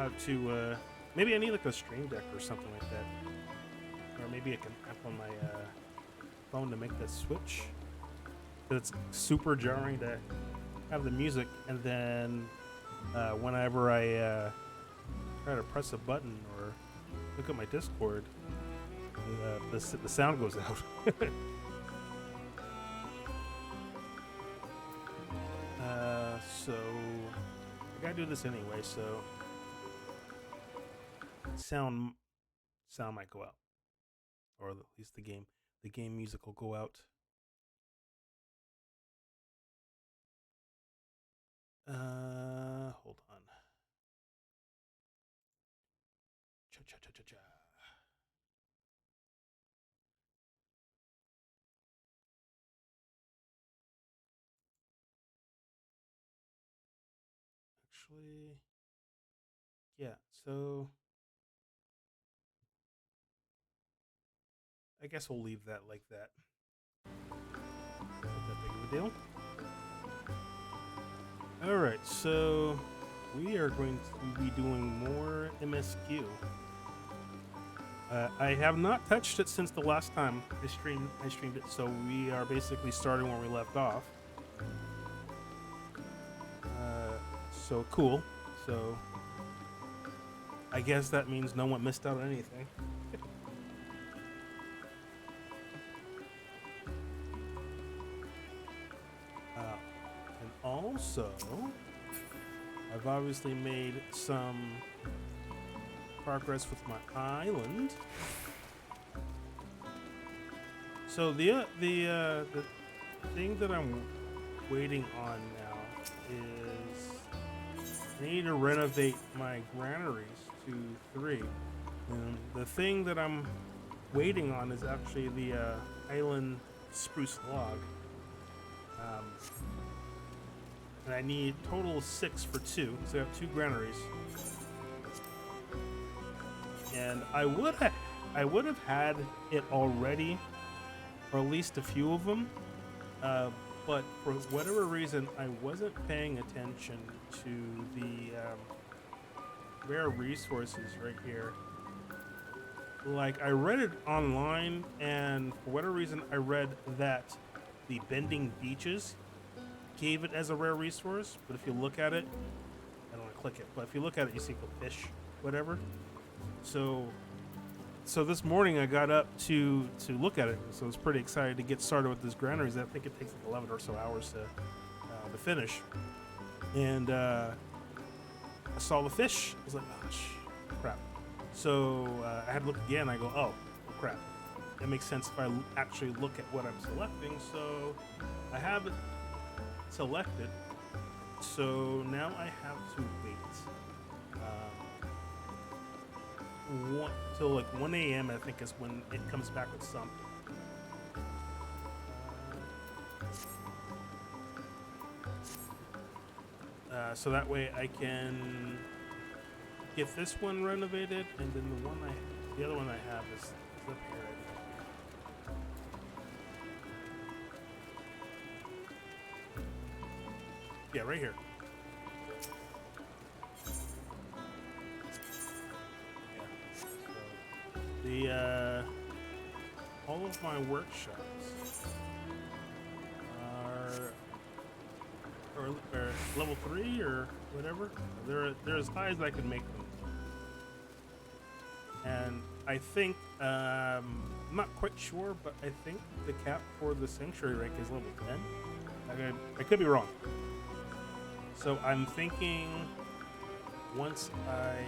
how to. Maybe I need like a stream deck or something like that, or maybe I can app on my phone to make that switch. But it's super jarring to have the music, and then whenever I try to press a button or look at my Discord, the sound goes out. So I gotta do this anyway. So sound might go out, or at least the game music will go out. Hold on. Cha cha cha cha cha. Actually, yeah. So I guess we'll leave that like that. Not that big of a deal. All right. So we are going to be doing more MSQ. I have not touched it since the last time I streamed it, so we are basically starting where we left off. So cool. So I guess that means no one missed out on anything. And also, I've obviously made some progress with my island. So the thing that I'm waiting on now is I need to renovate my granaries to 3. And the thing that I'm waiting on is actually the island spruce log. And I need total 6 for 2, so I have 2 granaries. And I would have had it already, or at least a few of them, but for whatever reason, I wasn't paying attention to the rare resources right here. Like, I read it online, and for whatever reason, I read that the bending beaches gave it as a rare resource, but if you look at it, I don't want to click it, but if you look at it, you see the fish, whatever. So this morning I got up to look at it, so I was pretty excited to get started with this granaries. I think it takes like 11 or so hours to finish. And I saw the fish. I was like, oh, crap. So I had to look again. I go, oh, crap. It makes sense if I actually look at what I'm selecting. So I have it selected. So now I have to wait. Till like 1 a.m. I think is when it comes back with something. So that way I can get this one renovated, and then the other one I have is up here. Yeah, right here. The all of my workshops are level 3 or whatever. They're as high as I can make them. And I think I'm not quite sure, but I think the cap for the sanctuary rank is level 10. I could be wrong. So I'm thinking once I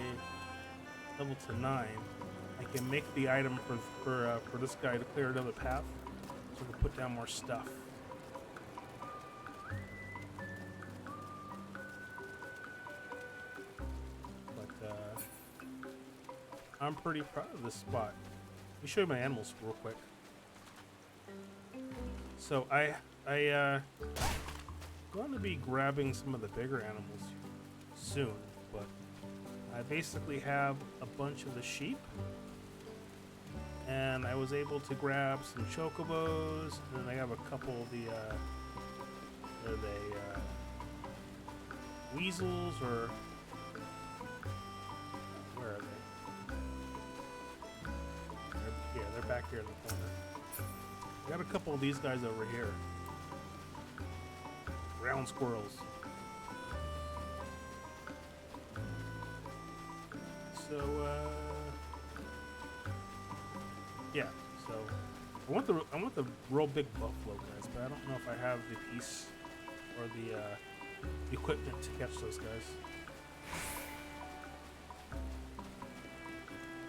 level to 9, I can make the item for this guy to clear another path, so we can put down more stuff. But I'm pretty proud of this spot. Let me show you my animals real quick. So I going to be grabbing some of the bigger animals soon, but I basically have a bunch of the sheep. And I was able to grab some chocobos, and then I have a couple of the weasels or back here in the corner. We got a couple of these guys over here. Ground squirrels. So, yeah. So, I want the real big buffalo guys, but I don't know if I have the piece or the equipment to catch those guys.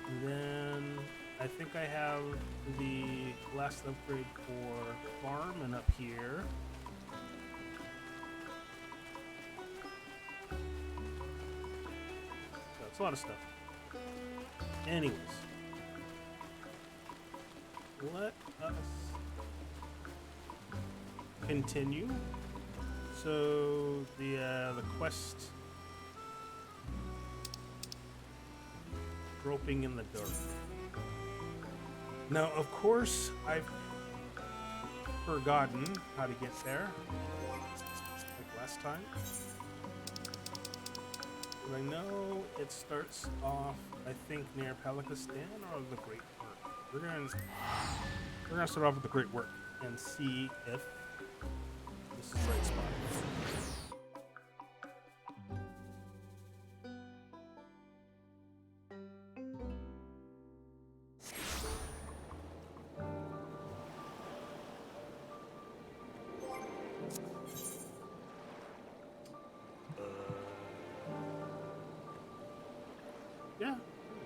And then I think I have the last upgrade for farm and up here. So it's a lot of stuff. Anyways, let us continue. So the quest, groping in the dark. Now, of course, I've forgotten how to get there, like last time. But I know it starts off, I think, near Palakistan or the Great Work. We're gonna start off with the Great Work and see if this is the right spot. Yeah,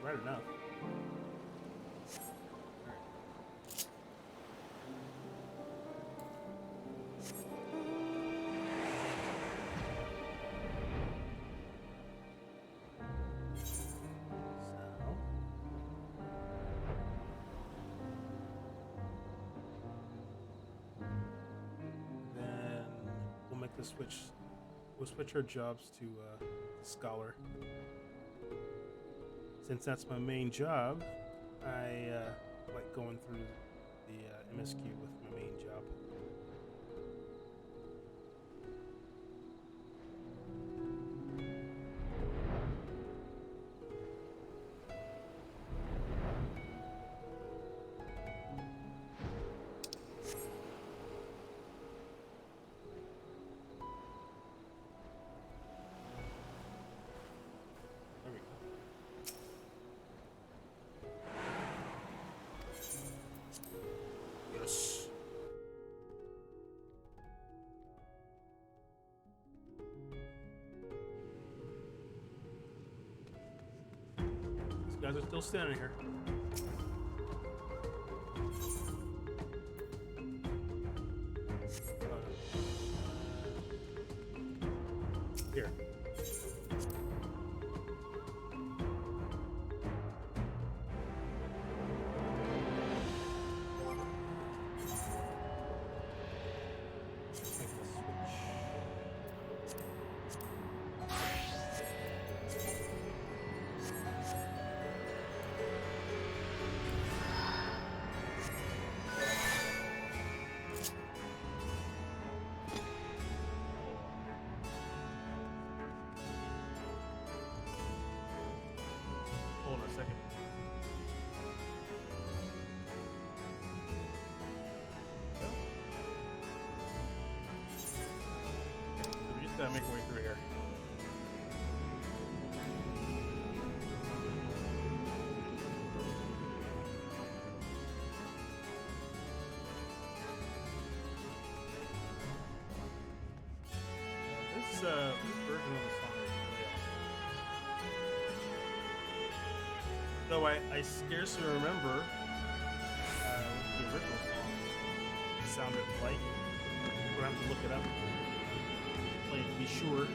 right enough. Then we'll make the switch. We'll switch our jobs to Scholar. Since that's my main job, I like going through the MSQ with my main job. Yes. These guys are still standing here. Here. Hold on a second. So we just gotta make our way through here. This version of the song is really awesome. Though I scarcely remember what the original song sounded like. We're gonna have to look it up, play it to be sure.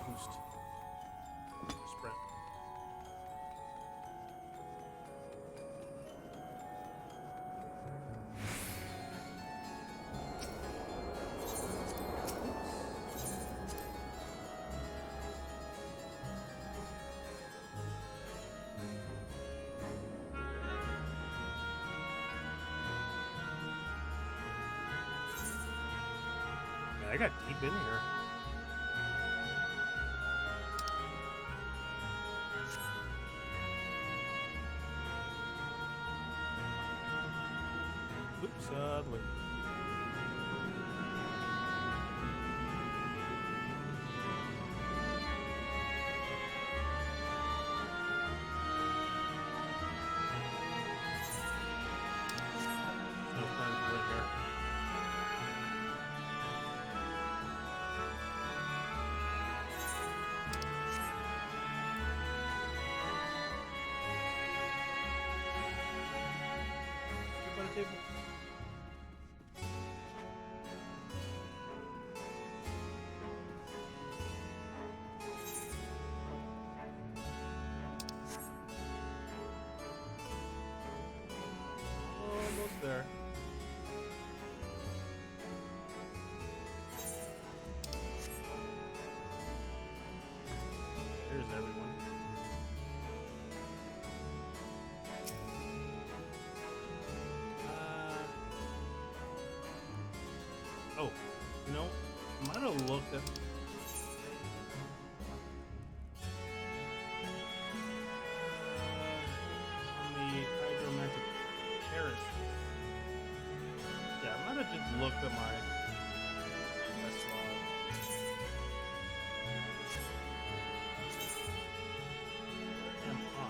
Boost. Sprint. I got deep in here. Oops, the way. No friends right here. Sit by the table. Almost there. There's everyone. Oh, you know, I might have looked at. On the hydromantic terrace. Yeah, I might have just looked at my log. Where am I?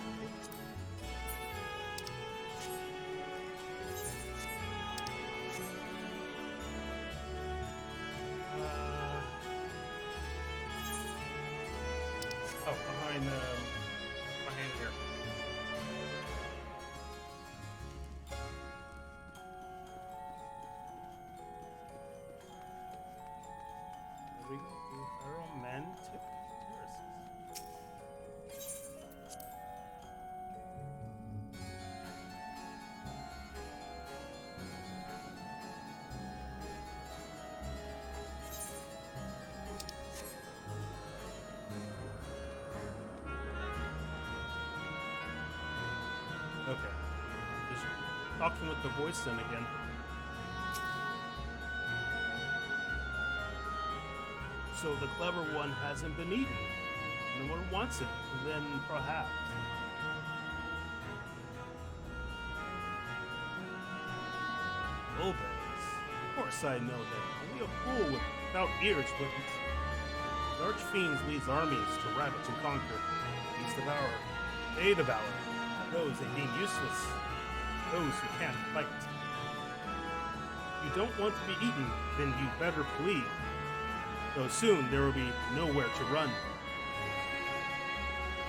Oh, behind here. There we go. Romantic terraces. Okay. Just talking with the voice then again. So the clever one hasn't been eaten. No one wants it. Then perhaps. Bulbous. Of course I know that. Only a fool without ears wouldn't. The archfiends leads armies to ravage and conquer. These devour. They devour. Those they deem useless, those who can't fight. You don't want to be eaten, then you better flee, though soon there will be nowhere to run.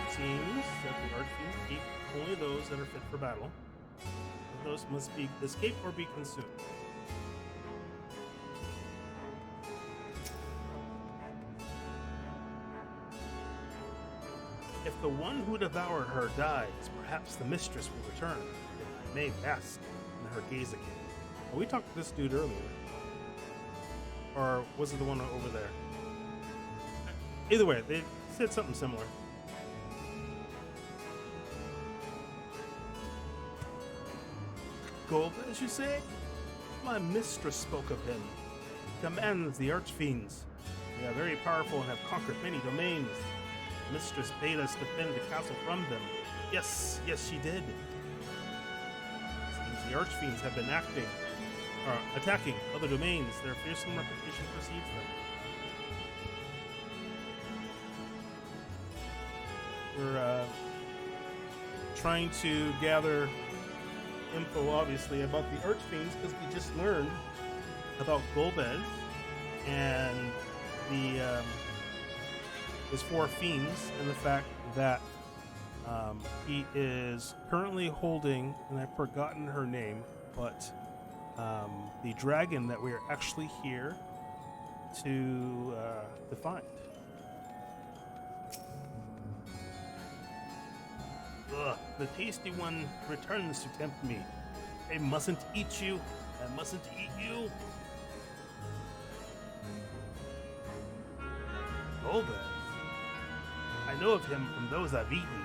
It seems that the archfiends keep only those that are fit for battle. Those must be escape or be consumed. If the one who devoured her dies, perhaps the mistress will return, and I may bask in her gaze again. Well, we talked to this dude earlier. Or was it the one over there? Either way, they said something similar. Gold, as you say? My mistress spoke of him. Commands the archfiends. They are very powerful and have conquered many domains. Mistress bade us defend the castle from them. Yes, she did. Seems the archfiends have been attacking other domains. Their fearsome reputation precedes them. We're trying to gather info, obviously, about the archfiends because we just learned about Golbez and the his four fiends, and the fact that he is currently holding, and I've forgotten her name, but the dragon that we are actually here to find. Ugh, the tasty one returns to tempt me. I mustn't eat you. I mustn't eat you. Golbez. I know of him from those I've eaten.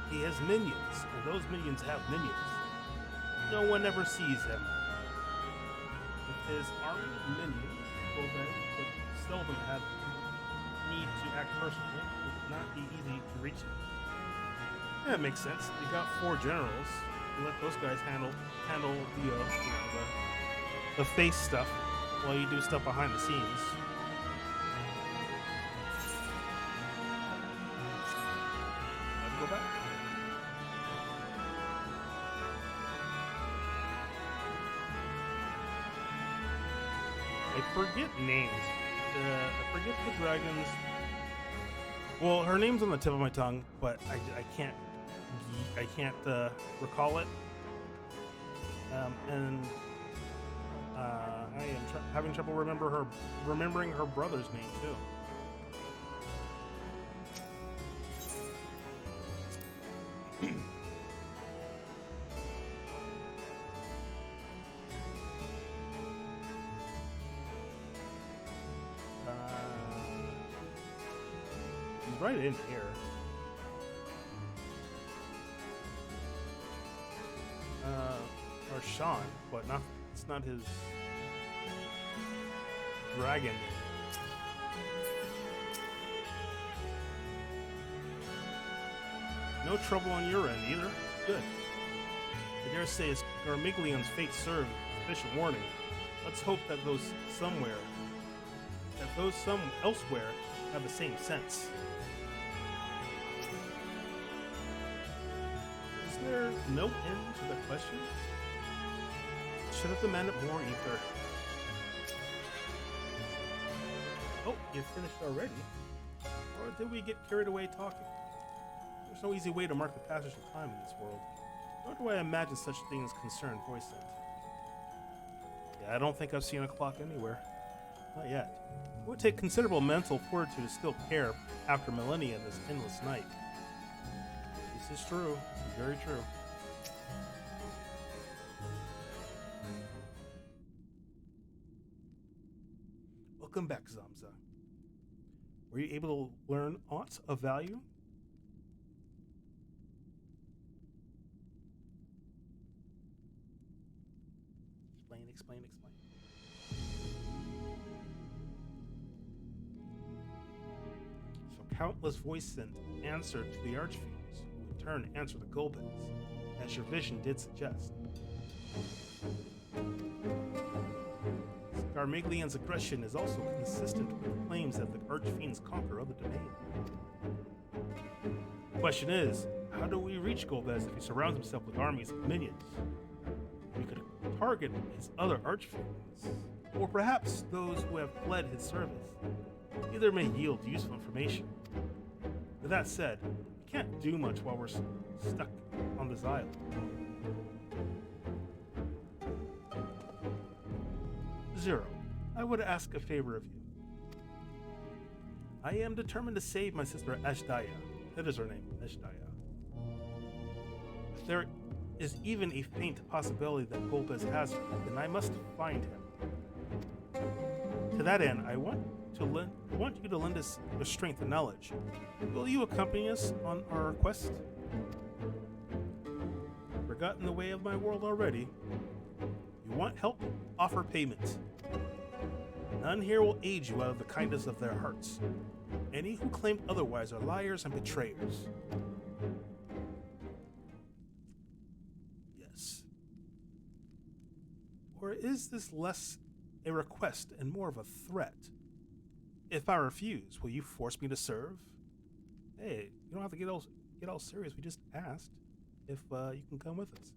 He has minions, and those minions have minions. No one ever sees him. With his army of minions, Gomez but seldom had need to act personally. It would not be easy to reach him. Yeah, it makes sense. You got four generals. You let those guys handle the face stuff while you do stuff behind the scenes. Let's go back. I forget names. I forget the dragons. Well, her name's on the tip of my tongue, but I can't recall it. And I am having trouble remembering her brother's name too. He's right in here. Or Sean, but not. It's not his dragon name. No trouble on your end either. Good. I dare say it's Garmiglion's fate served sufficient warning. Let's hope that those some elsewhere have the same sense. Is there no end to the question? Should have demanded more ether. Oh, you finished already? Or did we get carried away talking? There's no easy way to mark the passage of time in this world. Nor do I imagine such things concern Voicent. Yeah, I don't think I've seen a clock anywhere. Not yet. It would take considerable mental fortitude to still care after millennia in this endless night. This is true. Very true. Welcome back, Zamza. Were you able to learn aught of value? Explain. So countless voices answered to the Archfiends, who in turn answered the Golbens, as your vision did suggest. Garmiglion's aggression is also consistent with claims that the Archfiends conquer other domains. The question is, how do we reach Golbez if he surrounds himself with armies of minions? We could target his other Archfiends, or perhaps those who have fled his service. Either may yield useful information. With that said, we can't do much while we're stuck on this island. Zero, I would ask a favor of you. I am determined to save my sister Ashdaya. That is her name, Ashdaya. If there is even a faint possibility that Golbez has her, then I must find him. To that end, I want you to lend us your strength and knowledge. Will you accompany us on our quest? Forgotten the way of my world already? You want help? Offer payment. None here will aid you out of the kindness of their hearts. Any who claim otherwise are liars and betrayers. Yes. Or is this less a request and more of a threat? If I refuse, will you force me to serve? Hey, you don't have to get all serious. We just asked if you can come with us.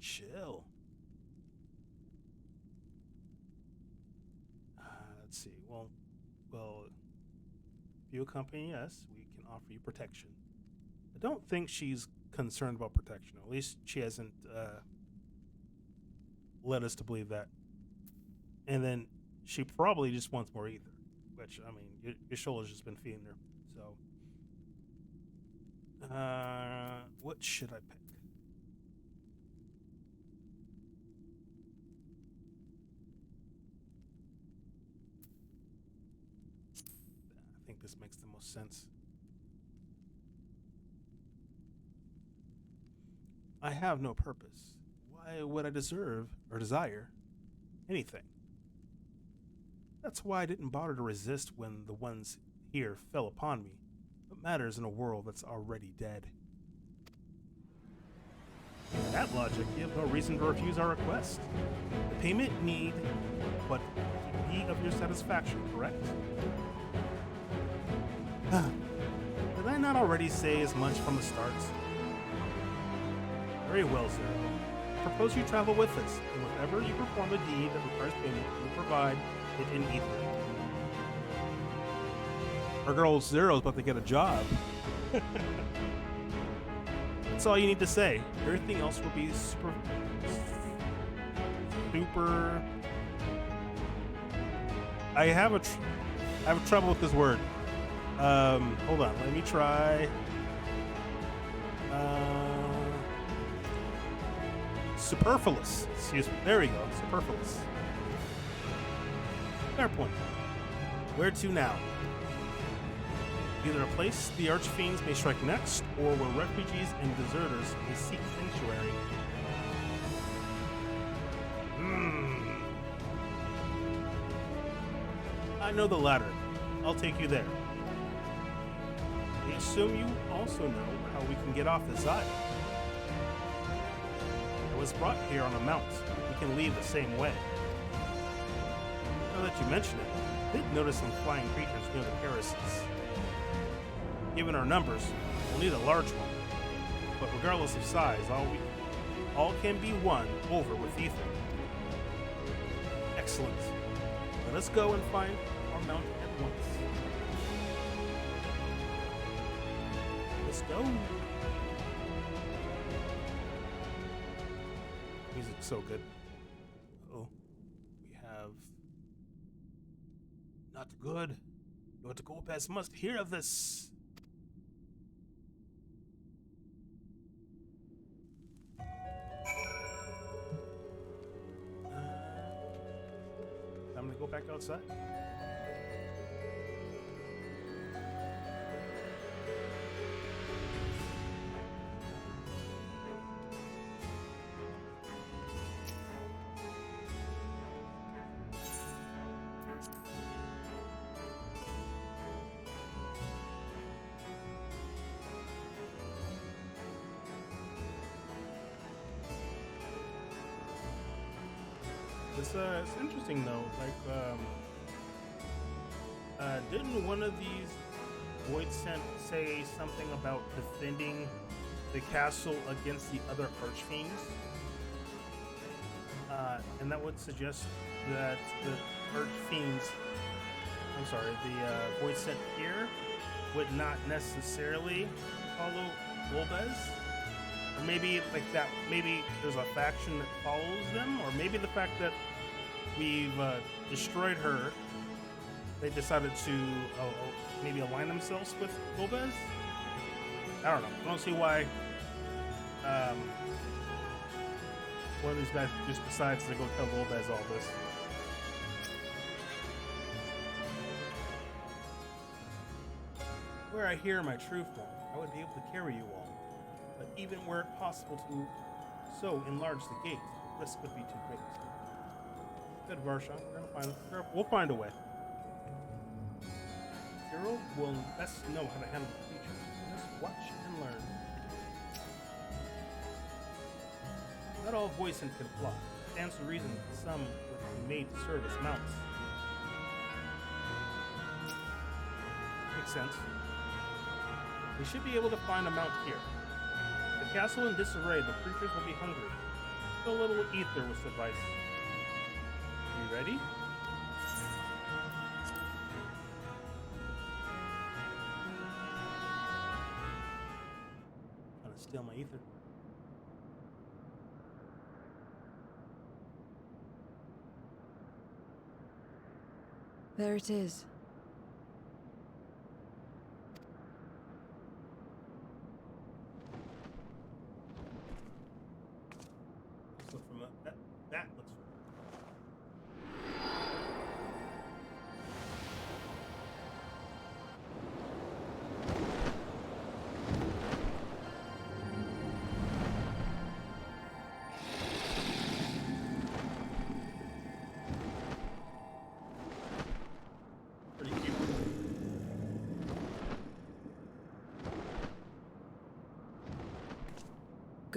Chill. Let's see. Well, if you accompany us, we can offer you protection. I don't think she's concerned about protection. At least she hasn't led us to believe that. And then she probably just wants more ether, which, I mean, your shoulder's just been feeding her. So, what should I pick? I think this makes the most sense. I have no purpose. Why would I deserve or desire anything? That's why I didn't bother to resist when the ones here fell upon me. What matters in a world that's already dead? With that logic, you have no reason to refuse our request. The payment need but to be of your satisfaction, correct? Did I not already say as much from the start? Very well, sir. I propose you travel with us, and whenever you perform a deed that requires payment, we will provide it in ether. Our girl Zero's about to get a job. That's all you need to say. Everything else will be super. I have trouble with this word. Hold on. Let me try. Superfluous. Excuse me. There we go. Superfluous. Fair point. Where to now? Either a place the archfiends may strike next, or where refugees and deserters may seek sanctuary. I know the latter. I'll take you there. I assume you also know how we can get off this island. I was brought here on a mount. We can leave the same way. Now that you mention it, I did notice some flying creatures near the terraces. Given our numbers, we'll need a large one. But regardless of size, all can be won over with ether. Excellent. Let us go and find our mount at once. Let's go. Music's so good. Oh, we have not good. Lord Gomez must hear of this. I'm gonna go back outside. It's interesting though. Like, didn't one of these Void Scent say something about defending the castle against the other archfiends? And that would suggest that the archfiends, the Void Scent here would not necessarily follow Golbez. Or maybe like that. Maybe there's a faction that follows them, or maybe the fact that we've destroyed her, they decided to maybe align themselves with Golbez. I don't know. I don't see why one of these guys just decides to go tell Golbez all this. Were I here in my true form, I would be able to carry you all. But even were it possible to so enlarge the gate, the risk would be too great. Good, Varsha. We'll find a way. Zero will best know how to handle the creature. Just watch and learn. Not all voicing can fly. Stands to reason that some would be made to serve as mounts. Makes sense. We should be able to find a mount here. The castle in disarray, the creatures will be hungry. So little ether was suffice. You ready? Trying to steal my ether. There it is. So from that looks.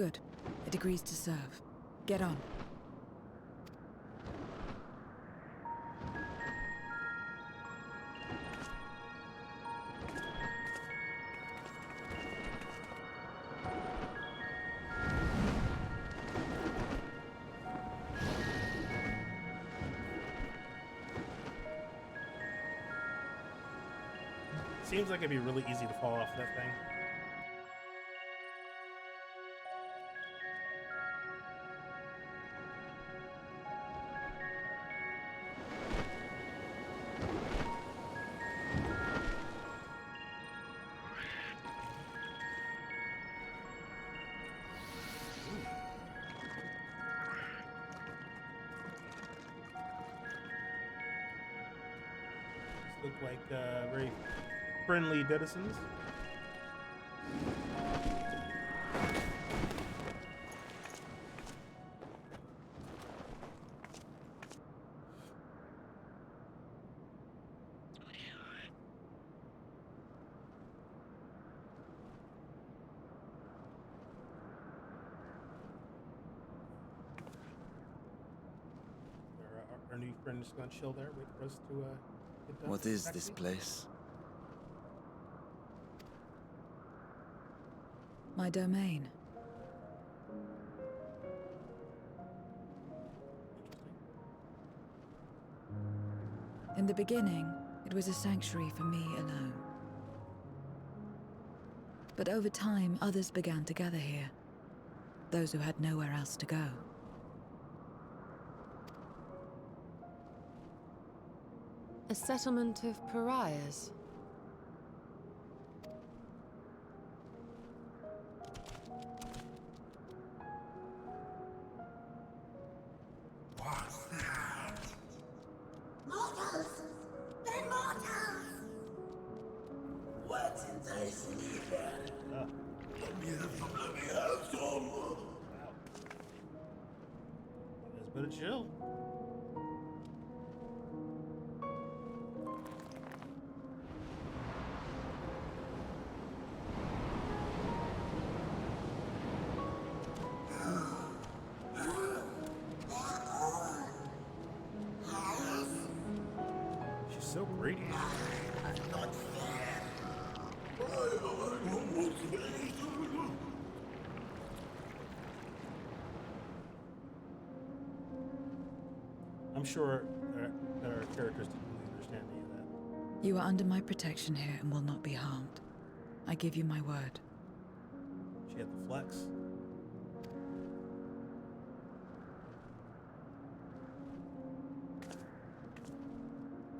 Good. It agrees to serve. Get on. Seems like it'd be really easy to fall off that thing. These look like very friendly denizens. Our new friend is going to chill there, wait for us to get done. What is this place? My domain. In the beginning, it was a sanctuary for me alone. But over time, others began to gather here. Those who had nowhere else to go. A settlement of pariahs. What's that? Mortals! They're mortals! What did they sleep in? Let me have some, let me have some! Wow. There's a bit of chill. She's so pretty. I'm not fair. I almost made it. I'm sure that our characters didn't really understand any of that. You are under my protection here and will not be harmed. I give you my word. She had the flex.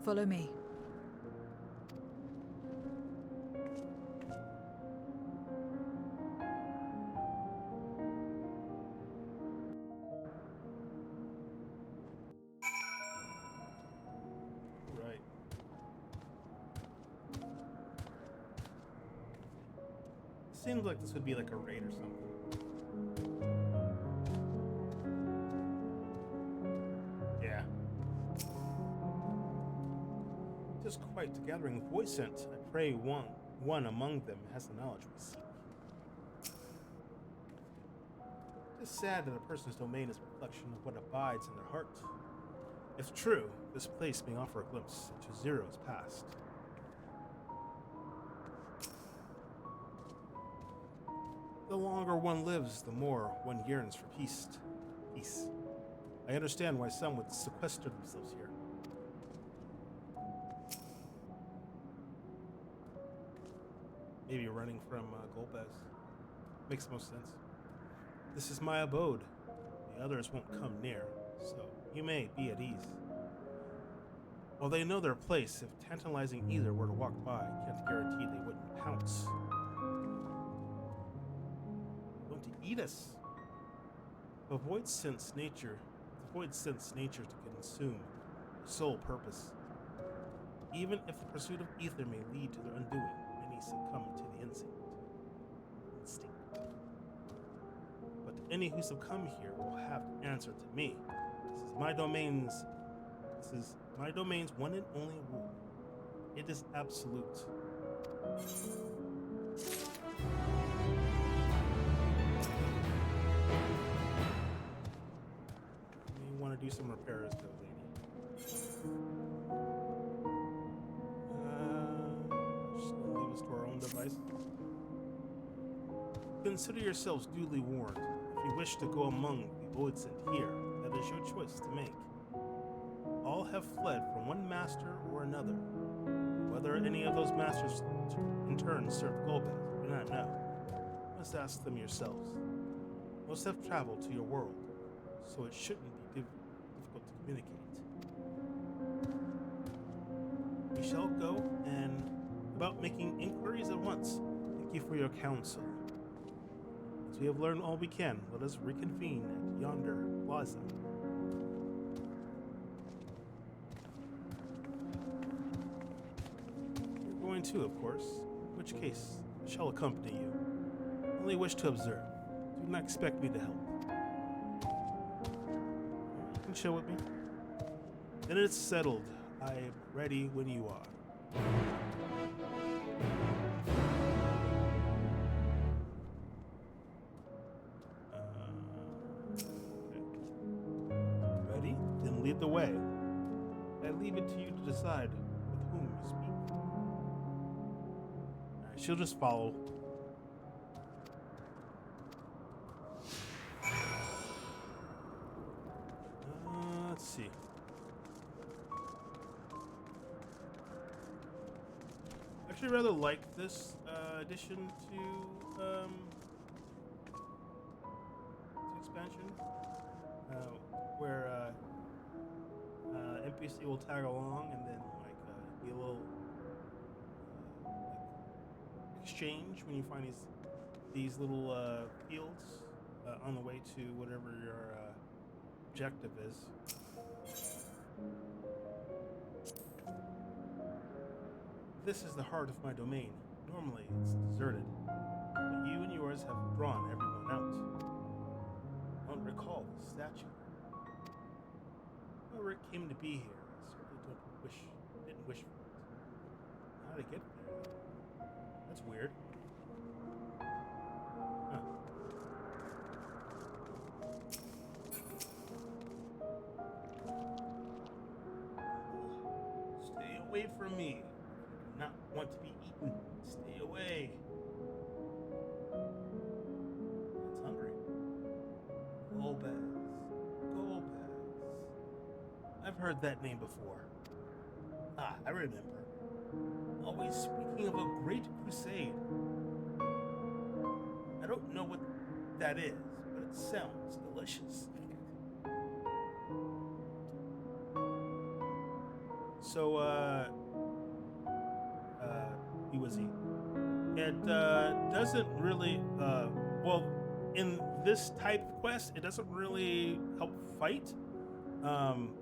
Follow me. Right. Seems like this would be like a raid or something. Yeah. Just quite a gathering of voice scent. I pray one among them has the knowledge we seek. It's sad that a person's domain is a reflection of what abides in their heart. If true, this place may offer a glimpse into Zero's past. The longer one lives, the more one yearns for peace. Peace. I understand why some would sequester themselves here. Maybe running from Golbez. Makes most sense. This is my abode. The others won't come near, so you may be at ease. While they know their place, if tantalizing either were to walk by, I can't guarantee they wouldn't pounce. Want to eat us? The void sense nature to consume the sole purpose. Even if the pursuit of ether may lead to their undoing, many succumb to the instinct. But any who succumb here will have to answer to me. This is my domain's one and only rule. It is absolute. you some repairs, though, lady. Just gonna leave us to our own device. Consider yourselves duly warned. If you wish to go among the Oidsent here, that is your choice to make. All have fled from one master or another. Whether any of those masters in turn served Golbez, do not know. You must ask them yourselves. Most have traveled to your world, so it shouldn't be difficult to communicate. We shall go and about making inquiries at once. Thank you for your counsel. As we have learned all we can, let us reconvene at yonder plaza. You're going too, of course, in which case I shall accompany you. Only wish to observe. Do not expect me to help. You can chill with me. Then it's settled. I am ready when you are. Ready? Then lead the way. I leave it to you to decide with whom you speak. Alright, she'll just follow. Let's see. I actually rather like this addition to expansion, where NPC will tag along and then be a little like exchange when you find these little fields on the way to whatever your objective is. This is the heart of my domain. Normally it's deserted, but you and yours have drawn everyone out. I don't recall the statue. Whoever came to be here, I certainly didn't wish for it. How did I get there? That's weird. Huh. Stay away from me. Not want to be eaten. Stay away. It's hungry. Golbez. Golbez. I've heard that name before. Ah, I remember. Always speaking of a great crusade. I don't know what that is, but it sounds delicious. So, he was he. It doesn't really, well, in this type of quest, it doesn't really help fight.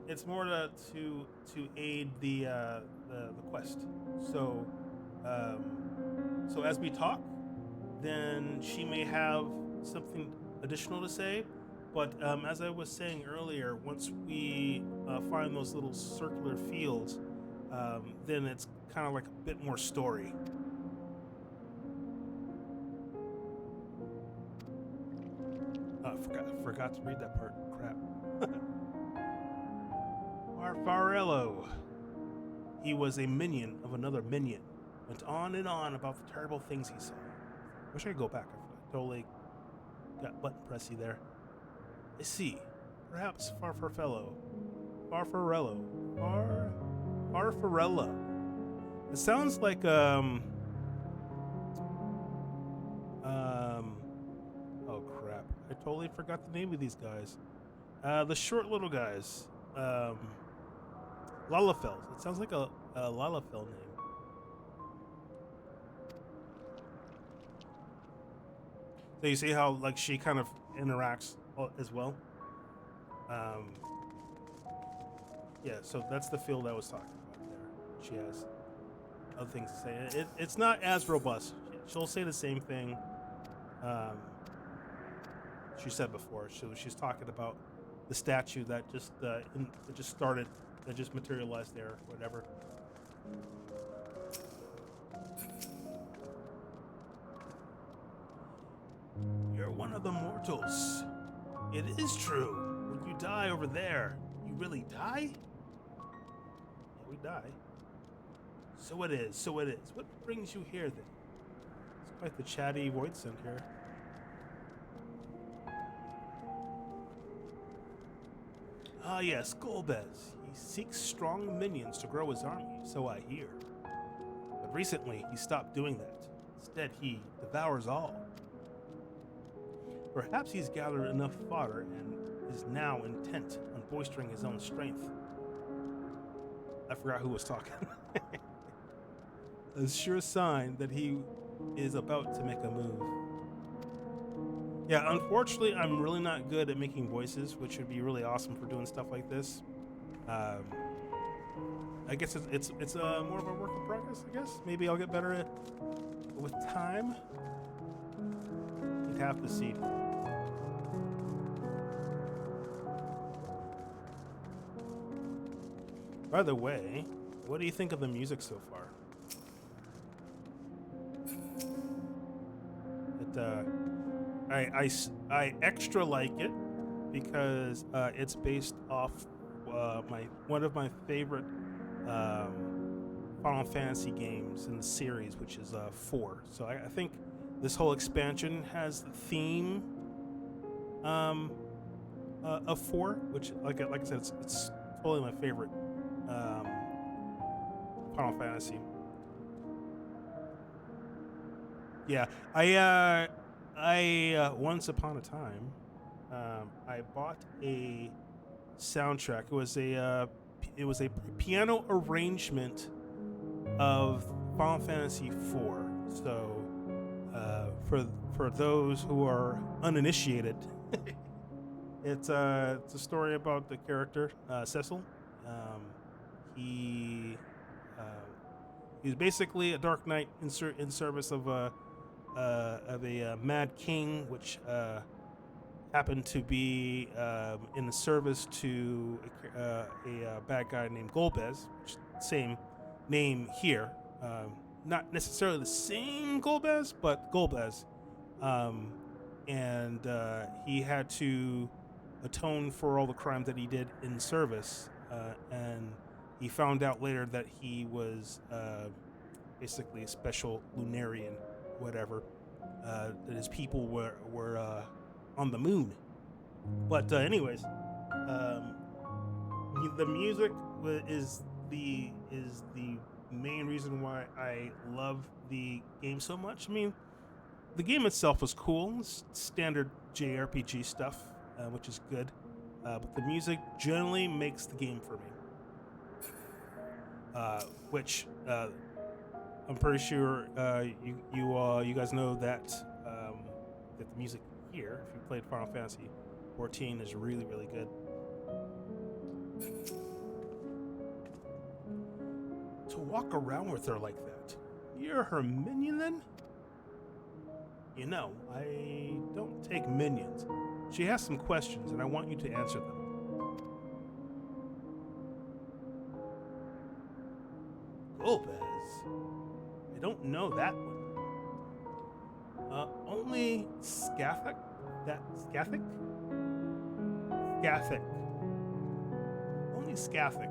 It's more to aid the quest. So, so as we talk, then she may have something additional to say. But as I was saying earlier, once we find those little circular fields, then it's kind of like a bit more story. Forgot to read that part. Crap. Farfarello. He was a minion of another minion. Went on and on about the terrible things he saw. Wish I could go back. I totally got button pressy there. I see. Perhaps Farfarello. Farfarello. It sounds like oh crap. I totally forgot the name of these guys. The short little guys. Lalafels. It sounds like a Lalafell name. So you see how like she kind of interacts as well. Yeah, so that's the field I was talking about there. She has other things to say. It's not as robust. She'll say the same thing she said before. She's talking about the statue that just materialized there, or whatever. You're one of the mortals. It is true. When you die over there, You really die? Yeah, we die. So it is, so it is. What brings you here then? It's quite the chatty voice in here. Ah, yes, Golbez. He seeks strong minions to grow his army, so I hear. But recently, he stopped doing that. Instead, he devours all. Perhaps he's gathered enough fodder and is now intent on bolstering his own strength. I forgot who was talking. A sure sign that he is about to make a move. Yeah, unfortunately, I'm really not good at making voices, which would be really awesome for doing stuff like this. I guess it's more of a work in progress. I guess maybe I'll get better at with time. You'd have to see. By the way, what do you think of the music so far? I extra like it because it's based off one of my favorite Final Fantasy games in the series, which is 4. So I think this whole expansion has the theme of 4, which like I said, it's totally my favorite Final Fantasy. Yeah, I once upon a time, I bought a soundtrack. It was a piano arrangement of Final Fantasy IV. So, for those who are uninitiated, it's a story about the character Cecil. He he's basically a Dark Knight in service of a Mad King, which happened to be in the service to a bad guy named Golbez, which same name here. Not necessarily the same Golbez, but Golbez. And he had to atone for all the crimes that he did in service. And he found out later that he was basically a special Lunarian, whatever. That his people were on the moon. But anyways, the music is the main reason why I love the game so much. I mean, the game itself was cool, it's standard JRPG stuff, which is good. But the music generally makes the game for me. Which I'm pretty sure you guys know that that the music here, if you played Final Fantasy 14, is really, really good. To walk around with her like that, you're her minion then? You know, I don't take minions. She has some questions, and I want you to answer them. Golbez? I don't know that one. Only Scathic? That Scathic? Scathic. Only Scathic.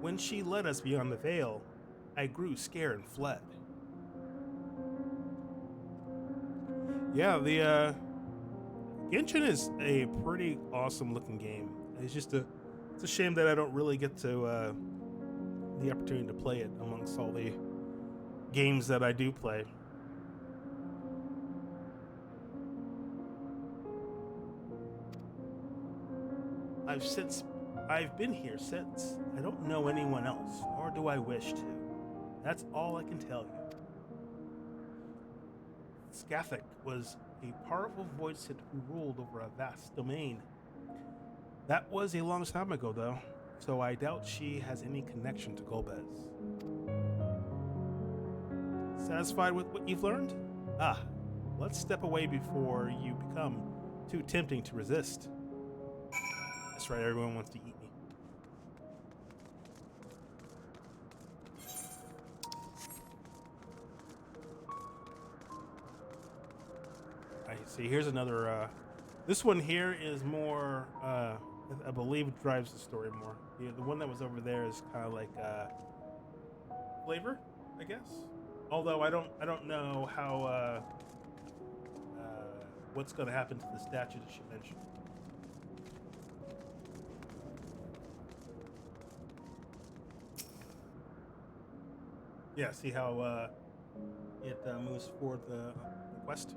When she led us beyond the veil, I grew scared and fled. Yeah, the Genshin is a pretty awesome looking game. It's a shame that I don't really get to the opportunity to play it amongst all the games that I do play. I've been here since. I don't know anyone else, nor do I wish to. That's all I can tell you. Scathic was a powerful voice who ruled over a vast domain. That was a long time ago, though, so I doubt she has any connection to Golbez. Satisfied with what you've learned? Let's step away before you become too tempting to resist. That's right, everyone wants to eat me. I see, here's another This one here is more, I believe, drives the story more. The one that was over there is kind of like flavor, I guess. Although I don't know how what's going to happen to the statue that she mentioned. Yeah, see how it moves forward the quest.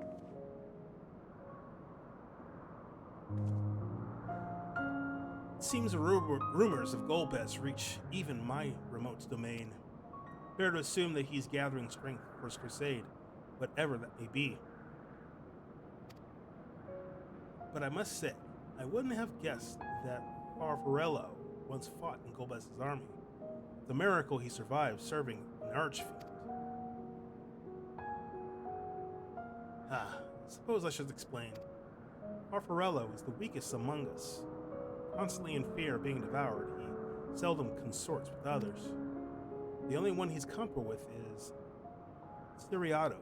It seems the rumors of Golbez reach even my remote domain. Fair to assume that he's gathering strength for his crusade, whatever that may be. But I must say, I wouldn't have guessed that Farfarello once fought in Golbez's army. It's a miracle he survived serving an archfiend. Suppose I should explain. Farfarello is the weakest among us. Constantly in fear of being devoured, he seldom consorts with others. The only one he's comfortable with is Siriato.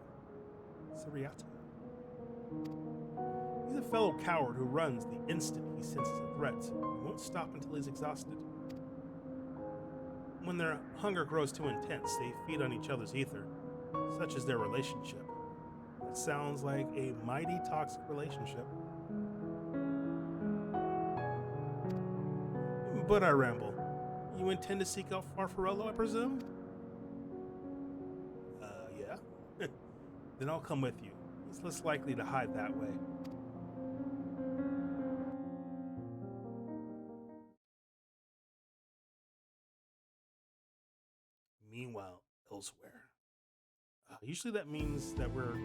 He's a fellow coward who runs the instant he senses a threat. He won't stop until he's exhausted. When their hunger grows too intense, they feed on each other's ether. Such is their relationship. It sounds like a mighty toxic relationship. But I ramble. You intend to seek out Farfarello, I presume? Yeah. Then I'll come with you. He's less likely to hide that way. Meanwhile, elsewhere. Usually that means that we're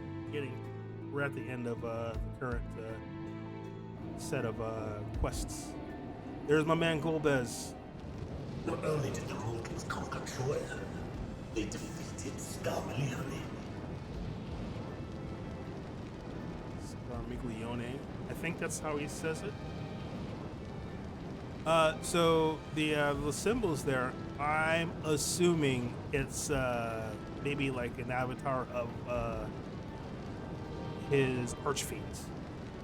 at the end of the current set of quests. There's my man Golbez. Not only did the mortals conquer Troya, they defeated Scarmiglione. Scarmiglione. I think that's how he says it. So the symbols there, I'm assuming it's maybe like an avatar of his archfiends,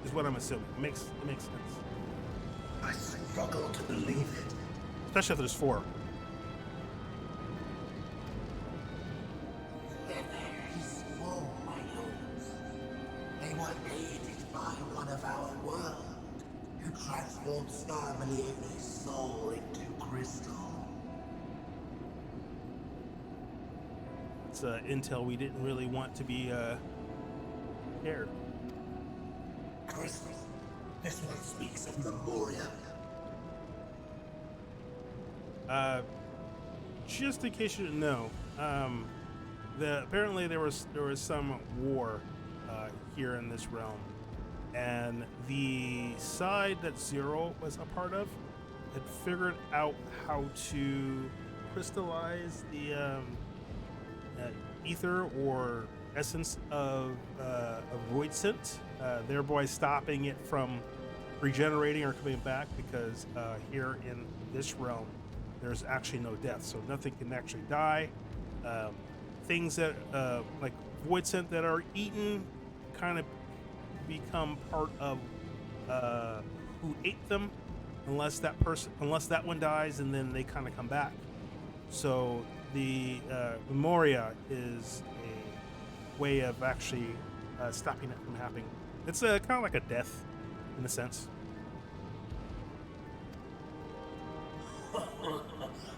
is what I'm assuming. It makes sense. I struggle to believe it. Especially if there's 4. They're very small, my lords. They were aided by one of our world, who transformed Scarmiglione's soul into crystal. It's intel we didn't really want to be aired. Crystal. This one speaks of Memoria. Just in case you didn't know, apparently there was some war here in this realm, and the side that Zero was a part of had figured out how to crystallize the ether or essence of void scent, thereby stopping it from regenerating or coming back, because here in this realm there's actually no death, so nothing can actually die. Things that like void scent that are eaten kind of become part of who ate them, unless that one dies, and then they kind of come back. So the Memoria is a way of actually stopping it from happening. It's kind of like a death in a sense.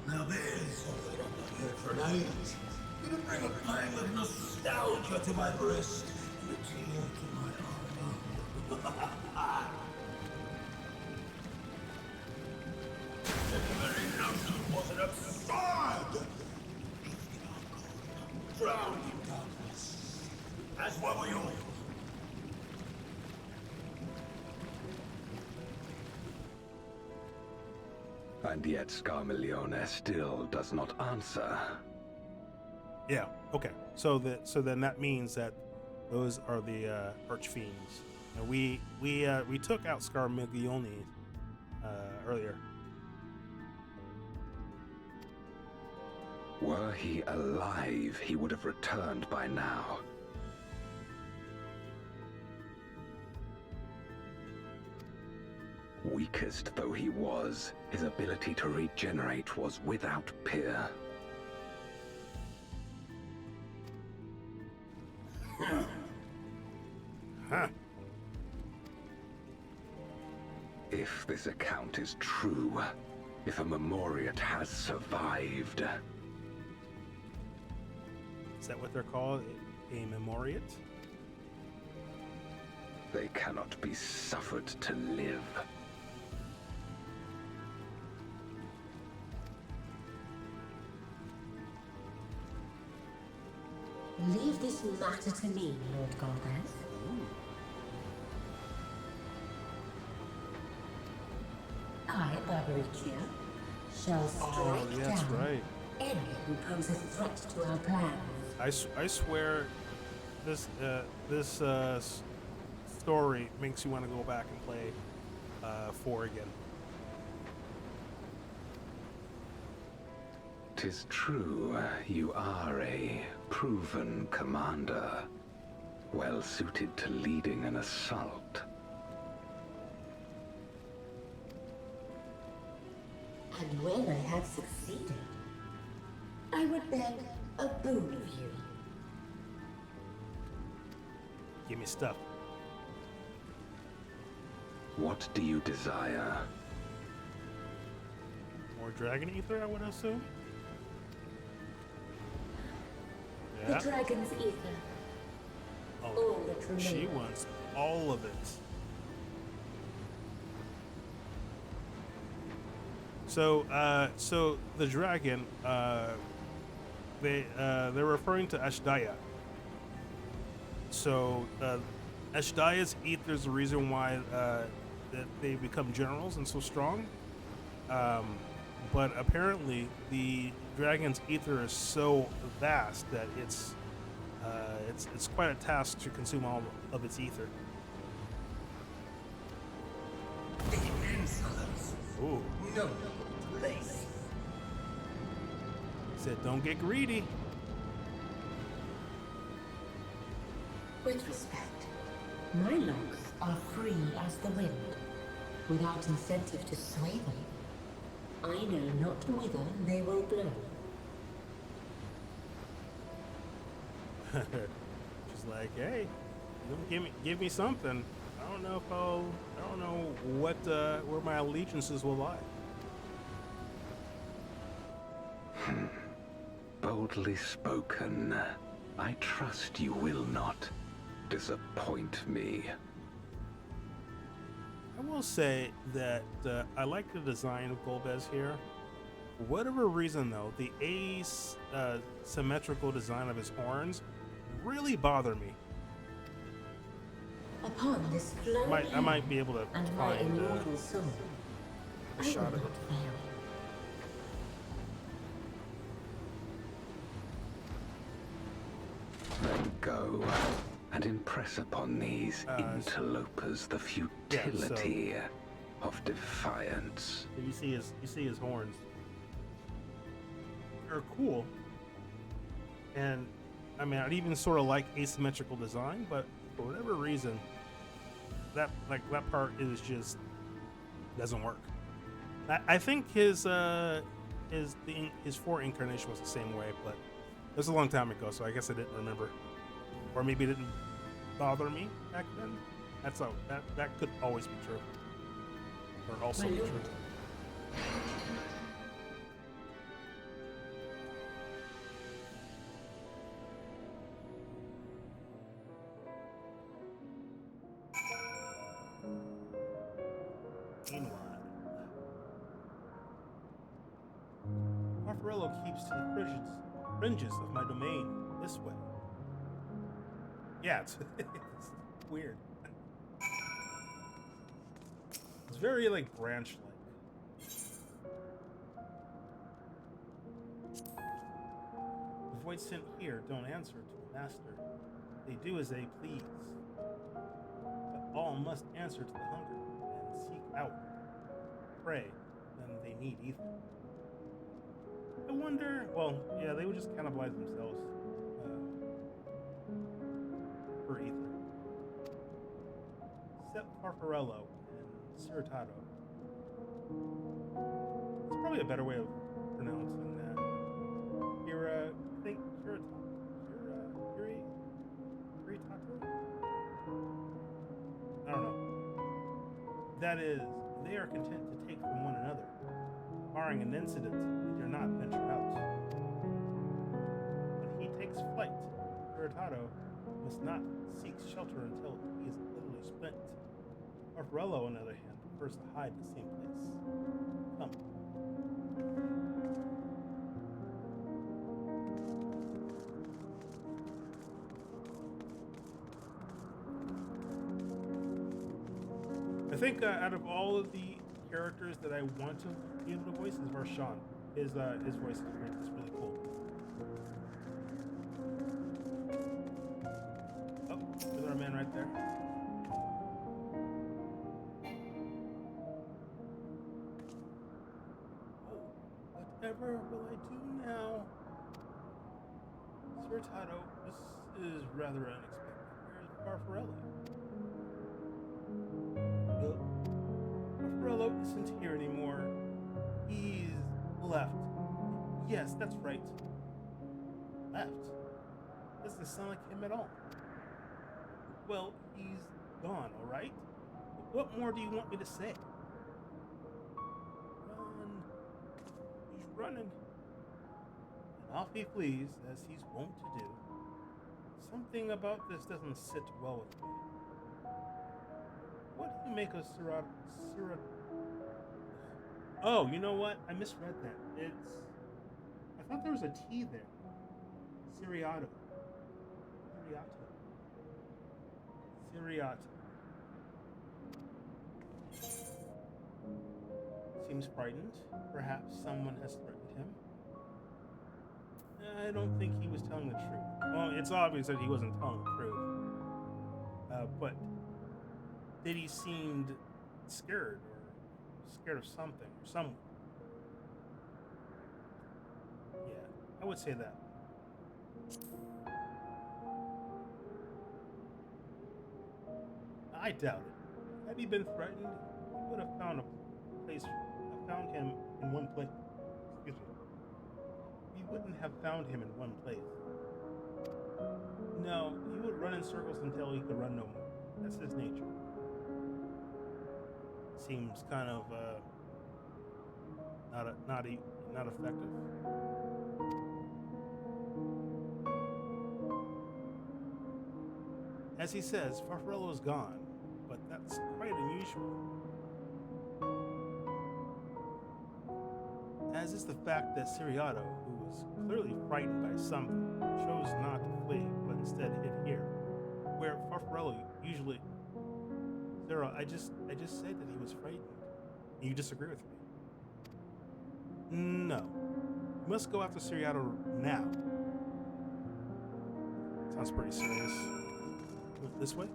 Now there's something I've not heard for an age. It'll bring a pang of nostalgia to my breast and a tear to my eye. The very notion was an absurd! Drowned in darkness, as were we all. And yet Scarmiglione still does not answer. Yeah. Okay. So then that means that those are the archfiends. And we took out Scarmiglione earlier. Were he alive, he would have returned by now. Weakest though he was, his ability to regenerate was without peer. Huh. If this account is true, if a Memoriat has survived, Is that what they're called? A Memoriat? they cannot be suffered to live. Leave this matter to me, Lord Golbez. I, Barbaricia, shall strike that's down right. any who pose a threat to our plans. I swear, this story makes you want to go back and play 4 again. 'Tis true, you are a proven commander, well suited to leading an assault. And when I have succeeded, I would beg a boon of you. Give me stuff. What do you desire? More dragon ether, I would assume. The Yeah. dragon's ether. Oh, All that she remains. wants all of it. So the dragon, they're referring to Ashdaya. So Ashdaya's ether is the reason why that they become generals and so strong. But apparently the dragon's ether is so vast that it's quite a task to consume all of its ether. The insolence. Ooh. No place. Said don't get greedy. With respect, my locks are free as the wind, without incentive to sway them. I know not whither they will blow. She's like, hey, you don't give me something. I don't know what where my allegiances will lie. Boldly spoken. I trust you will not disappoint me. I will say that I like the design of Golbez here. For whatever reason, though, the asymmetrical design of his horns really bother me. Upon this flowing I might be able to and my find immortal soul, a I shot will of not it. fail. Then go and impress upon these interlopers the futility of defiance. You see his horns. They're cool. And I mean, I'd even sort of like asymmetrical design, but for whatever reason, that part is just doesn't work. I think his 4 incarnation was the same way, but it was a long time ago, so I guess I didn't remember, or maybe it didn't bother me back then. That could always be true, or also My be lord. true. Meanwhile, Barbarello keeps to the fringes of my domain this way. Yeah, it's weird. It's very like branch-like. The voids sent here don't answer to the master. They do as they please. But all must answer to the hunger and seek out prey than they need ether. I wonder. Well, yeah, they would just cannibalize themselves for ether. Except Farfarello and Ciritato, probably a better way of pronouncing that. Kira, I think Kira, Kiritato? I don't know. That is, they are content to take from one another. Barring an incident, they dare not venture out. When he takes flight, Kiritato must not seek shelter until he is utterly spent. Barbarello, on the other hand, prefers to hide in the same place. Come. I think out of all of the characters that I want to be able to voice is Varshan. His voice is really cool. Oh, there's our man right there. Oh, whatever will I do now? Sir Tato, this is rather unexpected. Where's Barbarello? Barbarello isn't here anymore. He's left. Yes, that's right. Left? Doesn't sound like him at all. Well, he's gone, all right? What more do you want me to say? Run. He's running. And off he flees, as he's wont to do. Something about this doesn't sit well with me. What do you make of Sirat? Oh, you know what? I misread that. I thought there was a T there. Siriato. Seems frightened. Perhaps someone has threatened him. I don't think he was telling the truth. Well, it's obvious that he wasn't telling the truth. But that he seemed scared of something or someone. Yeah, I would say that. I doubt it. Had he been threatened, he would have found him in one place. Excuse me. He wouldn't have found him in one place. No, he would run in circles until he could run no more. That's his nature. Seems kind of not effective. As he says, Farfarello is gone, but that's quite unusual. As is the fact that Siriato, who was clearly frightened by something, chose not to flee, but instead hid here, where Farfarello usually. Zara, I just said that he was frightened. You disagree with me? No. You must go after Siriato now. Sounds pretty serious. This way?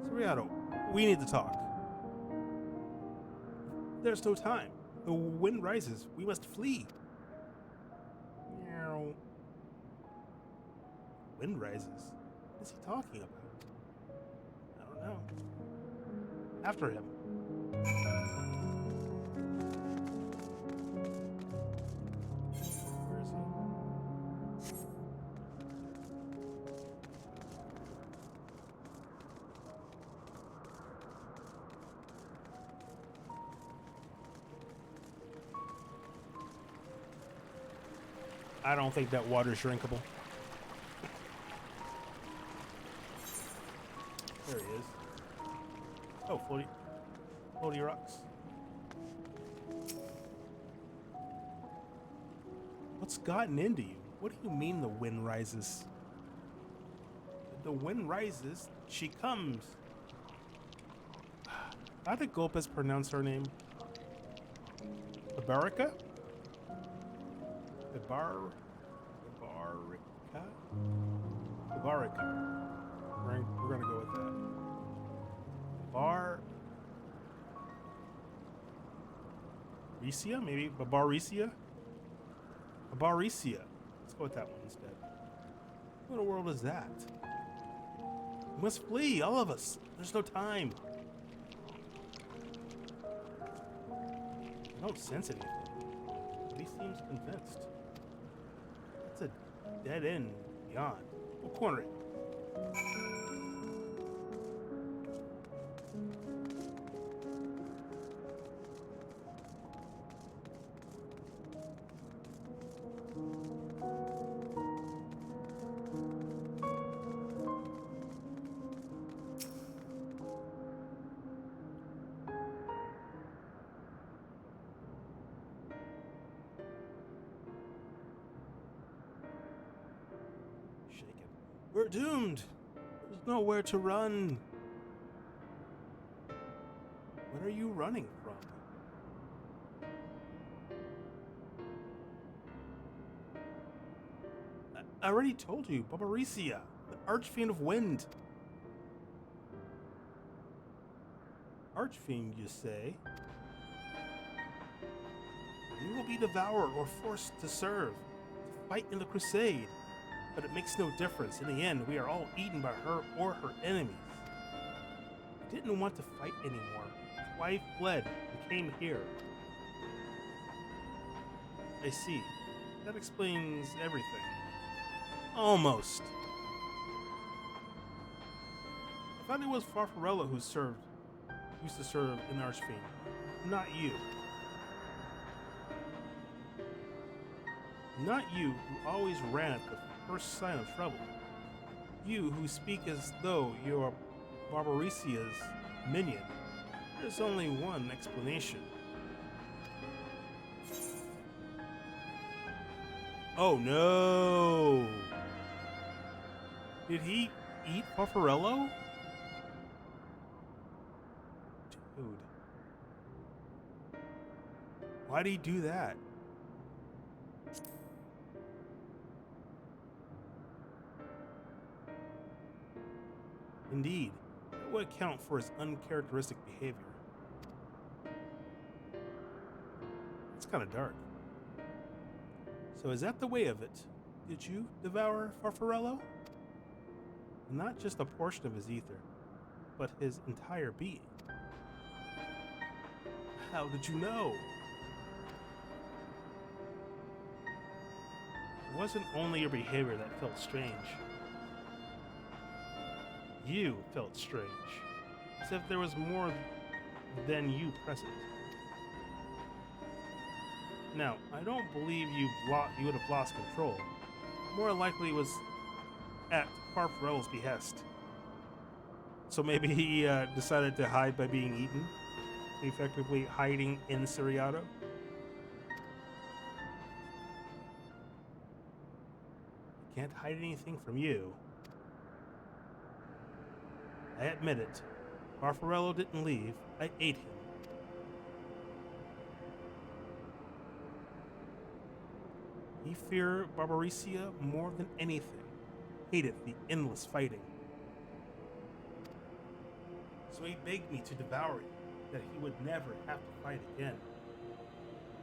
Siriato, we need to talk. There's no time. The wind rises. We must flee. Meow. Wind rises? What is he talking about? I don't know. After him. Where is he? I don't think that water's drinkable. There he is. Oh, floaty rocks. What's gotten into you? What do you mean the wind rises? The wind rises, she comes. How did Gulpes pronounce her name? Ibarica? Ibarica? Ibarica. We're gonna go with that. Barbaresia, maybe Barbaresia. Barbaresia. Let's go with that one instead. What in the world is that? We must flee, all of us. There's no time. I don't sense anything, but he seems convinced. It's a dead end beyond. We'll corner it. Shaken. We're doomed. There's nowhere to run. What are you running from? I already told you, Barbaresia, the Archfiend of Wind. Archfiend, you say? You will be devoured or forced to serve, to fight in the crusade. But it makes no difference. In the end, we are all eaten by her or her enemies. I didn't want to fight anymore. That's why I fled and came here. I see. That explains everything. Almost. I thought it was Farfarella who used to serve in Archfiend, not you. Not you who always ran at the first sign of trouble. You who speak as though you are Barbaresia's minion. There's only one explanation. Oh no! Did he eat Farfarello? Dude. Why'd he do that? Indeed, that would account for his uncharacteristic behavior. It's kind of dark. So is that the way of it? Did you devour Farfarello? Not just a portion of his ether, but his entire being. How did you know? It wasn't only your behavior that felt strange. You felt strange, as if there was more than you present. Now, I don't believe you would have lost control. More likely it was at Farfarello's behest. So maybe he decided to hide by being eaten, effectively hiding in Siriato. Can't hide anything from you. I admit it. Farfarello didn't leave. I ate him. He feared Barbaresia more than anything. Hated the endless fighting. So he begged me to devour you, that he would never have to fight again.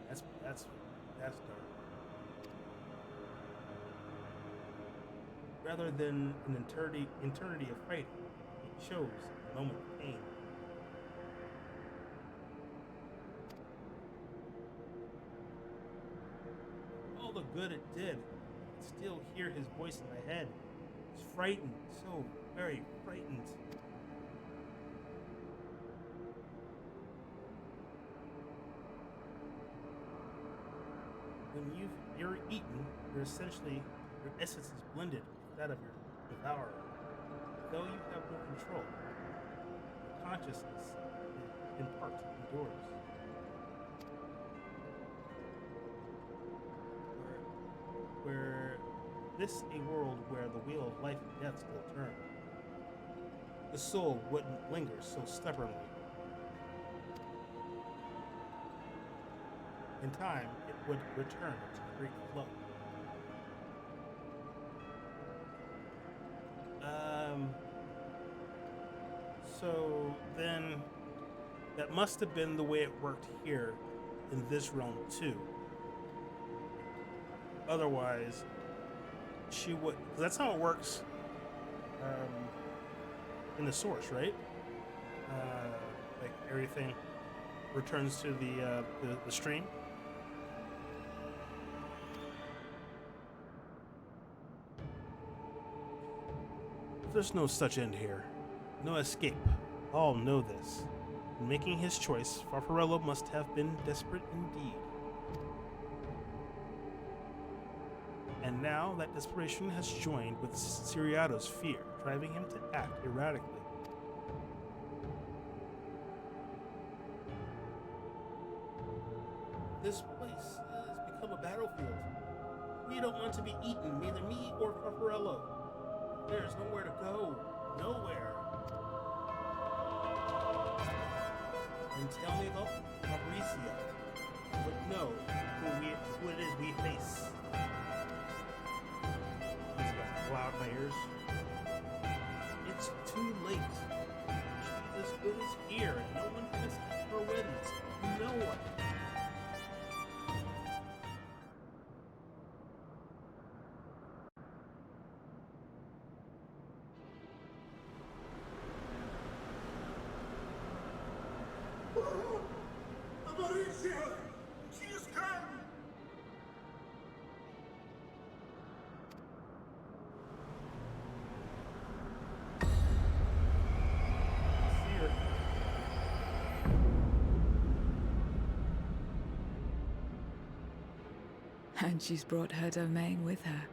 That's dark. Rather than an eternity of fighting, he chose a moment of pain. All the good it did, I could still hear his voice in my head. He's frightened, so very frightened. When you're eaten, you're essentially, your essence is blended with that of your devourer. Though you have no control, your consciousness in part endures. Where this a world where the wheel of life and death still turn. The soul wouldn't linger so stubbornly. In time, it would return to the great flow. So then, that must have been the way it worked here in this realm too. Otherwise, she would. That's how it works in the source, right? Like everything returns to the stream. There's no such end here. No escape. All know this. In making his choice, Farfarello must have been desperate indeed. And now that desperation has joined with Siriato's fear, driving him to act erratically. This place has become a battlefield. We don't want to be eaten, neither me or Farfarello. There's nowhere to go. Nowhere. And tell me about Fabricio. But know who it is we face. It's got loud in my ears. It's too late. She's as good as here, and no one can escape her winds. No one. Mauricio! She has come! See her. And she's brought her domain with her.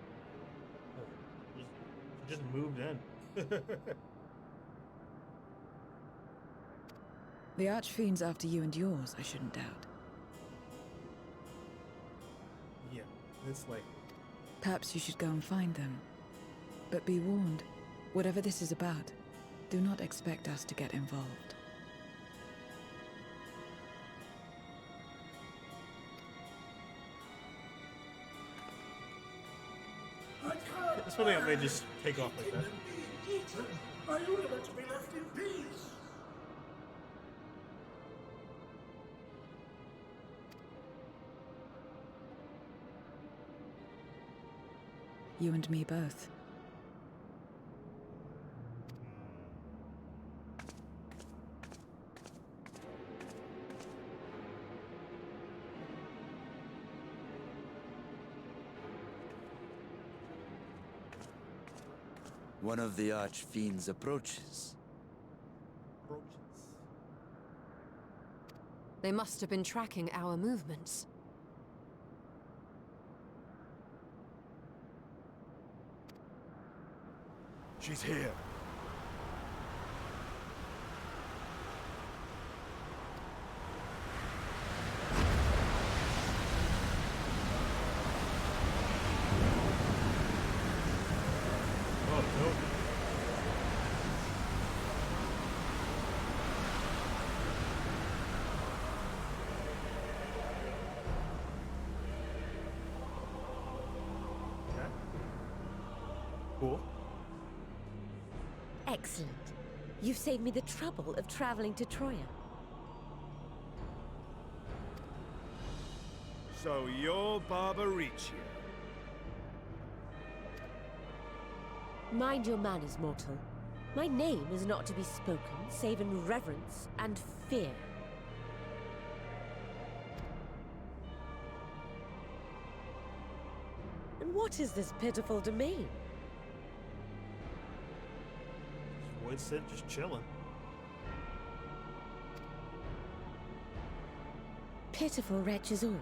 She just moved in. The Archfiend's after you and yours, I shouldn't doubt. Yeah, it's like Perhaps you should go and find them. But be warned, whatever this is about, do not expect us to get involved. I can't! it's funny how they just take off like that. Eaten! I only want to be left in peace! You and me both. One of the Archfiend's approaches. They must have been tracking our movements. She's here. Oh, no. Okay. Cool. Excellent. You've saved me the trouble of traveling to Troya. So you're Barbaricia. Mind your manners, mortal. My name is not to be spoken, save in reverence and fear. And what is this pitiful domain? Void Sit just chilling. Pitiful wretches all.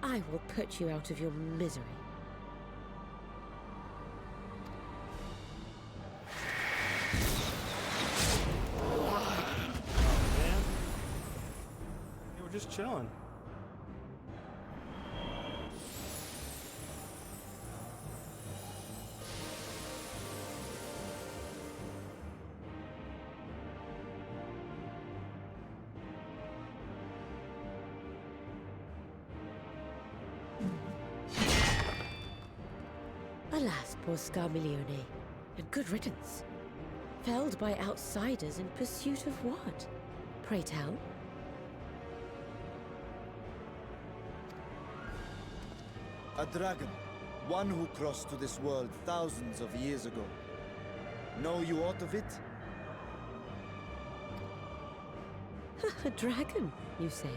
I will put you out of your misery. Man. They were just chilling. Alas, poor Scarmiglione, and good riddance. Felled by outsiders in pursuit of what? Pray tell. A dragon. One who crossed to this world thousands of years ago. Know you aught of it? A dragon, you say?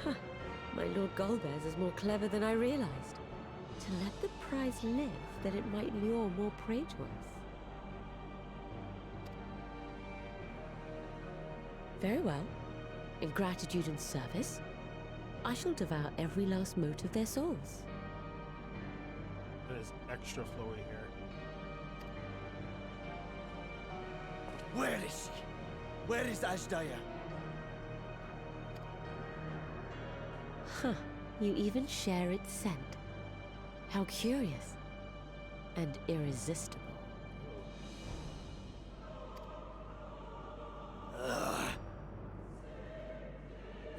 Huh. My Lord Golbez is more clever than I realized. To let the prize live, that it might lure more prey to us. Very well. In gratitude and service, I shall devour every last mote of their souls. That is extra flowy here. Where is she? Where is Ashdaya? Huh. You even share its scent. How curious. And irresistible.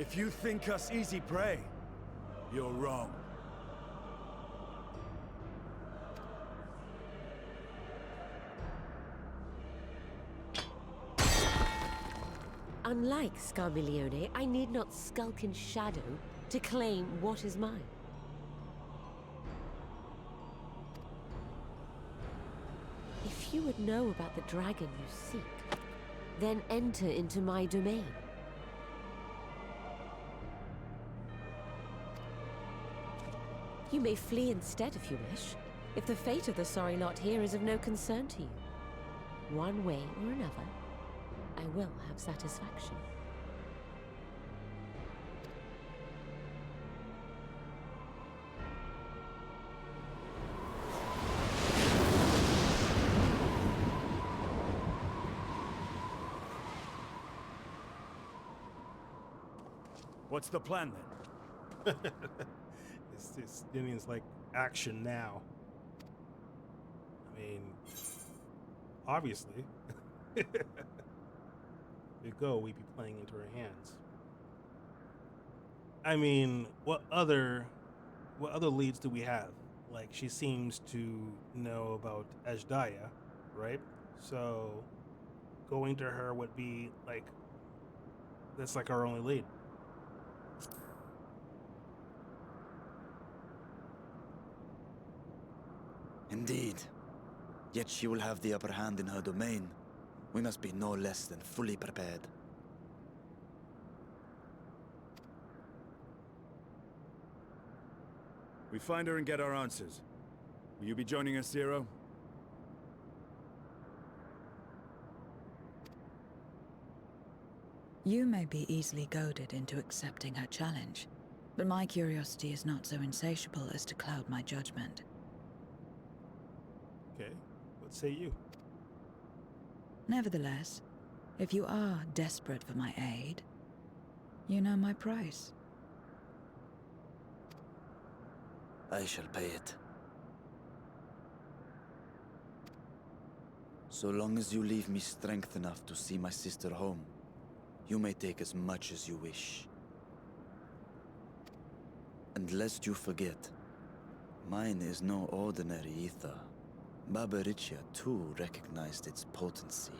If you think us easy prey, you're wrong. Unlike Scarmiglione, I need not skulk in shadow to claim what is mine. If you would know about the dragon you seek, then enter into my domain. You may flee instead if you wish, if the fate of the sorry lot here is of no concern to you. One way or another, I will have satisfaction. What's the plan then? It's Dinian's like action now. I mean, obviously, if we go, we'd be playing into her hands. I mean, what other leads do we have? Like, she seems to know about Ajdaya, right? So going to her would be like, that's like our only lead. Indeed. Yet she will have the upper hand in her domain. We must be no less than fully prepared. We find her and get our answers. Will you be joining us, Zero? You may be easily goaded into accepting her challenge, but my curiosity is not so insatiable as to cloud my judgment. Okay, what say you? Nevertheless, if you are desperate for my aid, you know my price. I shall pay it. So long as you leave me strength enough to see my sister home, you may take as much as you wish. And lest you forget, mine is no ordinary ether. Barbaricia too recognized its potency.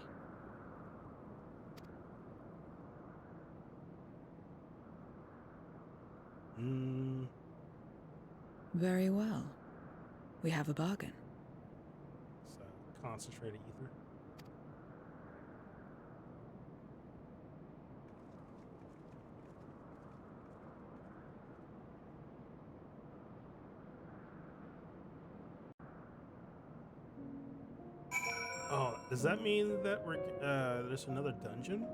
Very well. We have a bargain. So, concentrated ether. Oh, does that mean that we're there's another dungeon?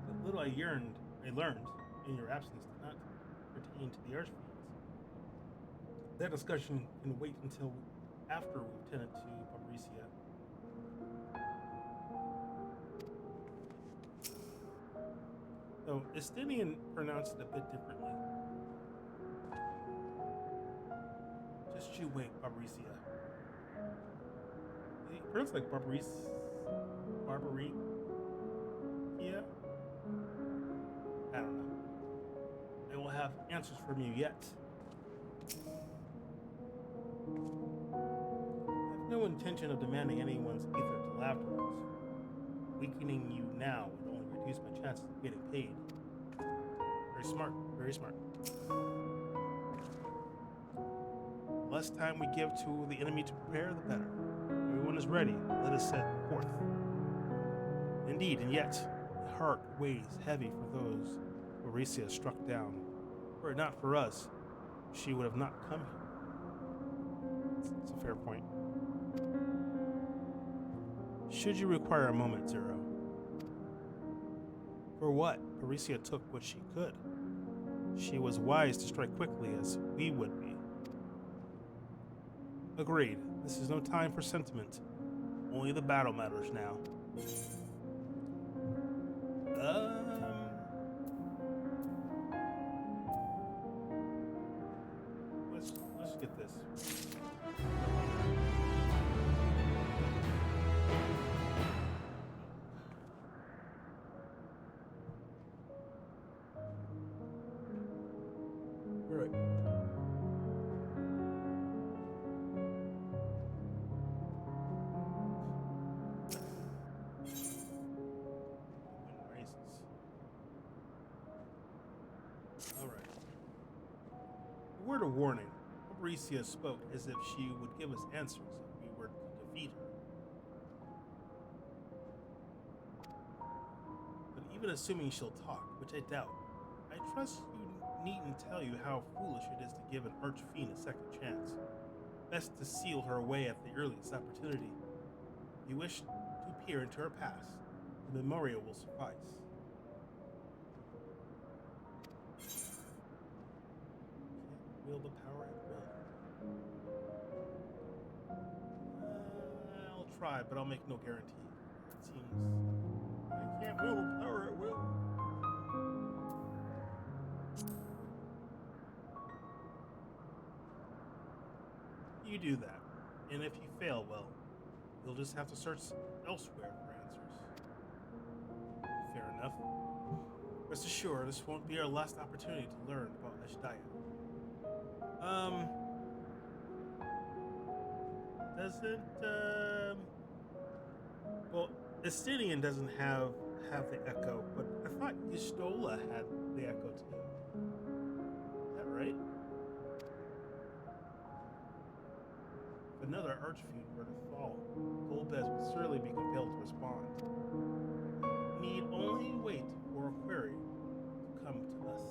The little I learned in your absence did not pertain to the Archfiends. That discussion can wait until after we've tended to Fabricia. So, Estinian pronounced it a bit differently. Just you wait, Fabricia. He pronounced like Barbaric. Yeah? I don't know. will have answers from you yet. I have no intention of demanding anyone's ether till afterwards. Weakening you now would only reduce my chances of getting paid. Very smart, very smart. The less time we give to the enemy to prepare, the better. Everyone is ready. Let us set forth. Indeed, and yet, my heart weighs heavy for those Oresia struck down. Were it not for us, she would have not come here. It's a fair point. Should you require a moment, Zero? For what? Oresia took what she could. She was wise to strike quickly, as we would be. Agreed. This is no time for sentiment. Only the battle matters now. Let's get this. All right. Alright. A word of warning. Oresia spoke as if she would give us answers if we were to defeat her. But even assuming she'll talk, which I doubt, I trust you needn't tell you how foolish it is to give an archfiend a second chance. Best to seal her away at the earliest opportunity. If you wish to peer into her past, the memorial will suffice. Wield the power at will. I'll try, but I'll make no guarantee. It seems I can't wield the power at will. You do that, and if you fail, well, you'll just have to search elsewhere for answers. Fair enough. Rest assured, this won't be our last opportunity to learn about Ashdaya. Doesn't well, Estinian doesn't have the echo, but I thought Yustola had the echo too. Is that right? If another archfiend were to fall, Golbez would certainly be compelled to respond. Need only wait for a query to come to us.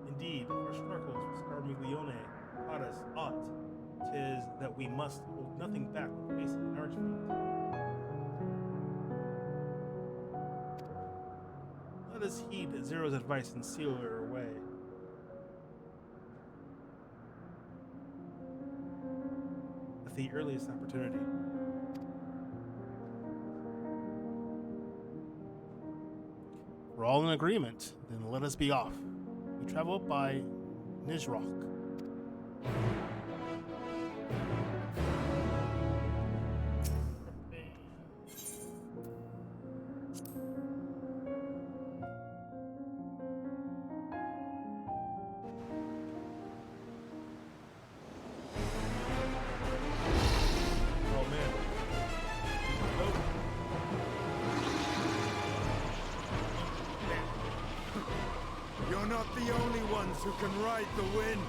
Indeed, if our struggles with Scarmiglione taught us aught, 'tis that we must hold nothing back when facing an archfiend. Let us heed Zero's advice and seal her away. At the earliest opportunity. We're all in agreement, then let us be off. We travel by Nizrock. You're not the only ones who can ride the wind.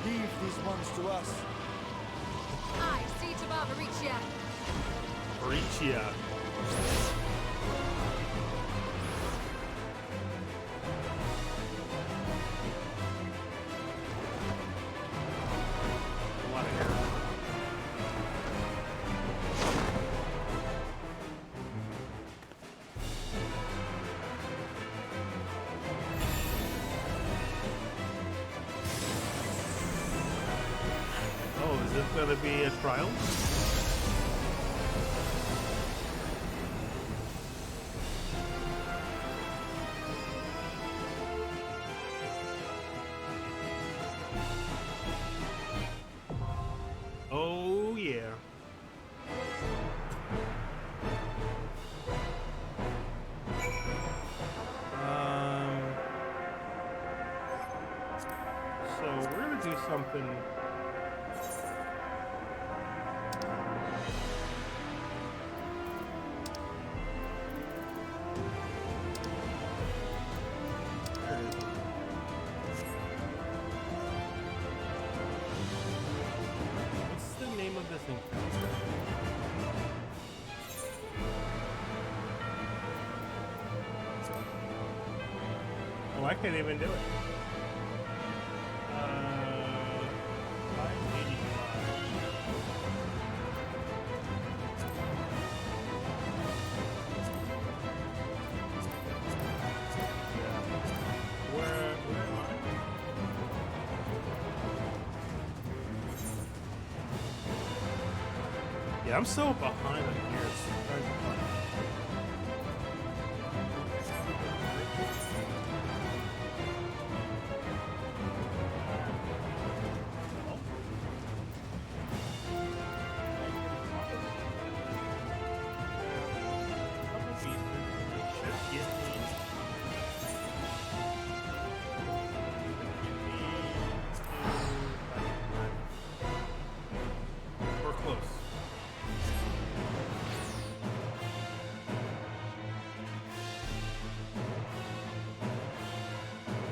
Leave these ones to us. I see to Barbaricia. Baricia. A lot of hair. this gonna be a trial? Oh yeah. So we're gonna do something. There it is. What's the name of this encounter? Oh, I can't even do it. 585. Where am I? Yeah, I'm so behind on here. It's surprising. We're close.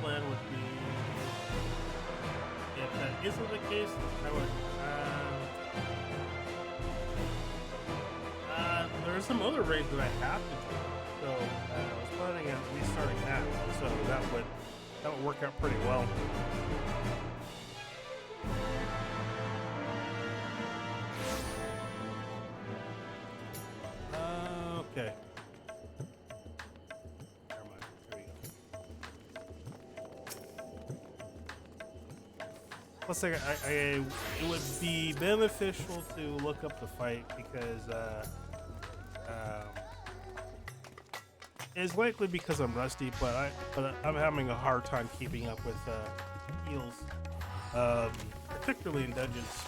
Plan would be, if that isn't the case, I would. There's some other raids that I have to do, so I was planning on restarting that. So that would work out pretty well. Okay. Never mind. There we go. Plus, it would be beneficial to look up the fight because it's likely because I'm rusty, but I'm having a hard time keeping up with heals, particularly in dungeons.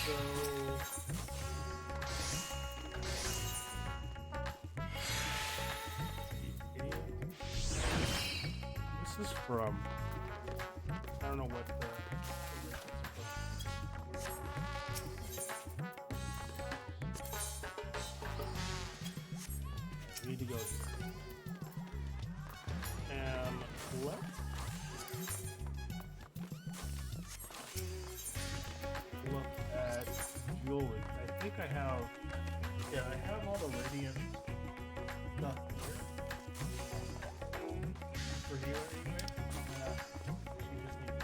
So this is from, I don't know what the we need to go here. And let's look at jewelry. I think I have, yeah, I have all the radiant stuff here. For here anyway. You just need this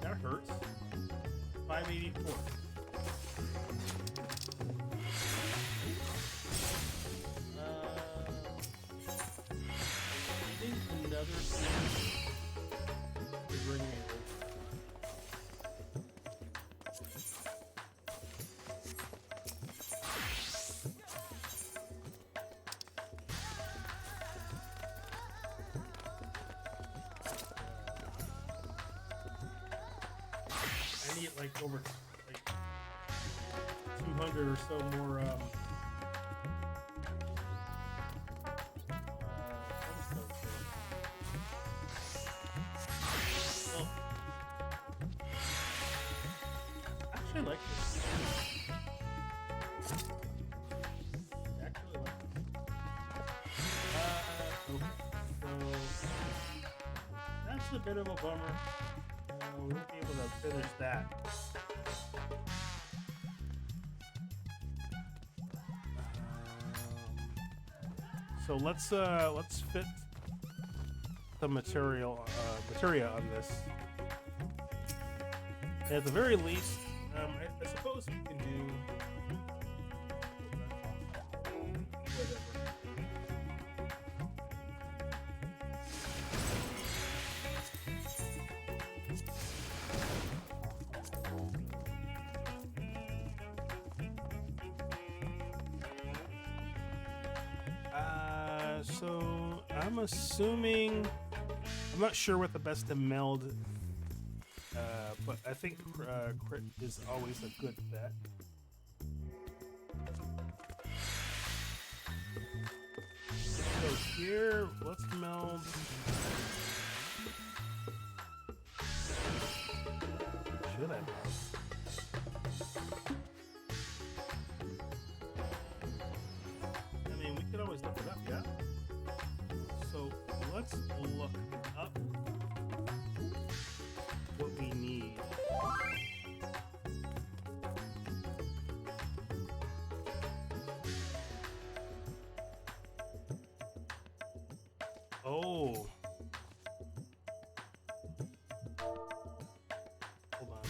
that hurts. 584. I think another thing to bring me I need like over like 200 or so more well, actually like this. I actually like this. Okay. So that's a bit of a bummer. We won't be able to finish that. So let's fit the materia on this. At the very least, I suppose we can do whatever. So I'm assuming, I'm not sure what the best to meld, but I think crit is always a good bet. So here, let's meld. Should I meld? I mean, we could always look it up, yeah? So let's look up what we need. Oh. Hold on.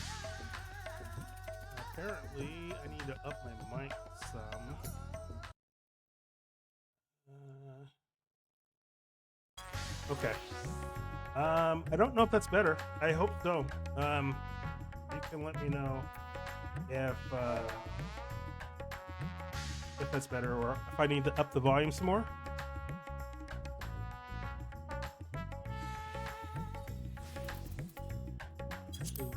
Apparently, I need to up my mic some. Okay. I don't know if that's better. I hope so. You can let me know if that's better, or if I need to up the volume some more. Actually want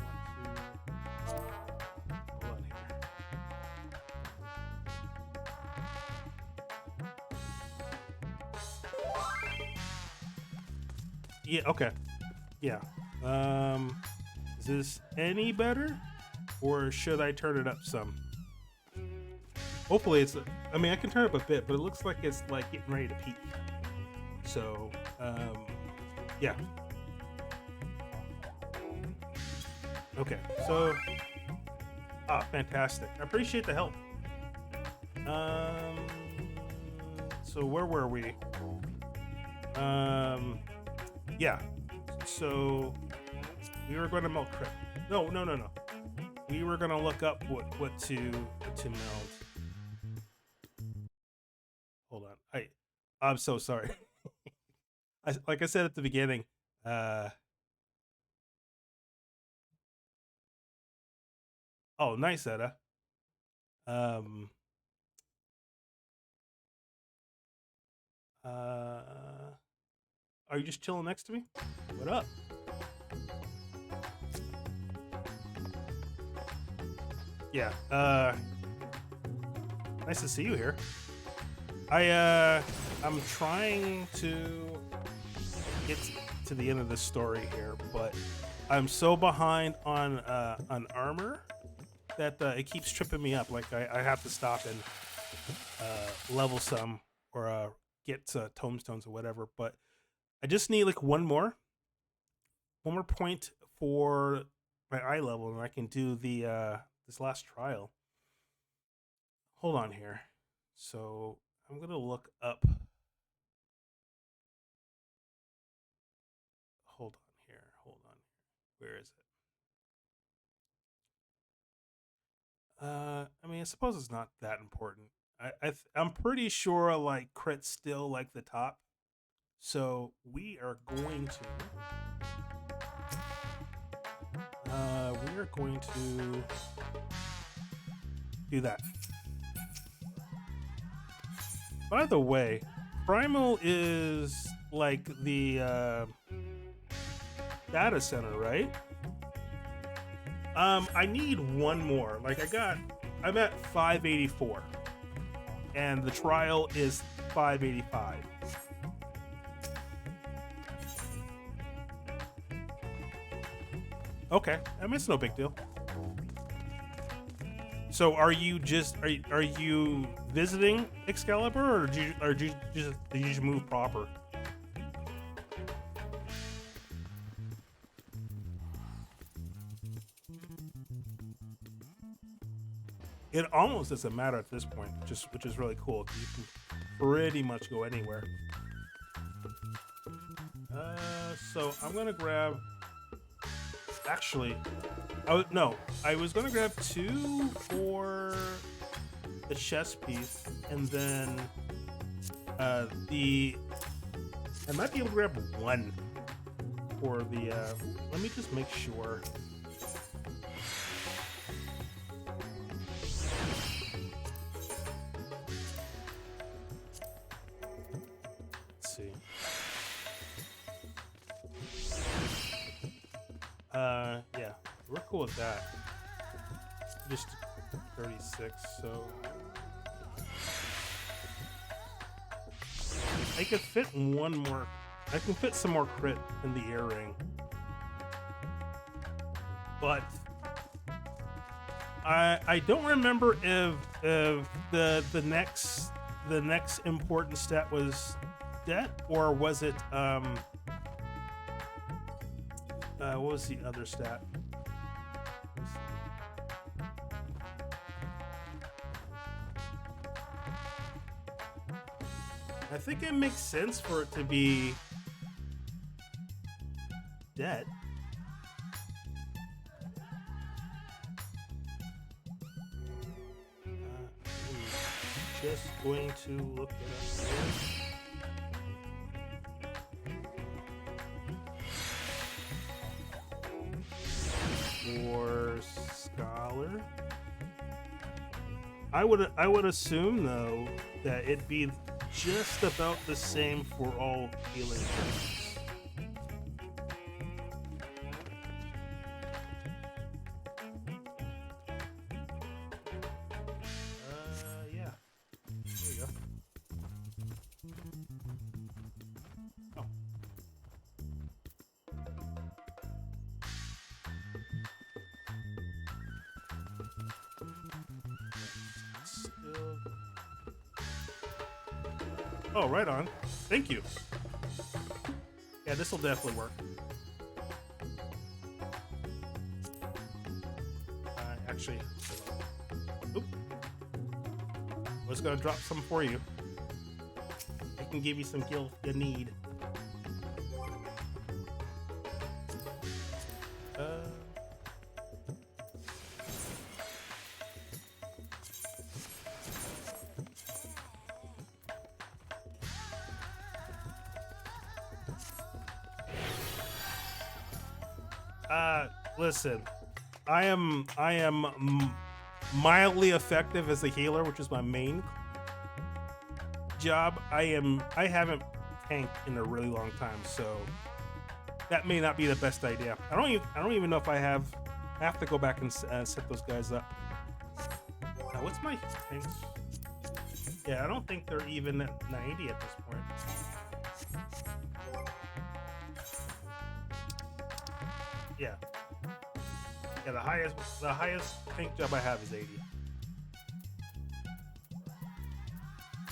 to hold on here. Yeah, okay. Yeah. Is this any better? Or should I turn it up some? Hopefully it's, I mean, I can turn it up a bit, but it looks like it's like getting ready to peak. So, yeah. Okay, so, fantastic. I appreciate the help. So where were we? Yeah. So we were going to melt crit. No. We were going to look up what to meld. Hold on. I'm so sorry. Like I said at the beginning, oh, nice, Etta. Are you just chilling next to me? What up? Yeah, nice to see you here. I'm trying to get to the end of this story here, but I'm so behind on armor that it keeps tripping me up. Like I have to stop and level some or get tomestones or whatever. But I just need like one more point for my eye level, and I can do the this last trial. Hold on here. So I'm gonna look up. Hold on here. Where is it? I mean, I suppose it's not that important. I'm pretty sure like crit's still like the top. So we are going to do that. By the way, Primal is like the data center, right? I need one more. Like I'm at 584, and the trial is 585. Okay, I mean, it's no big deal. So are you just are you visiting Excalibur, or did you just move proper? It almost doesn't matter at this point, which is really cool. You can pretty much go anywhere. So I'm gonna grab. Actually, I was gonna grab 2 for the chess piece, and then I might be able to grab 1 for the. Let me just make sure. Let's see. Yeah, we're cool with that. Just 36, so I could fit 1 more. I can fit some more crit in the air ring, but I don't remember if the next important stat was debt, or was it what was the other stat? I think it makes sense for it to be debt. I'm just going to look it up here. For Scholar, I would assume though that it'd be just about the same for all healing checks. Yeah. There you go. Oh. Still. Oh, right on. Thank you. Yeah, this will definitely work. Actually, oop. I was gonna drop some for you. I can give you some gil you need. Listen, I am mildly effective as a healer, which is my main job. I haven't tanked in a really long time, so that may not be the best idea. I don't even know if I have to go back and set those guys up. What's my tanks? Yeah, I don't think they're even at 90 at this point. Yeah. Yeah, the highest tank job I have is 80.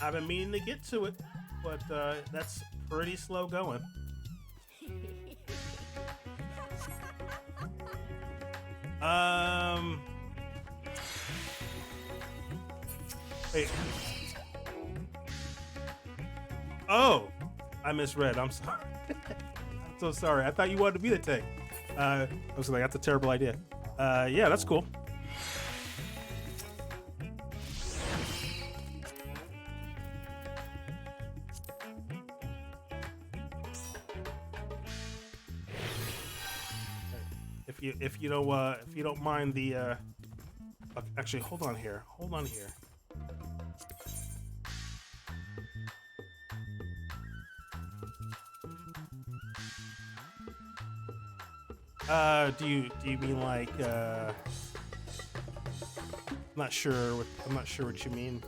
I've been meaning to get to it, but that's pretty slow going. Wait. Oh, I misread. I'm sorry. I'm so sorry. I thought you wanted to be the tank. I was like, that's a terrible idea. Yeah, that's cool. If you don't mind the actually hold on here. Do you mean like I'm not sure what you mean.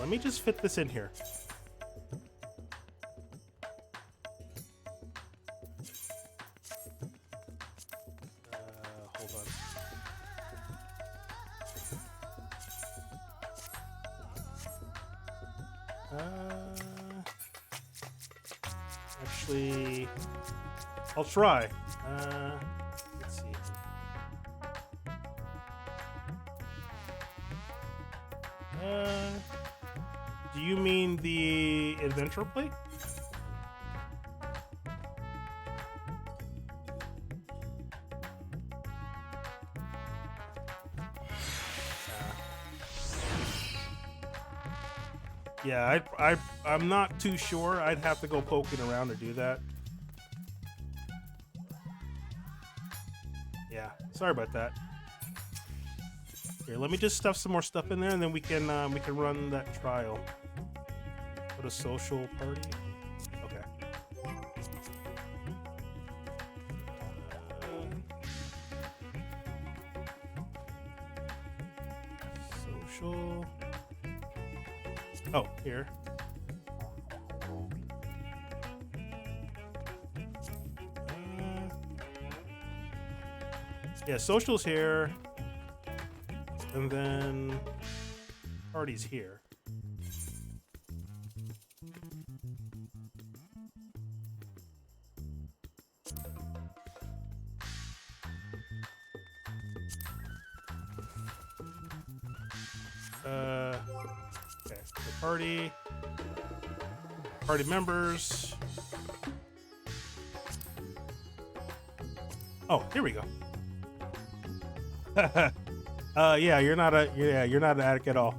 Let me just fit this in here. Hold on. Actually, I'll try. Let's see. Do you mean the adventure plate? Yeah, I'm not too sure. I'd have to go poking around to do that. Yeah, sorry about that. Here, let me just stuff some more stuff in there, and then we can run that trial. Go to social party. Okay. Social. Oh, here. Yeah, social's here. And then party's here. Okay, the party members. Oh, here we go. Yeah, you're not an addict at all.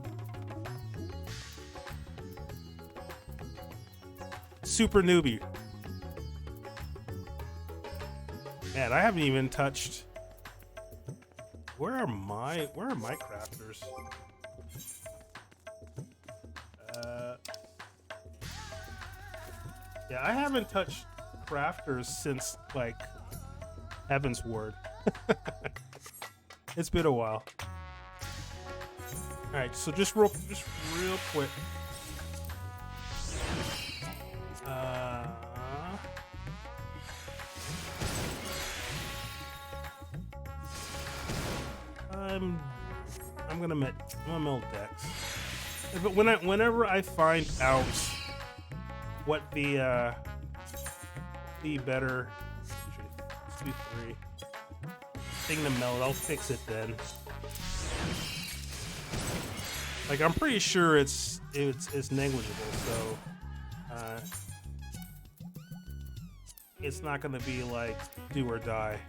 Super newbie. Man, I haven't even touched. Where are my crafters? Yeah, I haven't touched crafters since like Heaven's Word. It's been a while. All right, so just real quick. I'm gonna meld Dex. But whenever I find out what the better, let's do 3 thing to meld, I'll fix it then. Like, I'm pretty sure it's negligible, so it's not gonna be like do or die.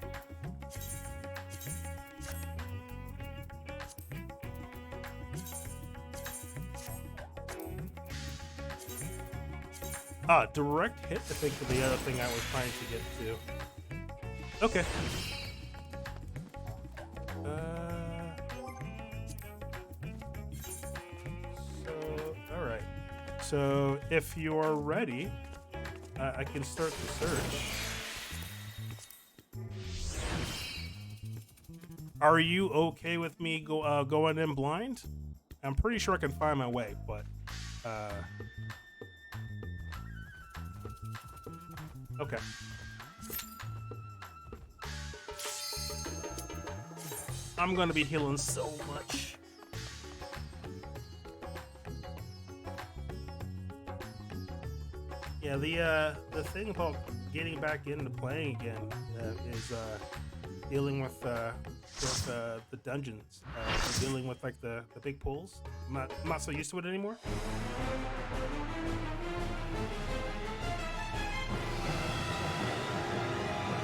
Direct hit, I think, for the other thing I was trying to get to. Okay. Alright. So, if you're ready, I can start the search. Are you okay with me going in blind? I'm pretty sure I can find my way, but... Okay. I'm gonna be healing so much. Yeah, the thing about getting back into playing again is dealing with the dungeons, dealing with like the big pulls. I'm not so used to it anymore.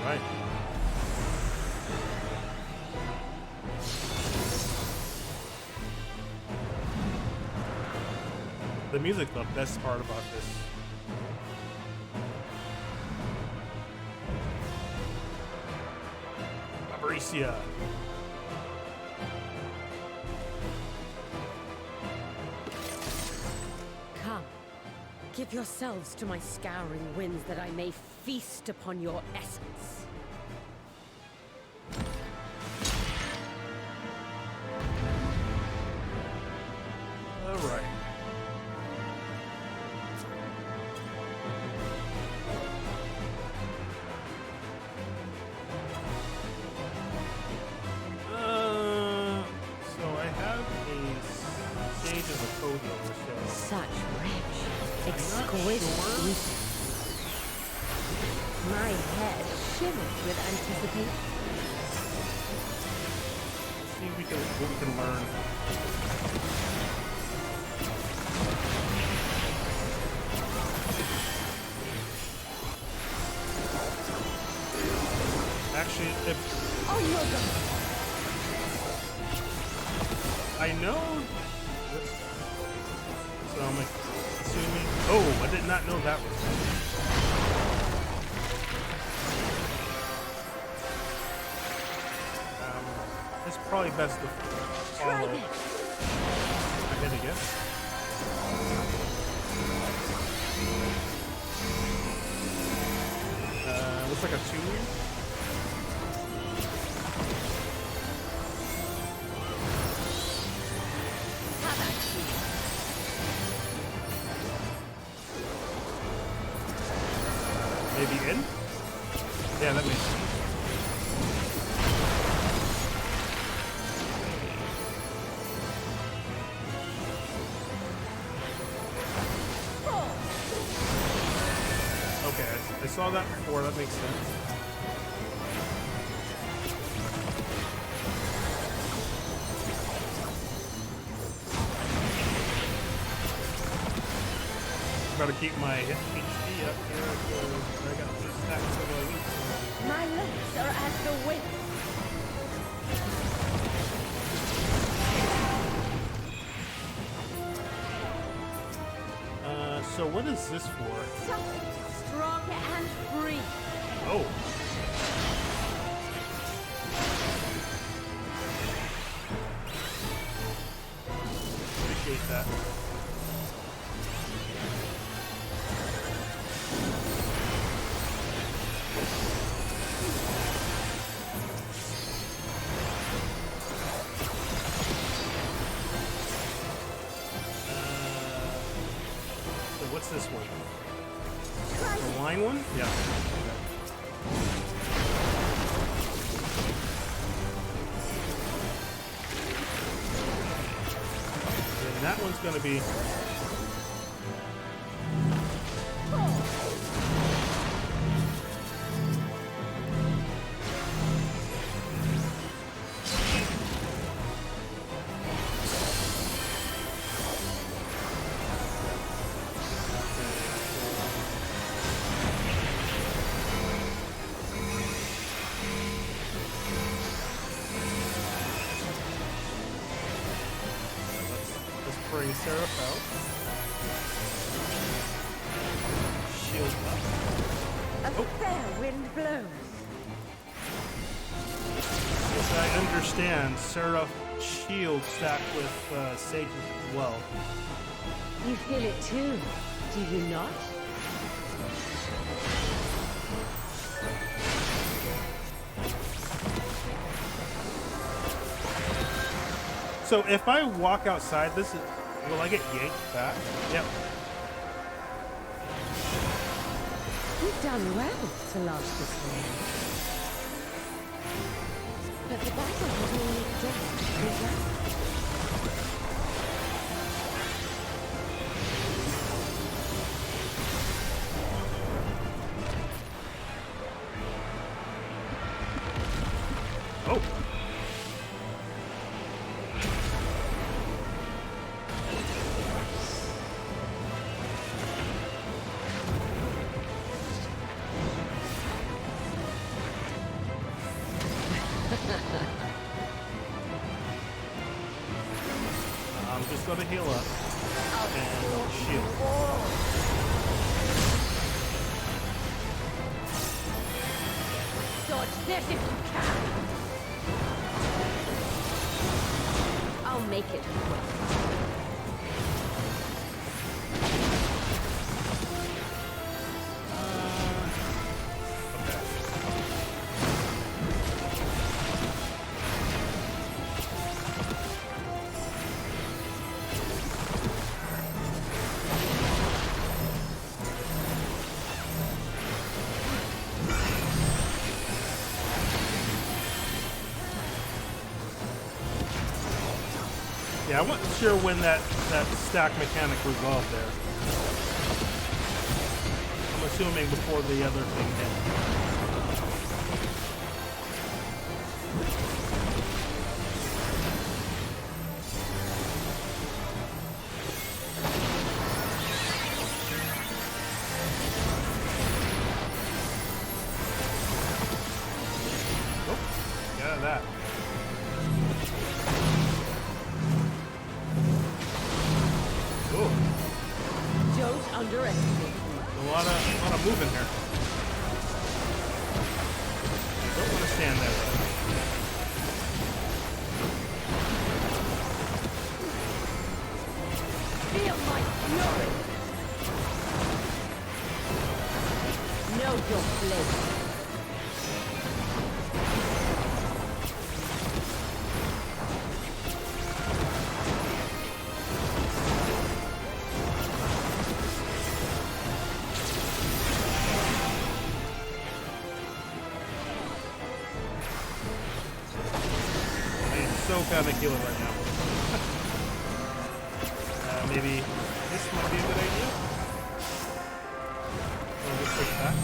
Right. The music, the best part about this. Fabricia. Come, give yourselves to my scouring winds that I may feast upon your essence. All right. stages of code over, so Such rich, I'm not exquisite sure. beauty. My head shimmers with anticipation. Let's see what we can learn. Actually, if Oh, you're the I know, so I'm like assuming. Oh, I did not know that was. It's probably best to Try follow. this. I hit again. Looks like a 2. Maybe in? Yeah, that makes sense. Okay, I saw that before, that makes sense. Gotta keep my HP up here because I got 2 stacks of elite. My legs are as the wind. So what is this for? Something strong and free. Oh. Appreciate that. So what's this one? The line one? Yeah. And that one's gonna be. Let's bring Seraph out. Shield up. A fair wind blows. Yes, I understand. Seraph shield stacked with sages as well. You feel it too, do you not? So if I walk outside, will I get yanked back? Yep. You've done well to last this long. But the battle has only just begun. Oh. I'm just gonna heal up and shield. Dodge this if you can. I'll make it quick. Yeah, I wasn't sure when that stack mechanic resolved there. I'm assuming before the other thing hit. Oh, yeah, that. Don't underestimate me. A lot of moving here. Don't want to stand there though. Feel my fury. Know your place. So kind of kill it right now. Maybe this might be a good idea. I'll just push back.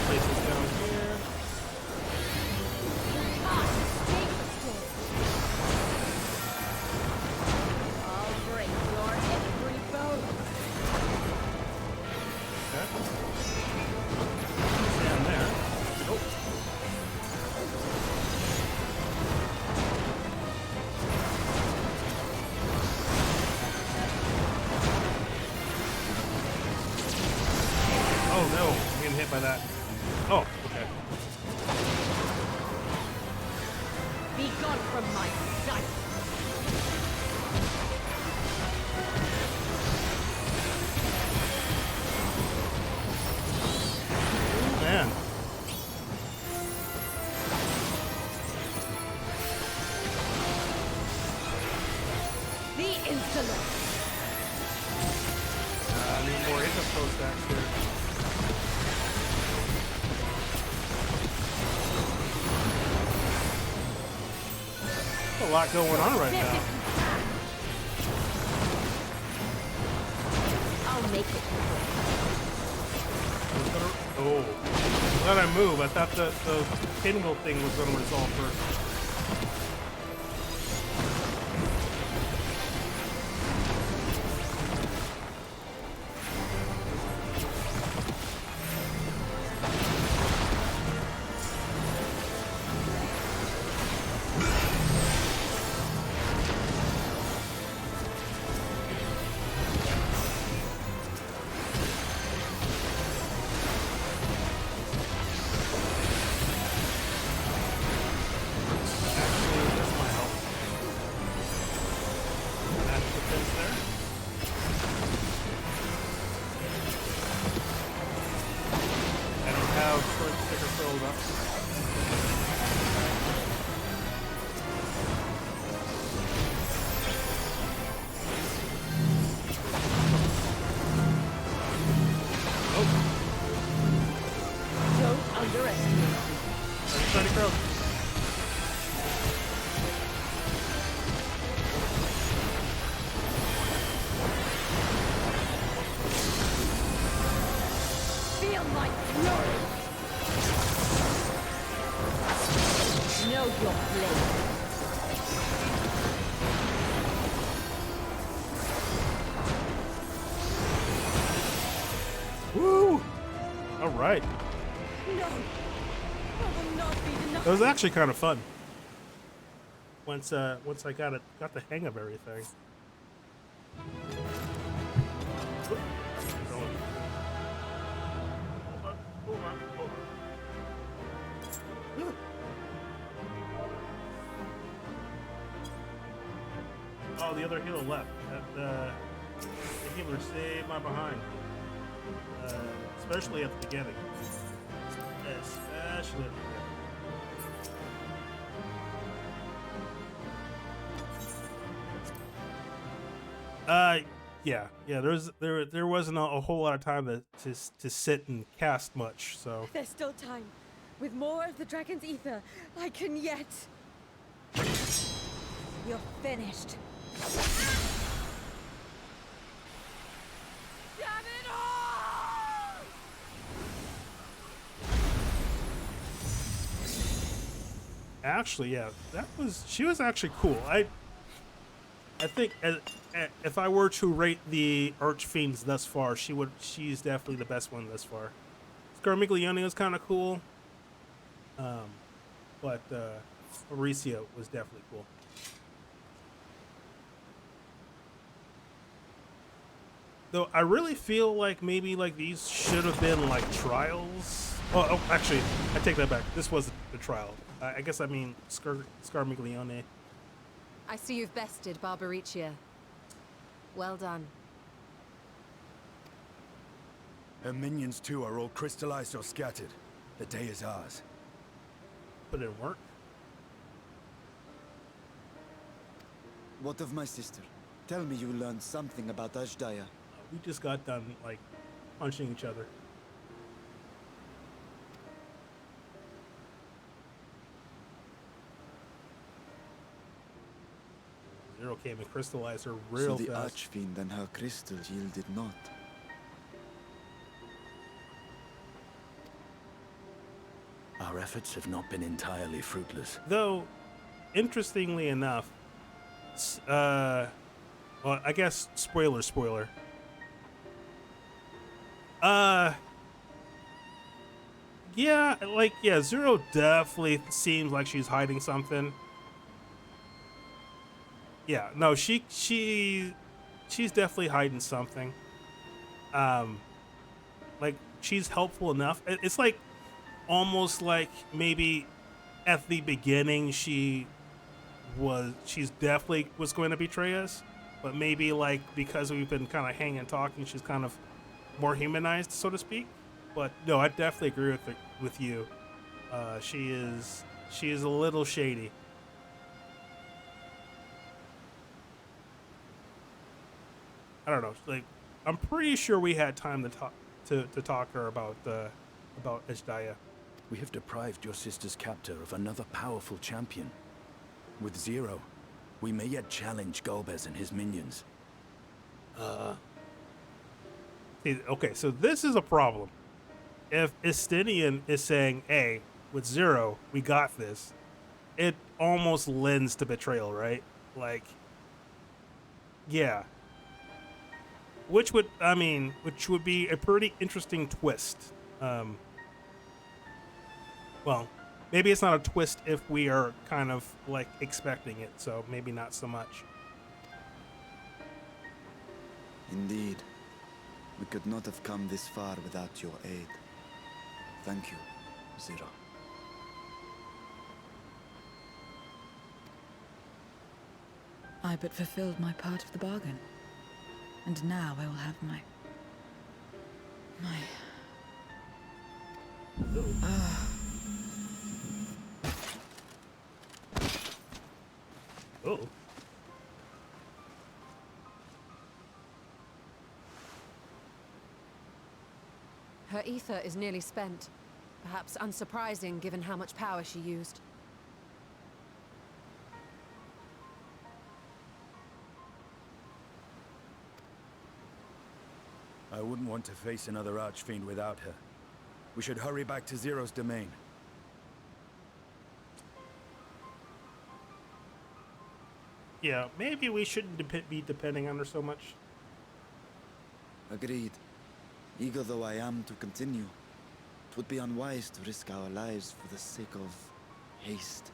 Place this down here. I'll break your every bone. Okay. Stand there. Oh. Oh no, I'm getting hit by that. Oh, okay. Be gone from my sight. Man. The insolence. I need more hit post stacks here. A lot going on right now. I'll make it. Oh, glad I move. I thought the pinwheel thing was going to resolve first. Don't underestimate me. Pretty crow. Feel my fury. Know your place. Woo! All right. No. I will not be denied. It was actually kind of fun. Once I got the hang of everything. Oop. Going. Hold on. Whew. Oh, the other healer left. The healer saved my behind. Especially at the beginning. Especially at the beginning. Yeah. There wasn't a whole lot of time to sit and cast much. So There's still time. With more of the dragon's ether, I can yet. You're finished. Damn it all! actually, yeah, she was actually cool. I think if I were to rate the Archfiends thus far, she's definitely the best one thus far. Scarmiglione was kind of cool, but Mauricio was definitely cool. Though I really feel like maybe like these should have been like trials. Oh, actually, I take that back. This was the trial. I guess I mean Scarmiglione. I see you've bested Barbaricia. Well done. Her minions too are all crystallized or scattered. The day is ours. But it worked. What of my sister? Tell me you learned something about Ashdaya. We just got done like punching each other. Zero came and crystallized her real so the fast. Archfiend and her crystal yielded not. Our efforts have not been entirely fruitless. Though, interestingly enough, well, I guess spoiler. Yeah, Zero definitely seems like she's hiding something. Yeah, no, she's definitely hiding something. Like she's helpful enough. It's like almost like maybe at the beginning she's definitely was going to betray us, but maybe like because we've been kind of hanging and talking, she's kind of more humanized, so to speak. But no, I definitely agree with you. She is a little shady. I don't know. Like, I'm pretty sure we had time to talk to talk to her about Ashdaya. We have deprived your sister's captor of another powerful champion. With Zero, we may yet challenge Golbez and his minions. Okay, so this is a problem. If Estinian is saying, "Hey, with Zero, we got this," it almost lends to betrayal, right? Like, yeah. Which would be a pretty interesting twist. Well, maybe it's not a twist if we are kind of like expecting it, so maybe not so much. Indeed. We could not have come this far without your aid. Thank you, Zero. I but fulfilled my part of the bargain. And now I will have my... Oh. Her ether is nearly spent. Perhaps unsurprising given how much power she used. I wouldn't want to face another Archfiend without her. We should hurry back to Zero's domain. Yeah, maybe we shouldn't be depending on her so much. Agreed. Eager though I am to continue, it would be unwise to risk our lives for the sake of haste.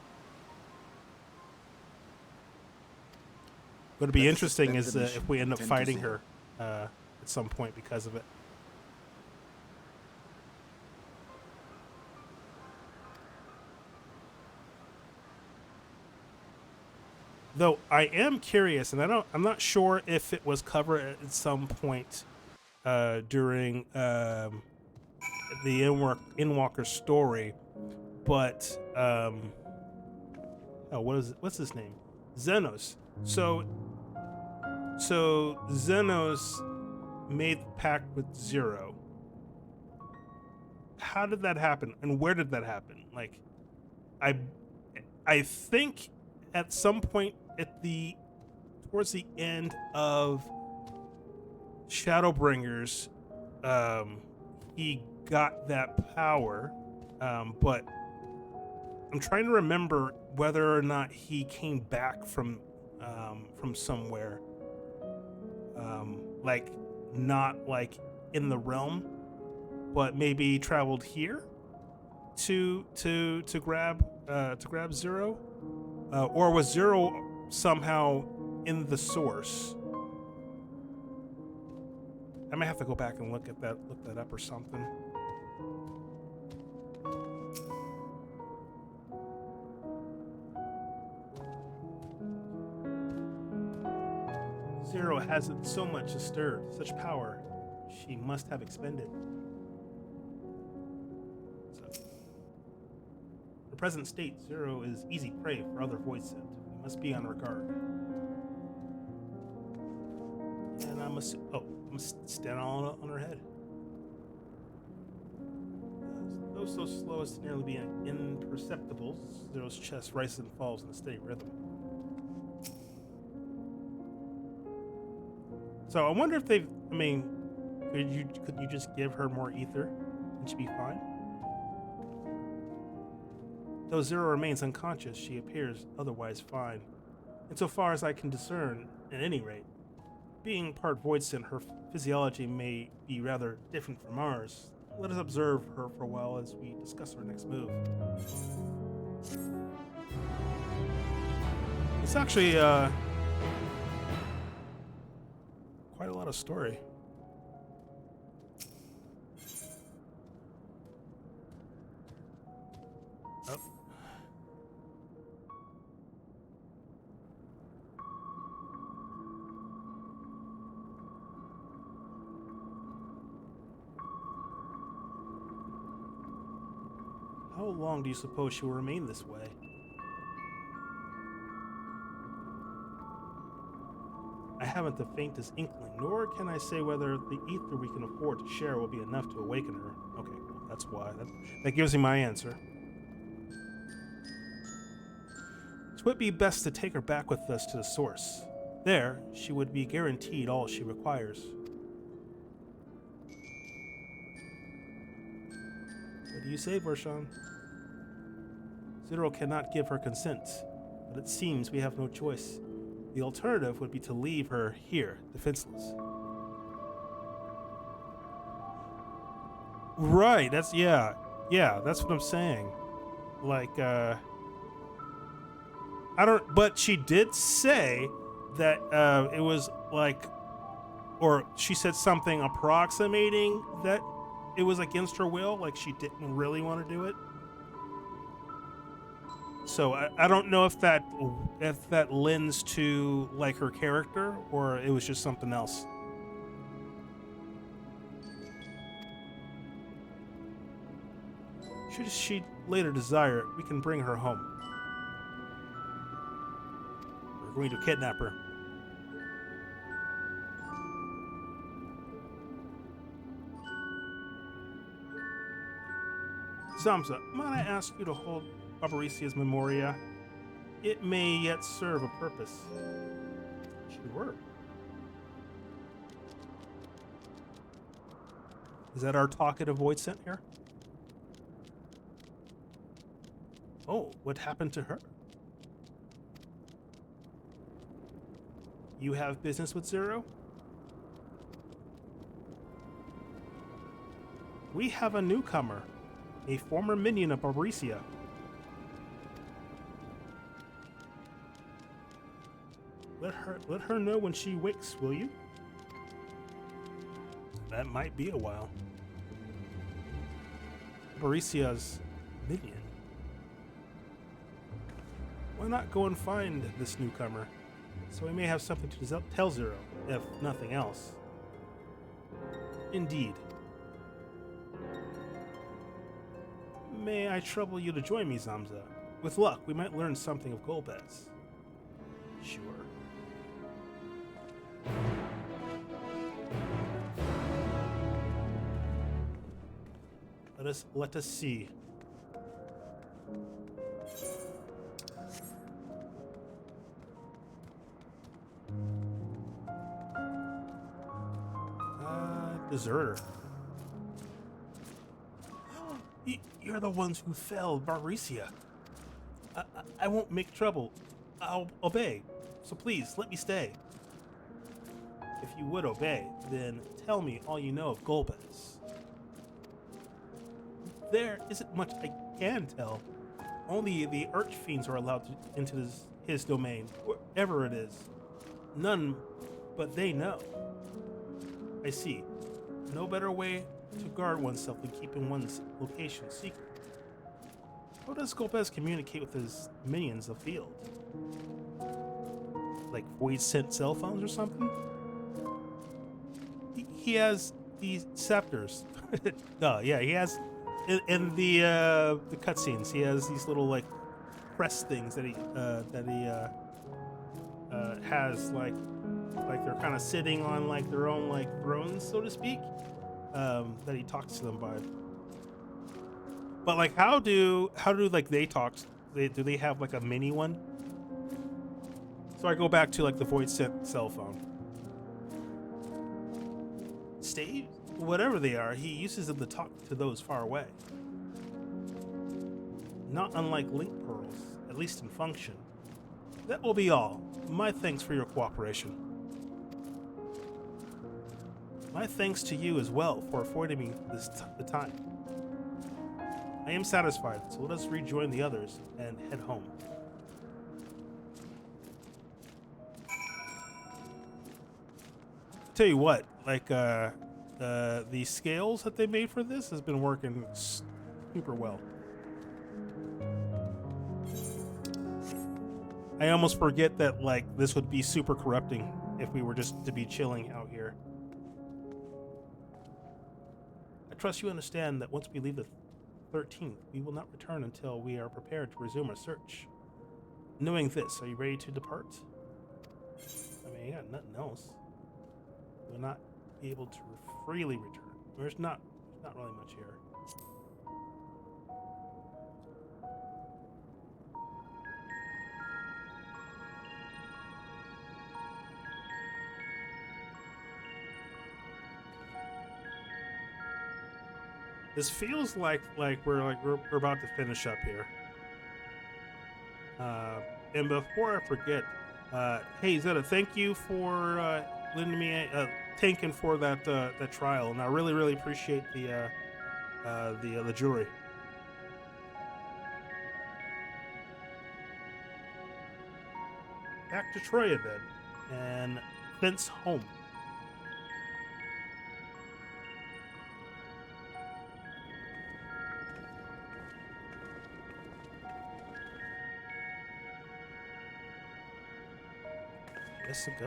What'd be Let's interesting suspend is the mission if we end up and tend to fighting Zero. her at some point because of it. Though I am curious, and I'm not sure if it was covered at some point during the Inwalker story, but what's his name? Xenos. So So Xenos made the pact with Zero. How did that happen, and where did that happen? Like, I think at some point towards the end of Shadowbringers, he got that power, but I'm trying to remember whether or not he came back from somewhere, like not like in the realm, but maybe traveled here to grab Zero, or was Zero somehow in the source? I might have to go back and look that up or something. Zero hasn't so much as stirred. Such power she must have expended. So, the present state, Zero is easy prey for other void scent. We must be on our guard. And I must stand on her head. Though so slow as to nearly be imperceptible, Zero's chest rises and falls in a steady rhythm. So I wonder if could you just give her more ether and she'd be fine? Though Zero remains unconscious, she appears otherwise fine. Insofar as I can discern, at any rate, being part void scent, her physiology may be rather different from ours. Let us observe her for a while as we discuss our next move. It's actually quite a lot of story. Oh. How long do you suppose she will remain this way? I haven't the faintest inkling, nor can I say whether the ether we can afford to share will be enough to awaken her. Okay, well, that's why. That gives me my answer. So it would be best to take her back with us to the source. There, she would be guaranteed all she requires. What do you say, Vershan? Zero cannot give her consent, but it seems we have no choice. The alternative would be to leave her here, defenseless. Right, that's what I'm saying. Like, I don't, but she did say that it was like, or she said something approximating that it was against her will, like she didn't really want to do it. So I don't know if that lends to like her character or it was just something else. Should she later desire it, we can bring her home. We're going to kidnap her. Zamza, might I ask you to hold Barbaricia's Memoria? It may yet serve a purpose. Sure. Is that our talkative void scent here? Oh, what happened to her? You have business with Zero? We have a newcomer, a former minion of Barbaricia. Let her know when she wakes, will you? That might be a while. Barbaricia's minion. Why not go and find this newcomer, so we may have something to tell Zero, if nothing else. Indeed. May I trouble you to join me, Zamza? With luck, we might learn something of Golbez. Sure. Let us see. Deserter. You're the ones who fell, Barricia. I won't make trouble. I'll obey. So please, let me stay. If you would obey, then tell me all you know of Golbez. There isn't much I can tell. Only the archfiends are allowed into his domain, wherever it is. None but they know. I see. No better way to guard oneself than keeping one's location secret. How does Golbez communicate with his minions afield? Like voice-sent cell phones or something? He has these scepters. Yeah, he has in the cutscenes. He has these little like press things that he has like they're kind of sitting on like their own like thrones, so to speak. That he talks to them by. But like, how do like they talk? Do they have like a mini one? So I go back to like the voice sent cell phone. Stave, whatever they are, he uses them to talk to those far away. Not unlike link pearls, at least in function. That will be all. My thanks for your cooperation. My thanks to you as well for affording me the time. I am satisfied, so let us rejoin the others and head home. Tell you what, like the scales that they made for this has been working super well. I almost forget that like this would be super corrupting if we were just to be chilling out here. I trust you understand that once we leave the 13th, we will not return until we are prepared to resume our search. Knowing this, are you ready to depart? I mean, you got nothing else. We'll not be able to freely return. There's not really much here. This feels like we're about to finish up here. And before I forget, hey Zeta, thank you for lending me tanking for that trial, and I really appreciate the jewelry. Back to Troya then, and thence home. To go.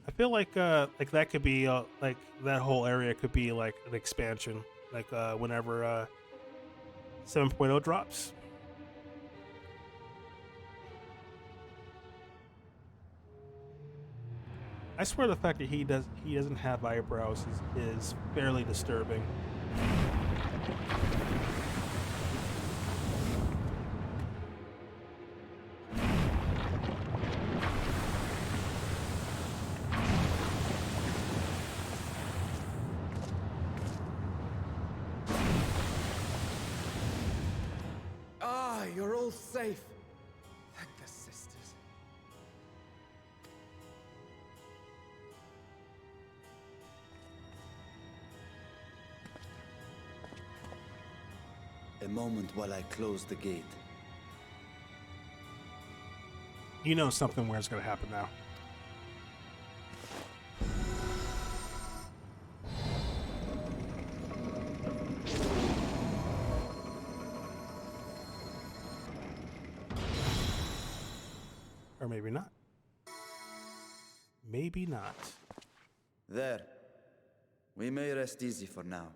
I feel like that could be like that whole area could be like an expansion, like whenever 7.0 drops. I swear the fact that he doesn't have eyebrows is fairly disturbing. Ah, you're all safe. Thank the sisters. A moment while I close the gate. You know something weird's gonna happen now. Or maybe not. Maybe not. There. We may rest easy for now.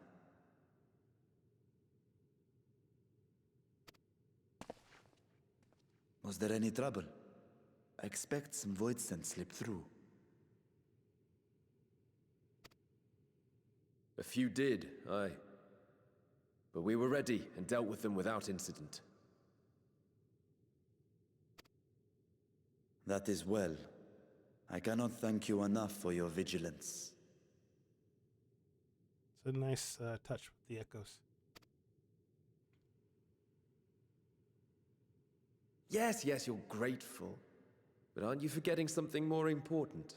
Was there any trouble? I expect some void sense slipped through. A few did, aye. But we were ready and dealt with them without incident. That is well. I cannot thank you enough for your vigilance. It's a nice touch with the echoes. Yes, you're grateful. But aren't you forgetting something more important?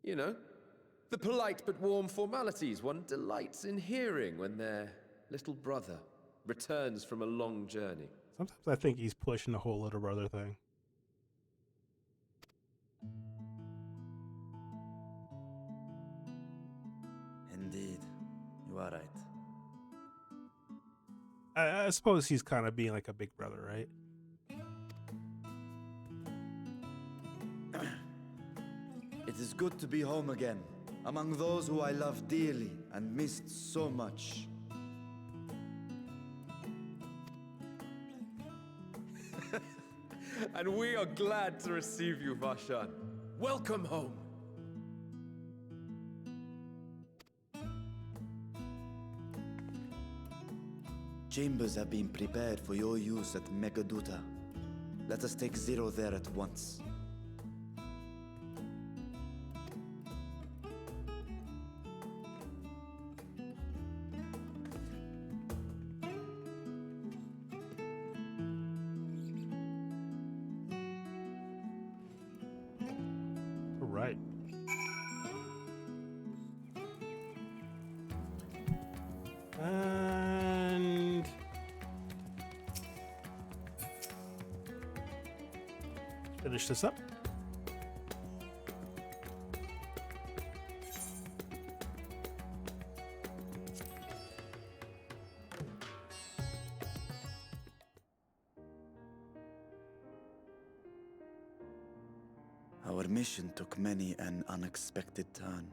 You know, the polite but warm formalities one delights in hearing when their little brother returns from a long journey. Sometimes I think he's pushing the whole little brother thing. Indeed, you are right. I suppose he's kind of being like a big brother, right? It is good to be home again, among those who I love dearly and missed so much. And we are glad to receive you, Vashan. Welcome home. Chambers have been prepared for your use at Megaduta. Let us take Zero there at once. All right. And finish this up. Our mission took many an unexpected turn.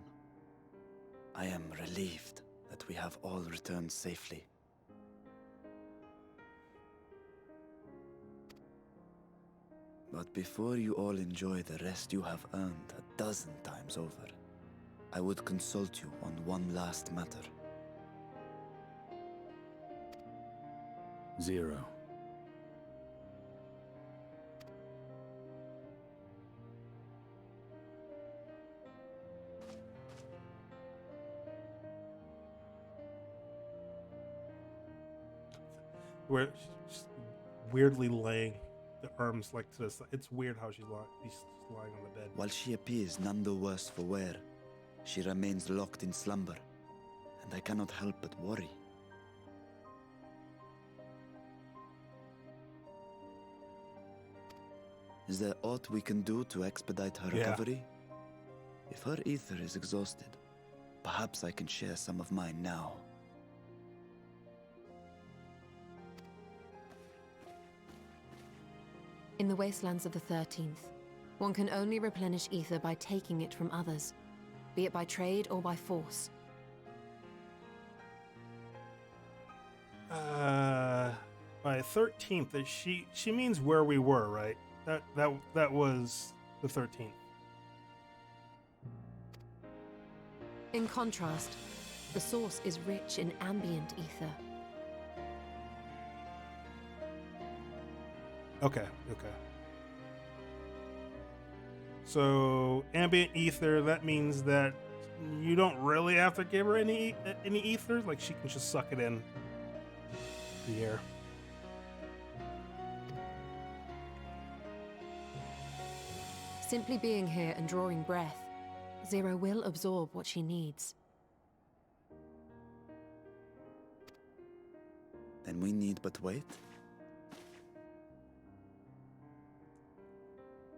I am relieved that we have all returned safely. But before you all enjoy the rest you have earned 12 times over, I would consult you on one last matter. Zero. Where she's weirdly laying the arms like to the side. It's weird how she's lying on the bed. While she appears none the worse for wear, she remains locked in slumber, and I cannot help but worry. Is there aught we can do to expedite her recovery? If her ether is exhausted, perhaps I can share some of mine now. In the wastelands of the 13th, one can only replenish ether by taking it from others, be it by trade or by force. By 13th, she means where we were, right? That was the 13th. In contrast, the source is rich in ambient ether. Okay. So ambient ether, that means that you don't really have to give her any ether. Like she can just suck it in the air. Simply being here and drawing breath, Zero will absorb what she needs. Then we need but wait.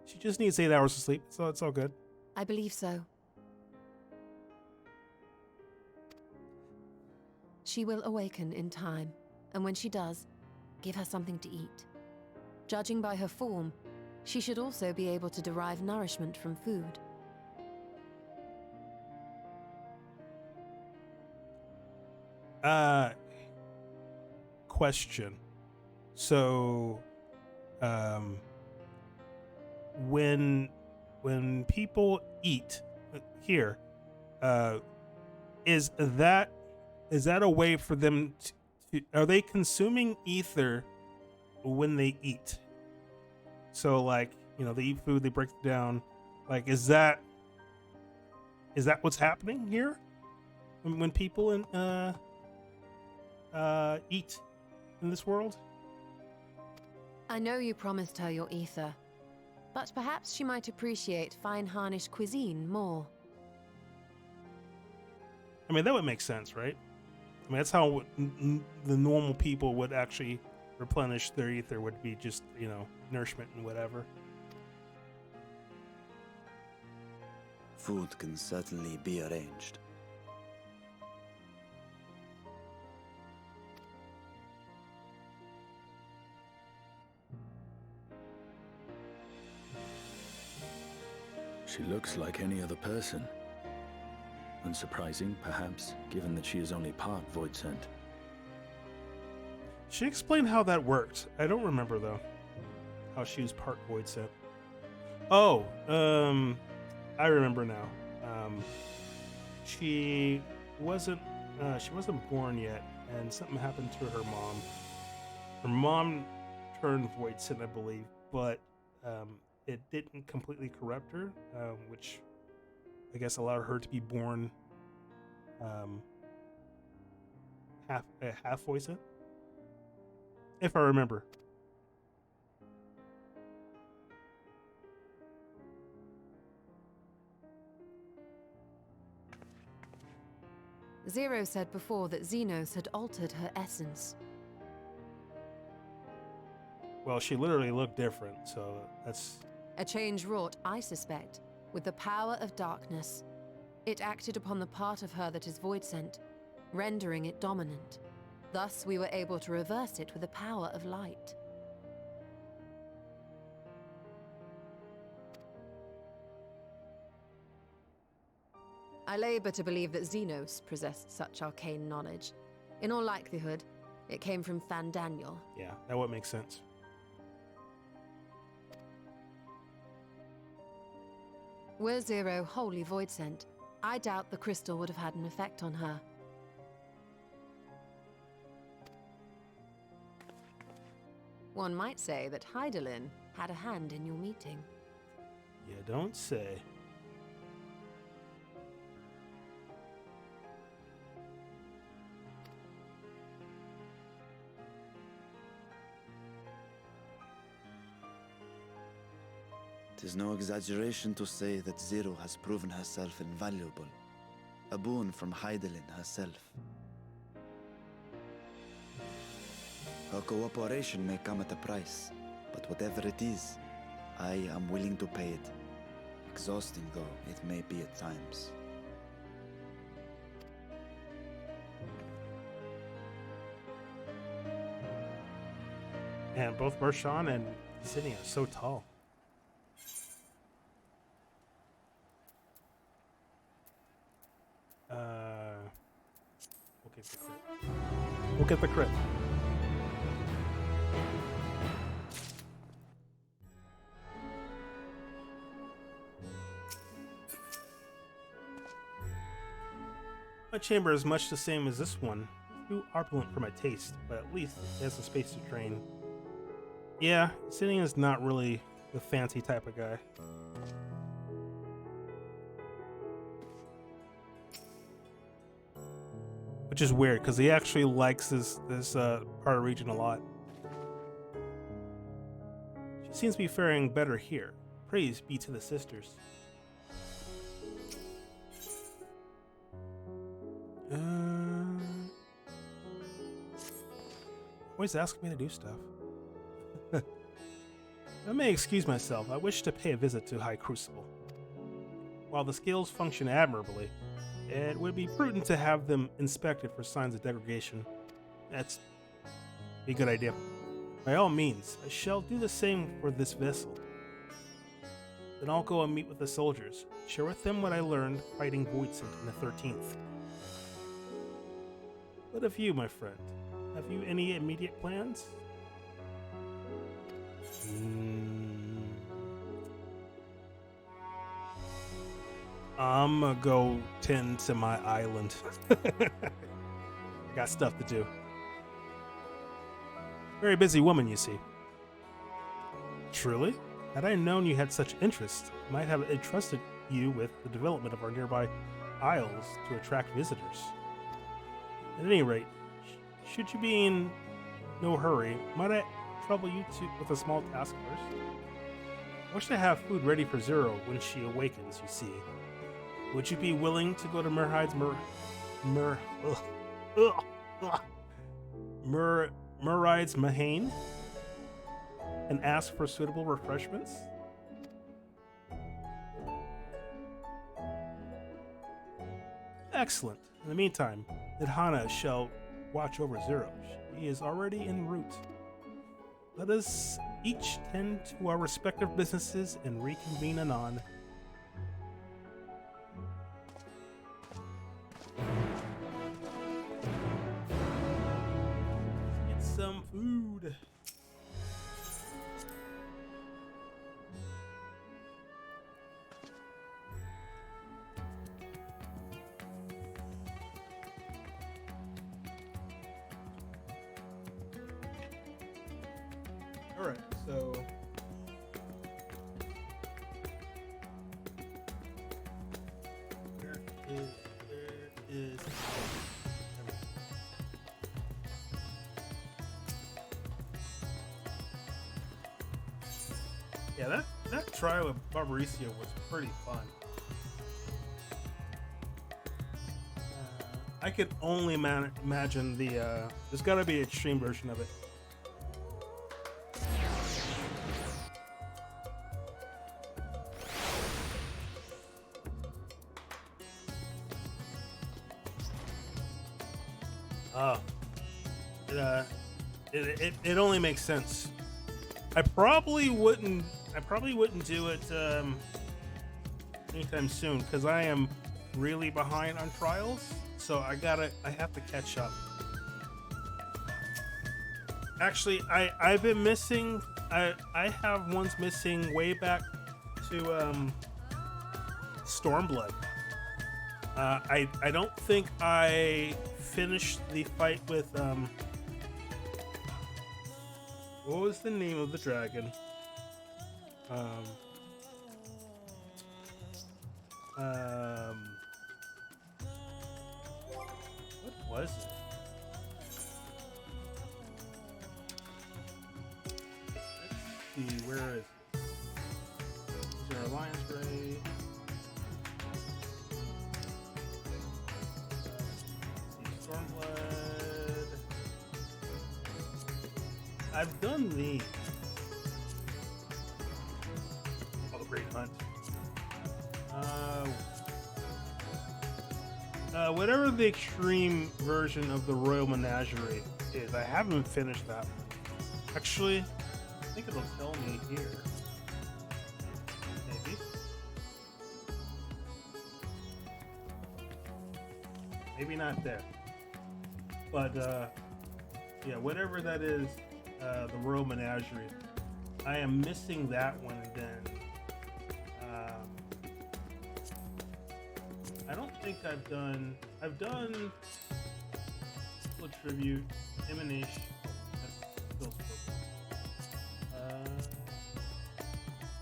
She just needs 8 hours of sleep, so it's all good. I believe so. She will awaken in time, and when she does, give her something to eat. Judging by her form, she should also be able to derive nourishment from food. Question. So, when people eat here, is that a way for them to are they consuming ether when they eat? So like, they eat food, they break it down. Like, is that what's happening here when people eat in this world? I know you promised her your ether, but perhaps she might appreciate fine Harnish cuisine more. I mean, that would make sense, right? I mean, that's how the normal people would actually replenish their ether, would be just, nourishment and whatever. Food can certainly be arranged. She looks like any other person. Unsurprising, perhaps, given that she is only part void sent. She explained how that worked. I don't remember, though, how she was part void sent. Oh, I remember now. She wasn't born yet, and something happened to her mom. Her mom turned void sent, I believe, but it didn't completely corrupt her, which I guess allowed her to be born half void sent, if I remember. Zero said before that Xenos had altered her essence. Well, she literally looked different, so that's... A change wrought, I suspect, with the power of darkness. It acted upon the part of her that is void sent, rendering it dominant. Thus, we were able to reverse it with the power of light. I labor to believe that Xenos possessed such arcane knowledge. In all likelihood, it came from Fandaniel. Yeah, that would make sense. Were Zero wholly void sent, I doubt the crystal would have had an effect on her. One might say that Hydaelyn had a hand in your meeting. You don't say. It is no exaggeration to say that Zero has proven herself invaluable. A boon from Hydaelyn herself. Her cooperation may come at a price, but whatever it is, I am willing to pay it. Exhausting though it may be at times. And both Bershan and Sydney are so tall. We'll get the crit. We'll get the crit. My chamber is much the same as this one. Too opulent for my taste, but at least it has the space to train. Yeah, Sydney is not really the fancy type of guy. Which is weird, because he actually likes this part of the region a lot. She seems to be faring better here. Praise be to the sisters. Always asking me to do stuff. I may excuse myself. I wish to pay a visit to High Crucible. While the scales function admirably, it would be prudent to have them inspected for signs of degradation. That's a good idea. By all means, I shall do the same for this vessel. Then I'll go and meet with the soldiers, share with them what I learned fighting Voidsent in the 13th. What of you, my friend? Have you any immediate plans? I'm gonna go tend to my island. Got stuff to do. Very busy woman, you see. Truly? Had I known you had such interest, I might have entrusted you with the development of our nearby isles to attract visitors. At any rate, should you be in no hurry, might I trouble you with a small task first? I wish to have food ready for Zero when she awakens, you see. Would you be willing to go to Murhide's Mahane and ask for suitable refreshments? Excellent. In the meantime, Nidhana shall watch over Zero. He is already en route. Let us each tend to our respective businesses and reconvene anon. Get some food. Alright, so where is yeah, that trial of Barbarisia was pretty fun. I could only imagine the there's gotta be an extreme version of it. It only makes sense. I probably wouldn't do it anytime soon because I am really behind on trials, so I have to catch up. Actually, I've been missing. I have ones missing way back to Stormblood. I don't think I finished the fight with what was the name of the dragon? What was it? Let's see, where is it? Is there Alliance Ray? Stormblood. I've done these. Oh, the Great Hunt. Whatever the extreme version of the Royal Menagerie is, I haven't finished that one. Actually, I think it'll tell me here. Maybe. Maybe not there. But, yeah, whatever that is, the Royal Menagerie, I am missing that one, and then I don't think I've done Full Tribute, Emanation. That's still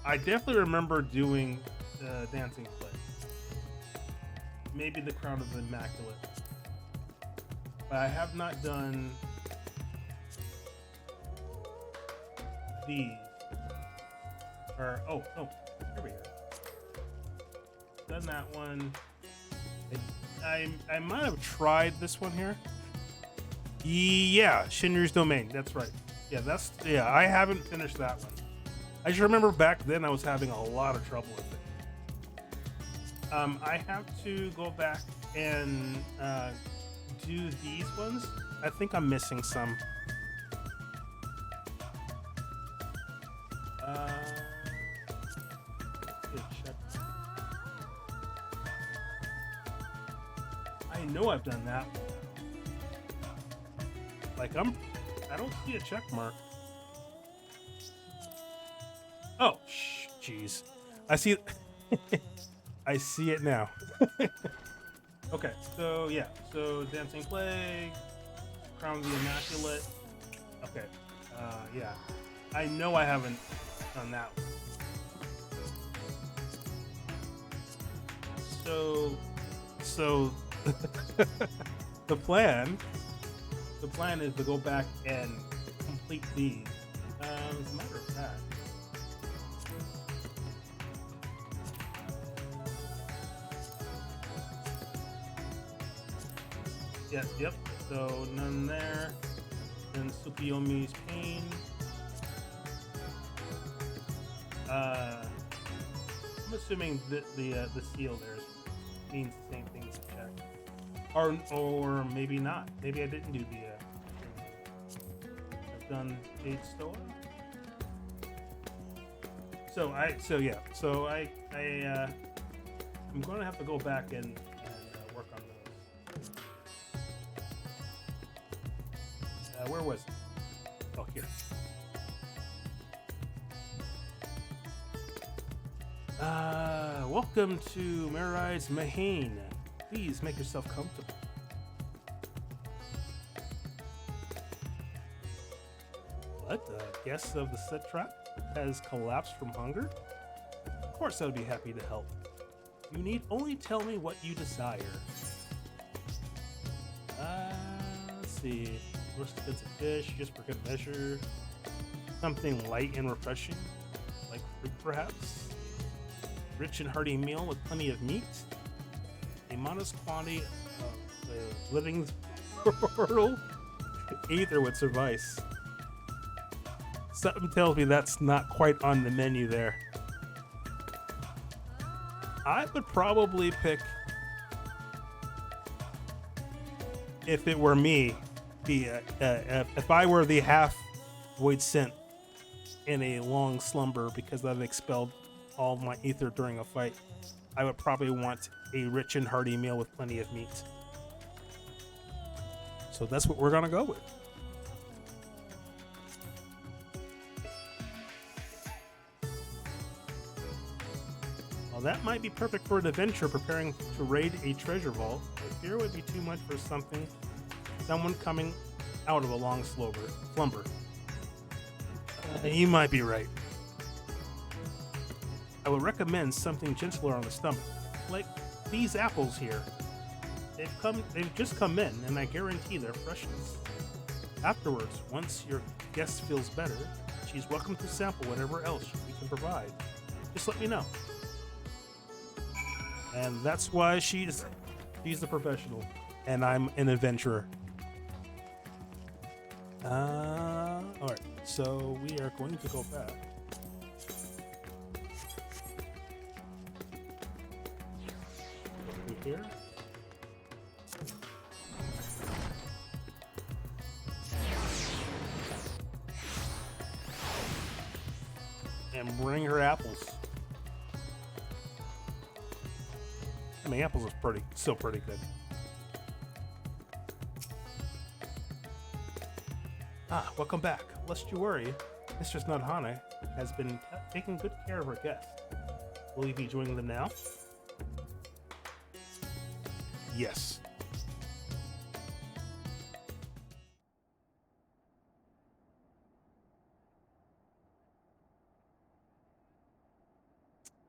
I definitely remember doing Dancing Play. Maybe the Crown of the Immaculate. But I have not done these. Or, oh, here we go. Done that one. I might have tried this one here. Yeah, Shinryu's Domain. That's right. Yeah, I haven't finished that one. I just remember back then I was having a lot of trouble with it. I have to go back and do these ones. I think I'm missing some. I know I've done that one. Like I don't see a check mark. Oh, jeez. I see I see it now. Okay, so yeah. So Dancing Plague, Crown of the Immaculate. Okay. Yeah. I know I haven't done that one. So the plan is to go back and complete these. As a matter of fact, yep. So none there. Then Tsukiyomi's Pain. I'm assuming that the seal there means the same thing as the check, or maybe not. Maybe I didn't do the. I've done Jade Stoa. So I'm going to have to go back and work on those. Where was it? Oh, here. Welcome to Maride's Mahane. Please make yourself comfortable. What? The guest of the set trap has collapsed from hunger? Of course I would be happy to help. You need only tell me what you desire. Let's see. Roasted bits of fish, just for good measure. Something light and refreshing, like fruit perhaps. Rich and hearty meal with plenty of meat. A modest quantity of the living portal. Either would suffice. Something tells me that's not quite on the menu there. I would probably pick, if it were me, if I were the half void sent in a long slumber because I've expelled all my ether during a fight, I would probably want a rich and hearty meal with plenty of meat. So that's what we're gonna go with. Well, that might be perfect for an adventure preparing to raid a treasure vault, but fear would be too much for someone coming out of a long slumber. You might be right. I would recommend something gentler on the stomach, like these apples here. They've just come in, and I guarantee their freshness. Afterwards, once your guest feels better, she's welcome to sample whatever else we can provide. Just let me know. And that's why she's the professional, and I'm an adventurer. All right, so we are going to go back. Over here. And bring her apples. I mean, apples is still pretty good. Welcome back. Lest you worry, Mistress Nadhane has been taking good care of her guests. Will you be joining them now? Yes.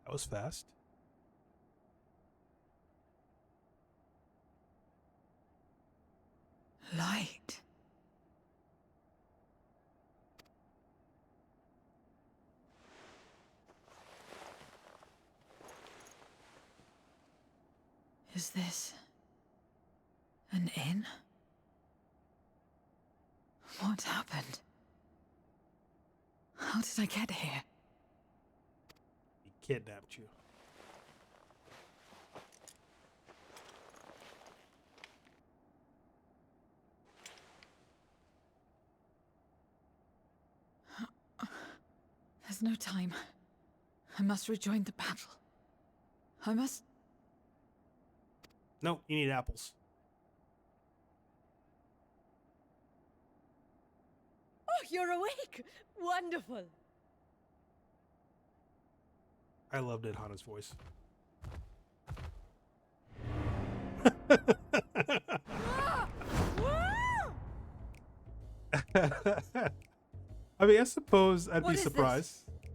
That was fast. Light. Is this an inn? What happened? How did I get here? He kidnapped you. There's no time. I must rejoin the battle. I must... No, you need apples. you're awake. Wonderful. I loved it, Hana's voice. I mean, I suppose I'd What be is surprised. this?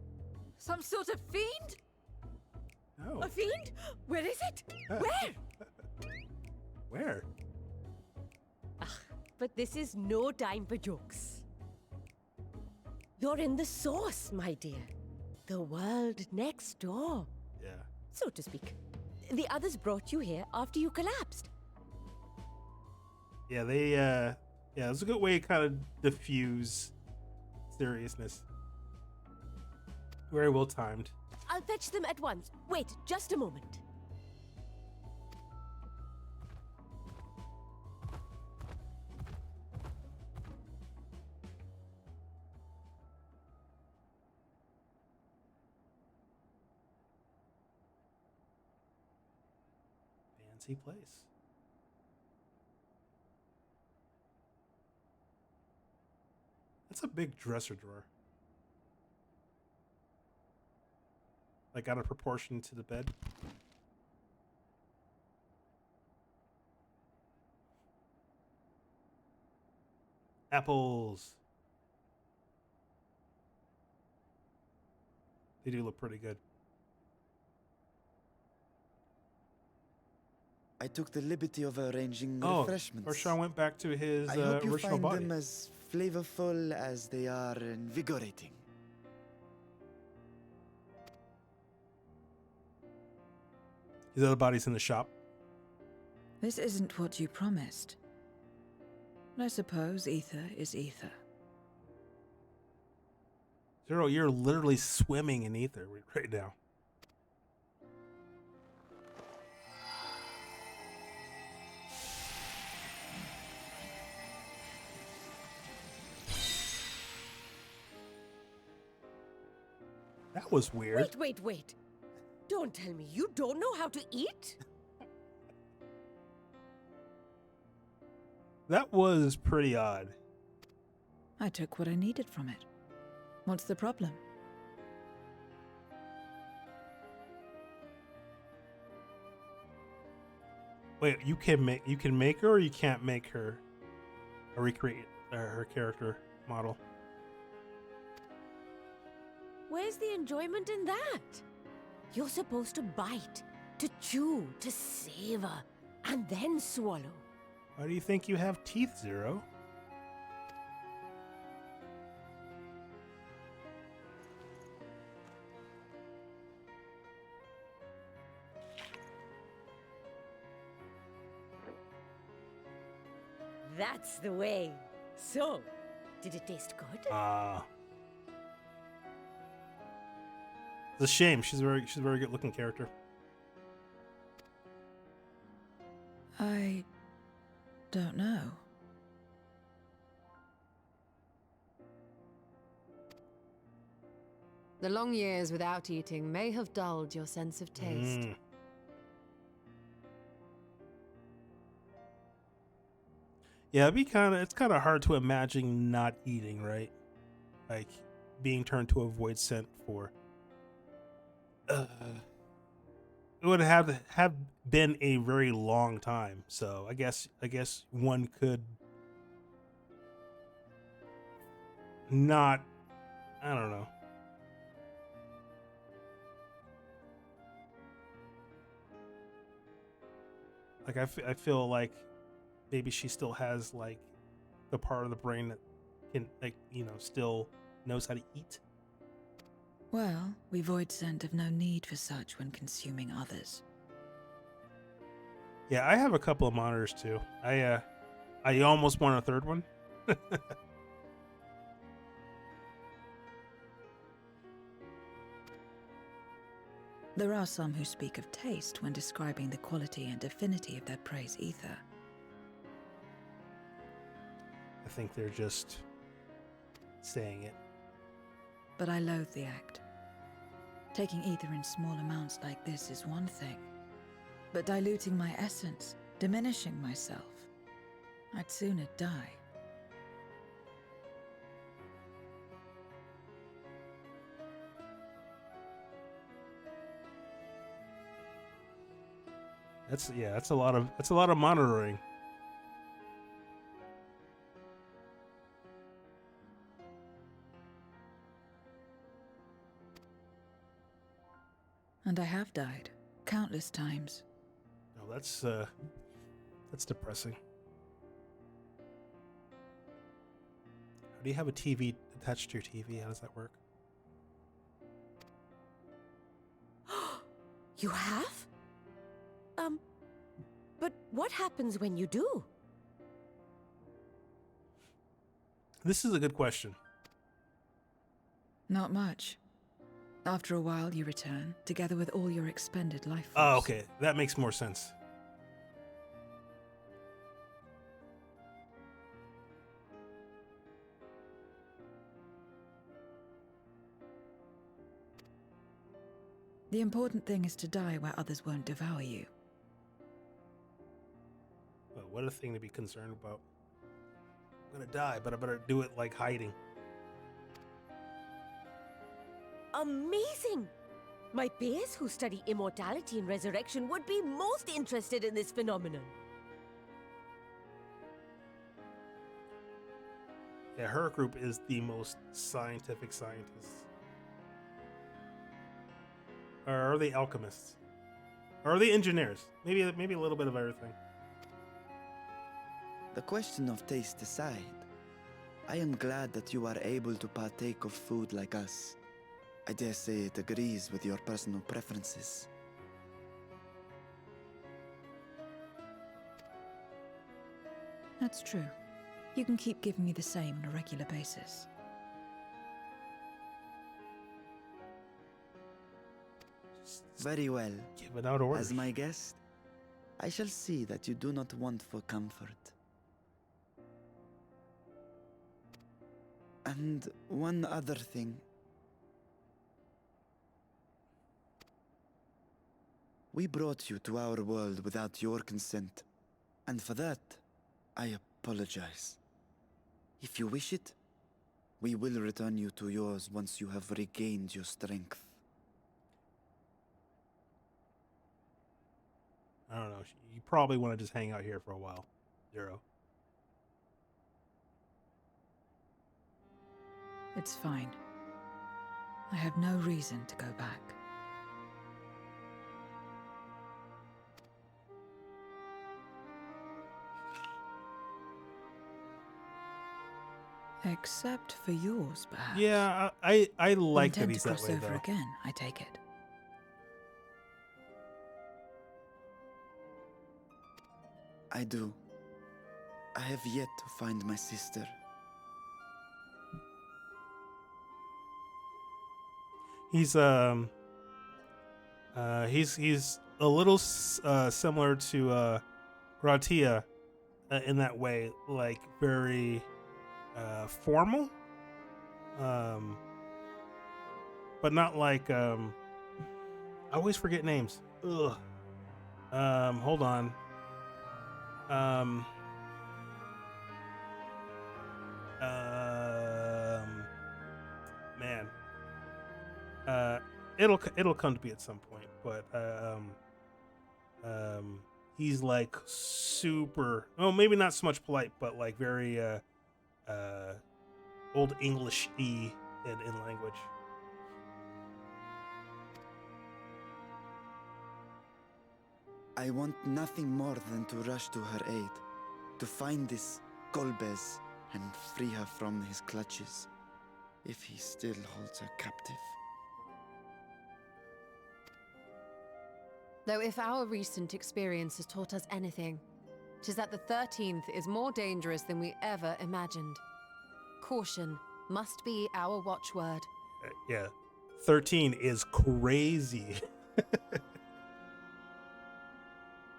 Some sort of fiend? No. A fiend? Where is it? Where? Where? But this is no time for jokes. You're in the source, my dear. The world next door, Yeah. so to speak. The others brought you here after you collapsed. Yeah, they, yeah, it was a good way to kind of diffuse seriousness. Very well timed. I'll fetch them at once. Wait, just a moment. Fancy place. That's a big dresser drawer. Like out of proportion to the bed. Apples. They do look pretty good. I took the liberty of arranging Oh, refreshments. Urshan went back to his I hope you original find body. them as flavorful as they are invigorating. His other body's in the shop. This isn't what you promised. I suppose ether is ether. Zero, you're literally swimming in ether right now. That was weird. Wait. Don't tell me you don't know how to eat? That was pretty odd. I took what I needed from it. What's the problem? Wait, you can make her, or you can't make her, or recreate her character model. Where's the enjoyment in that? You're supposed to bite, to chew, to savor, and then swallow. Why do you think you have teeth, Zero? That's the way. So, did it taste good? It's a shame. She's a very good looking character. I don't know. The long years without eating may have dulled your sense of taste. Yeah, it's kind of hard to imagine not eating, right? Like being turned to a void scent for. It would have been a very long time. So I guess one could not. I don't know. Like I feel like maybe she still has like the part of the brain that can, like, still knows how to eat. Well, we void scent have no need for such when consuming others. Yeah, I have a couple of monitors too. I almost want a third one. There are some who speak of taste when describing the quality and affinity of their prey's ether. I think they're just saying it. But I loathe the act. Taking ether in small amounts like this is one thing. But diluting my essence, diminishing myself, I'd sooner die. That's a lot of monitoring. And I have died countless times. No, that's depressing. How do you have a TV attached to your TV? How does that work? You have? But what happens when you do? This is a good question. Not much. After a while, you return, together with all your expended life force. Oh, okay. That makes more sense. The important thing is to die where others won't devour you. Well, what a thing to be concerned about. I'm gonna die, but I better do it like hiding. Amazing! My peers who study immortality and resurrection would be most interested in this phenomenon. Yeah, her group is the most scientific scientists. Or are they alchemists? Or are they engineers? Maybe a little bit of everything. The question of taste aside, I am glad that you are able to partake of food like us. I dare say it agrees with your personal preferences. That's true. You can keep giving me the same on a regular basis. Very well. Giving out orders. As my guest, I shall see that you do not want for comfort. And one other thing. We brought you to our world without your consent, and for that, I apologize. If you wish it, we will return you to yours once you have regained your strength. I don't know. You probably want to just hang out here for a while, Zero. It's fine. I have no reason to go back. Except for yours, perhaps. Yeah, I like that Intend he's to that cross way, over though. again, I take it. I do. I have yet to find my sister. He's he's a little similar to Gratia in that way, like very formal, but not like I always forget names. Ugh. Hold on. Man. It'll come to me at some point, but he's like super. Oh, maybe not so much polite, but like very old English-y in language. I want nothing more than to rush to her aid, to find this Golbez and free her from his clutches, if he still holds her captive. Though if our recent experience has taught us anything, it is that the 13th is more dangerous than we ever imagined. Caution must be our watchword. Yeah, 13 is crazy.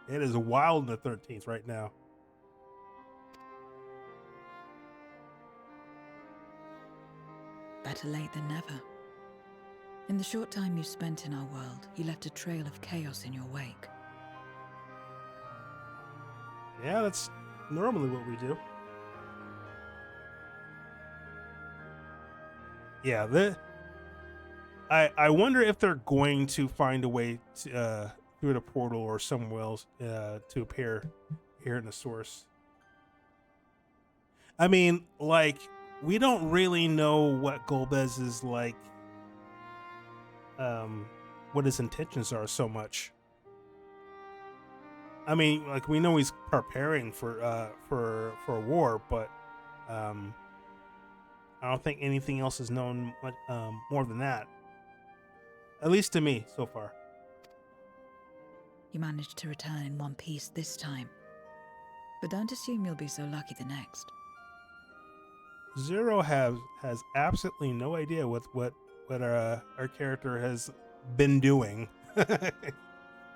It is wild in the 13th right now. Better late than never. In the short time you spent in our world, you left a trail of chaos in your wake. Yeah, that's normally what we do. Yeah, I wonder if they're going to find a way to through the portal or somewhere else to appear here in the source. I mean, like, we don't really know what Golbez is like, what his intentions are so much. I mean, like, we know he's preparing for a war, but I don't think anything else is known much, more than that. At least to me, so far. You managed to return in one piece this time. But don't assume you'll be so lucky the next. Zero has absolutely no idea what our character has been doing.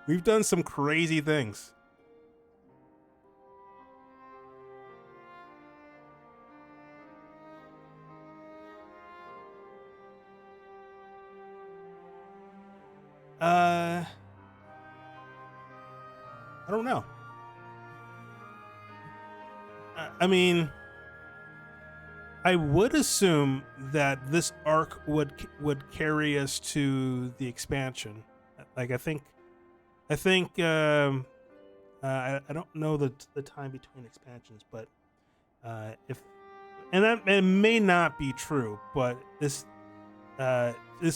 We've done some crazy things. I don't know. I mean, I would assume that this arc would carry us to the expansion. Like, I think I don't know the time between expansions, but if, and that it may not be true, but this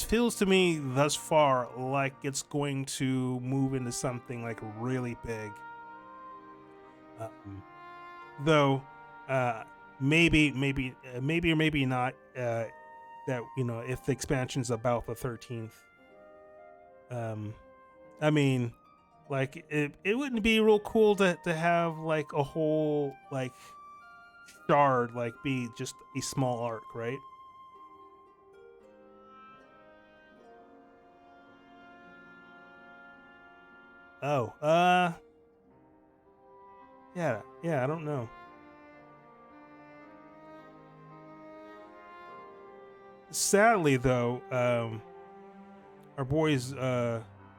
feels to me thus far like it's going to move into something like really big. Though maybe or maybe not, that, you know, if the expansion's about the 13th. I mean, like, it wouldn't be real cool to have like a whole like shard like be just a small arc, right? Oh, yeah, I don't know. Sadly, though, our boys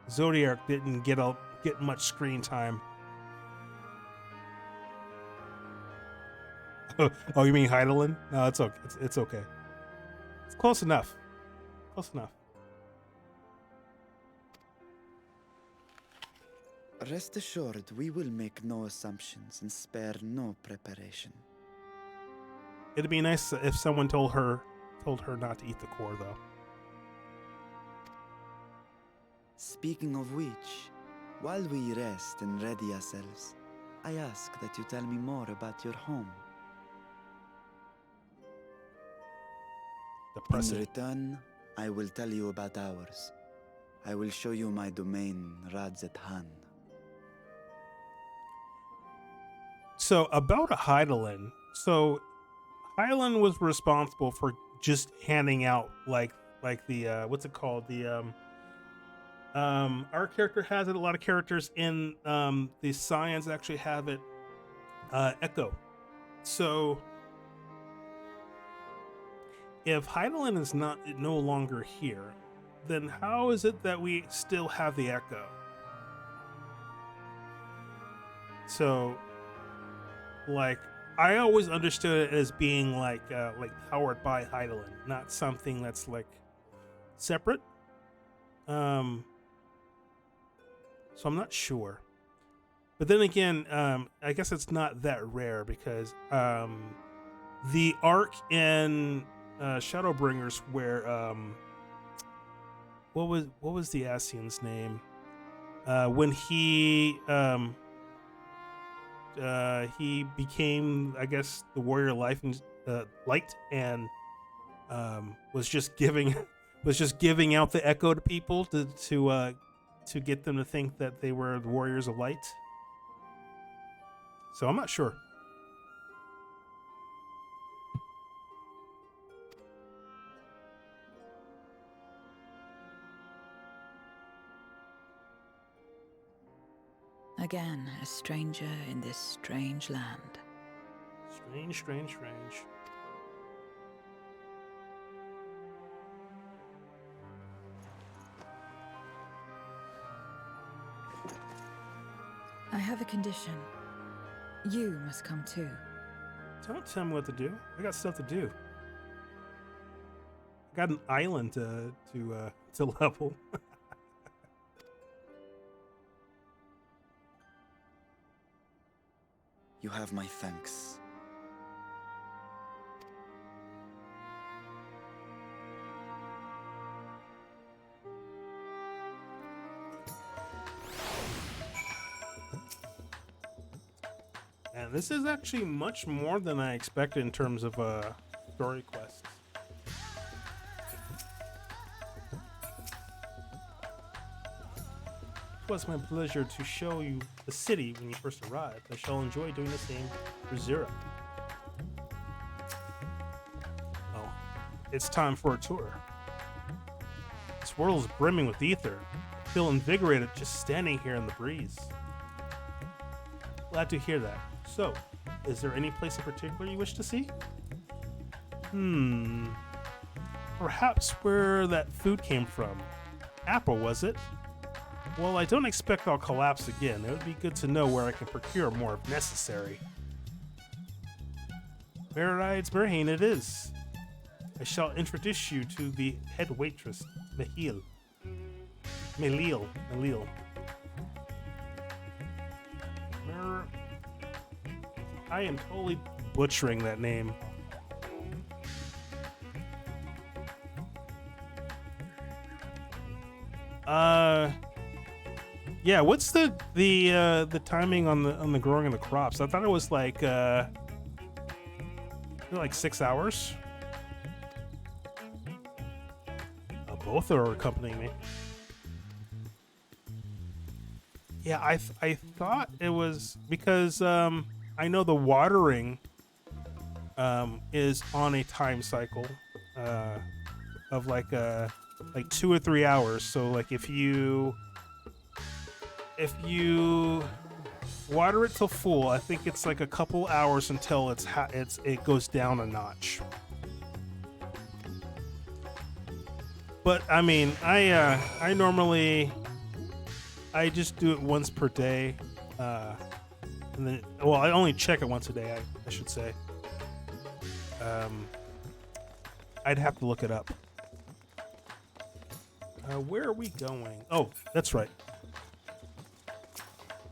Zodiac didn't get much screen time. Oh, you mean Heidelin? No, it's okay. It's okay. It's close enough. Close enough. Rest assured, we will make no assumptions and spare no preparation. It'd be nice if someone told her not to eat the core, though. Speaking of which, while we rest and ready ourselves, I ask that you tell me more about your home. Depressing. In return, I will tell you about ours. I will show you my domain, Rad's at hand. So about Heidelin. So Heidelin was responsible for just handing out like the what's it called? The our character has it. A lot of characters in the Scions actually have it. Echo. So if Heidelin is no longer here, then how is it that we still have the Echo? So, like, I always understood it as being like powered by Heidelin, not something that's like separate. So I'm not sure. But then again, I guess it's not that rare because the arc in Shadowbringers where what was the Asian's name? When he became, I guess, the warrior light and was just giving out the echo to people to get them to think that they were the warriors of light. So I'm not sure. Again, a stranger in this strange land. Strange. I have a condition. You must come too. Don't tell me what to do. I got stuff to do. I got an island to level. You have my thanks. And this is actually much more than I expected in terms of story quests. It was my pleasure to show you the city when you first arrived. I shall enjoy doing the same for Zero. Oh, it's time for a tour. This world is brimming with ether. I feel invigorated just standing here in the breeze. Glad to hear that. So, is there any place in particular you wish to see? Perhaps where that food came from. Apple, was it? Well, I don't expect I'll collapse again. It would be good to know where I can procure more if necessary. Merride's Merhain it is. I shall introduce you to the head waitress, Melil. I am totally butchering that name. Yeah, what's the timing on the growing of the crops? I thought it was like 6 hours. Both are accompanying me. Yeah, I thought it was because I know the watering is on a time cycle of like 2 or 3 hours. So like if you water it till full, I think it's like a couple hours until it goes down a notch. But I mean, I normally just do it once per day, and then I only check it once a day. I should say. I'd have to look it up. Where are we going? Oh, that's right.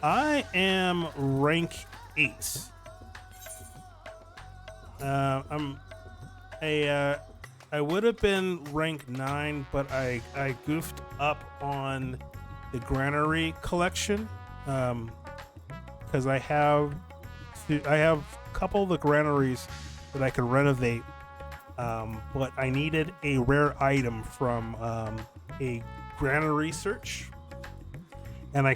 I am rank 8. I would have been rank 9, but I goofed up on the granary collection because I have a couple of the granaries that I could renovate, but I needed a rare item from a granary search. And I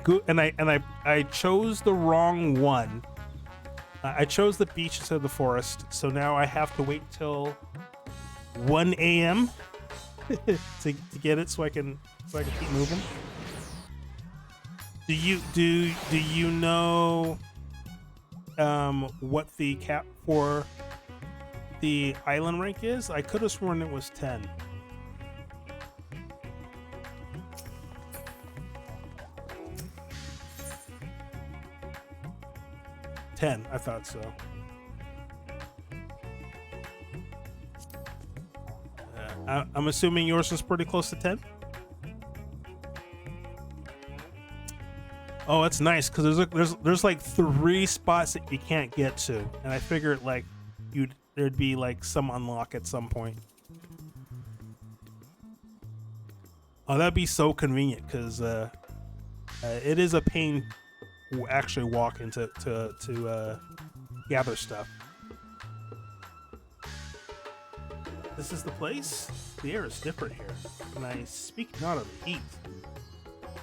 chose the wrong one. I chose the beach instead of the forest, so now I have to wait till 1 a.m. to get it, so I can keep moving. Do you know what the cap for the island rank is? I could have sworn it was 10. 10, I thought so. I'm assuming yours is pretty close to 10. Oh, that's nice because there's like 3 spots that you can't get to, and I figured like there'd be like some unlock at some point. Oh, that'd be so convenient because it is a pain actually walking to gather stuff. This is the place? The air is different here, and I speak not of heat.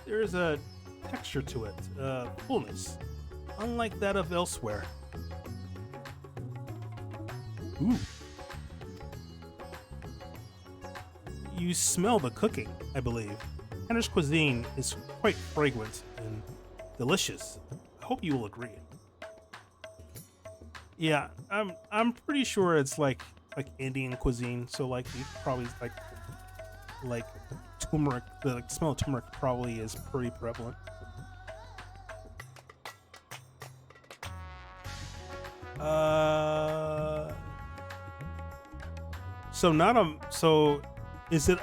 There is a texture to it, fullness, unlike that of elsewhere. Ooh. You smell the cooking, I believe. Hender's cuisine is quite fragrant and delicious. I hope you will agree. Yeah, I'm pretty sure it's like Indian cuisine, so like probably like turmeric. The smell of turmeric probably is pretty prevalent. So is it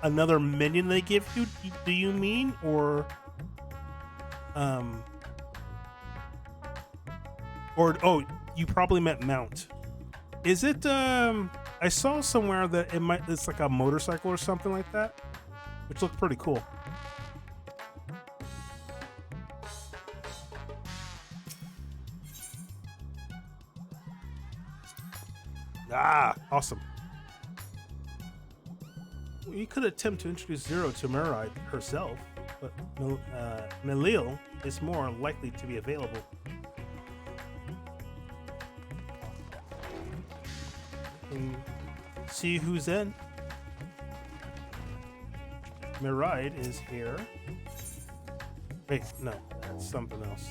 another minion they give you? Do you mean, or Or oh, you probably meant mount. Is it? I saw somewhere that it's like a motorcycle or something like that, which looked pretty cool. Ah, awesome. Well, you could attempt to introduce Zero to Mirai herself, but Melil is more likely to be available. And see who's in. Mirai is here. Wait, no, that's something else.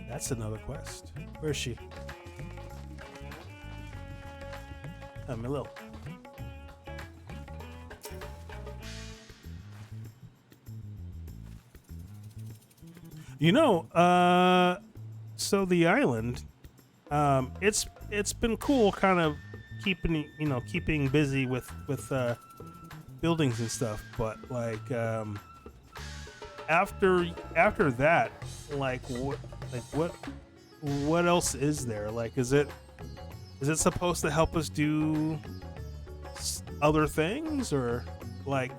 That's another quest. Where is she? Melil. You know, so the island, it's been cool, kind of keeping busy with buildings and stuff, but like after that, what else is there? Like, is it supposed to help us do other things, or like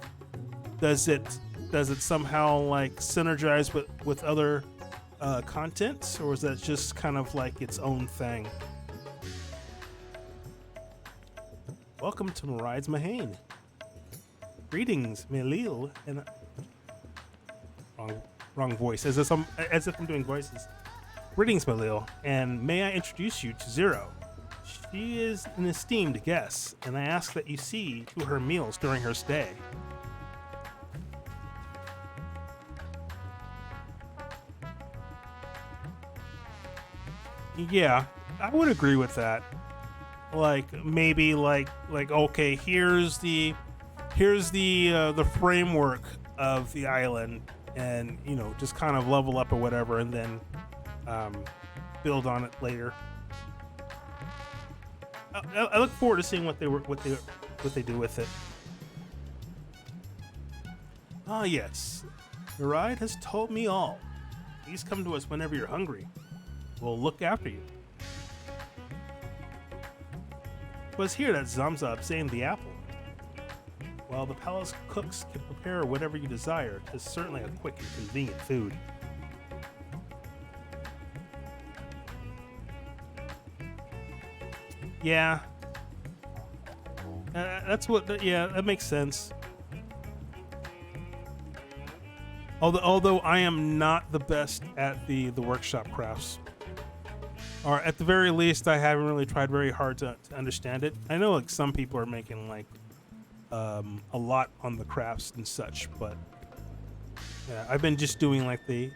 does it somehow like synergize with other content, or is that just kind of like its own thing? Welcome to Maride's Mahane. Greetings, Melil, and wrong voice. As if I'm doing voices. Greetings, Melil, and may I introduce you to Zero. She is an esteemed guest, and I ask that you see to her meals during her stay. Yeah, I would agree with that. Like maybe like okay, here's the framework of the island, and just kind of level up or whatever, and then build on it later. I look forward to seeing what they do with it. Ah, yes, Mirai has told me all. Please come to us whenever you're hungry. We'll look after you. It was here that Zamza obtained the apple. While the palace cooks can prepare whatever you desire, it is certainly a quick and convenient food. Yeah. That makes sense. Although I am not the best at the workshop crafts. Or at the very least, I haven't really tried very hard to understand it. I know like some people are making like a lot on the crafts and such, but yeah, I've been just doing like the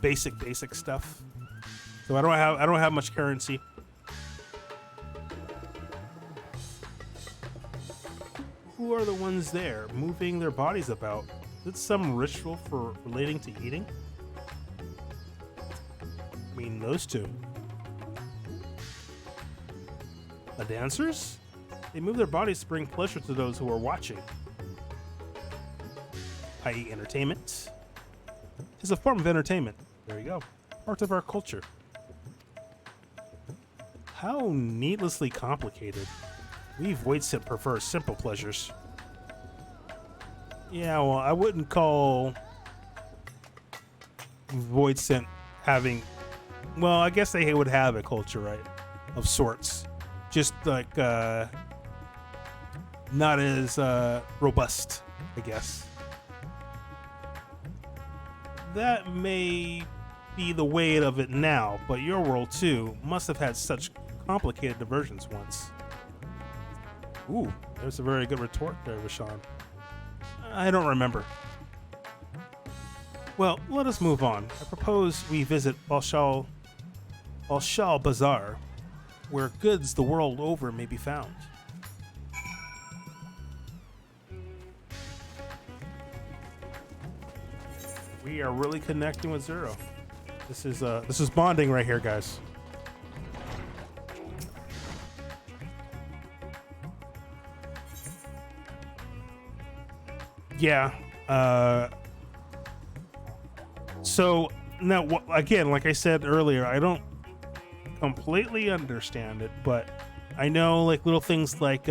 basic stuff. So I don't have much currency. Who are the ones there moving their bodies about? Is it some ritual for relating to eating? I mean, those two. The dancers? They move their bodies to bring pleasure to those who are watching. I.e. entertainment. It's a form of entertainment. There you go. Part of our culture. How needlessly complicated. We Voidsent prefer simple pleasures. Yeah, well, I wouldn't call Voidsent having... Well, I guess they would have a culture, right? Of sorts. Just like, not as robust, I guess. That may be the way of it now, but your world, too, must have had such complicated diversions once. Ooh, there's a very good retort there, Rashawn. I don't remember. Well, let us move on. I propose we visit Balshal Bazaar, where goods the world over may be found. We are really connecting with Zero. This is bonding right here, guys. Yeah. So now, again, like I said earlier, I don't completely understand it, but I know like little things like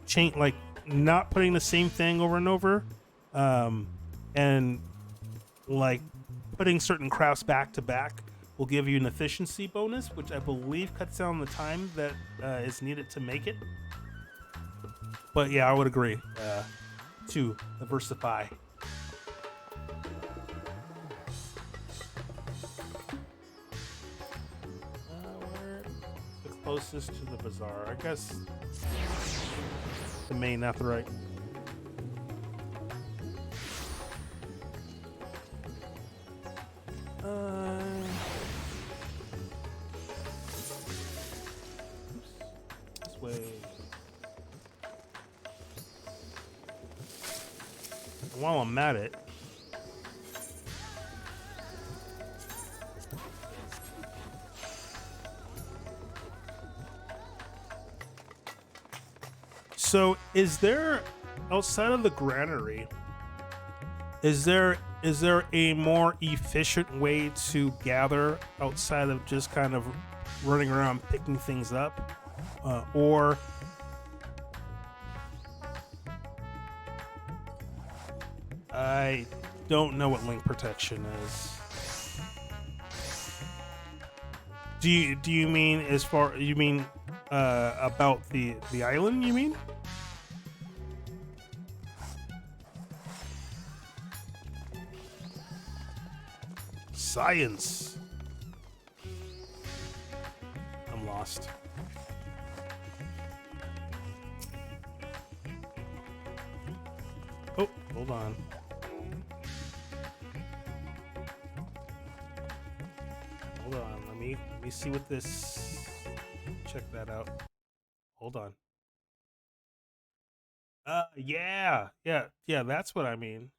chain, like not putting the same thing over and over, and like putting certain crafts back to back will give you an efficiency bonus, which I believe cuts down the time that is needed to make it. But yeah, I would agree to diversify. We're the closest to the bazaar, I guess. The main Netherite. This way. While I'm at it, so is there, outside of the granary, is there a more efficient way to gather outside of just kind of running around picking things up, or I don't know what link protection is. Do you mean as far, you mean about the island, you mean? Science. I'm lost. Oh, hold on. Hold on. Let me see what this. Check that out. Hold on. Yeah. That's what I mean.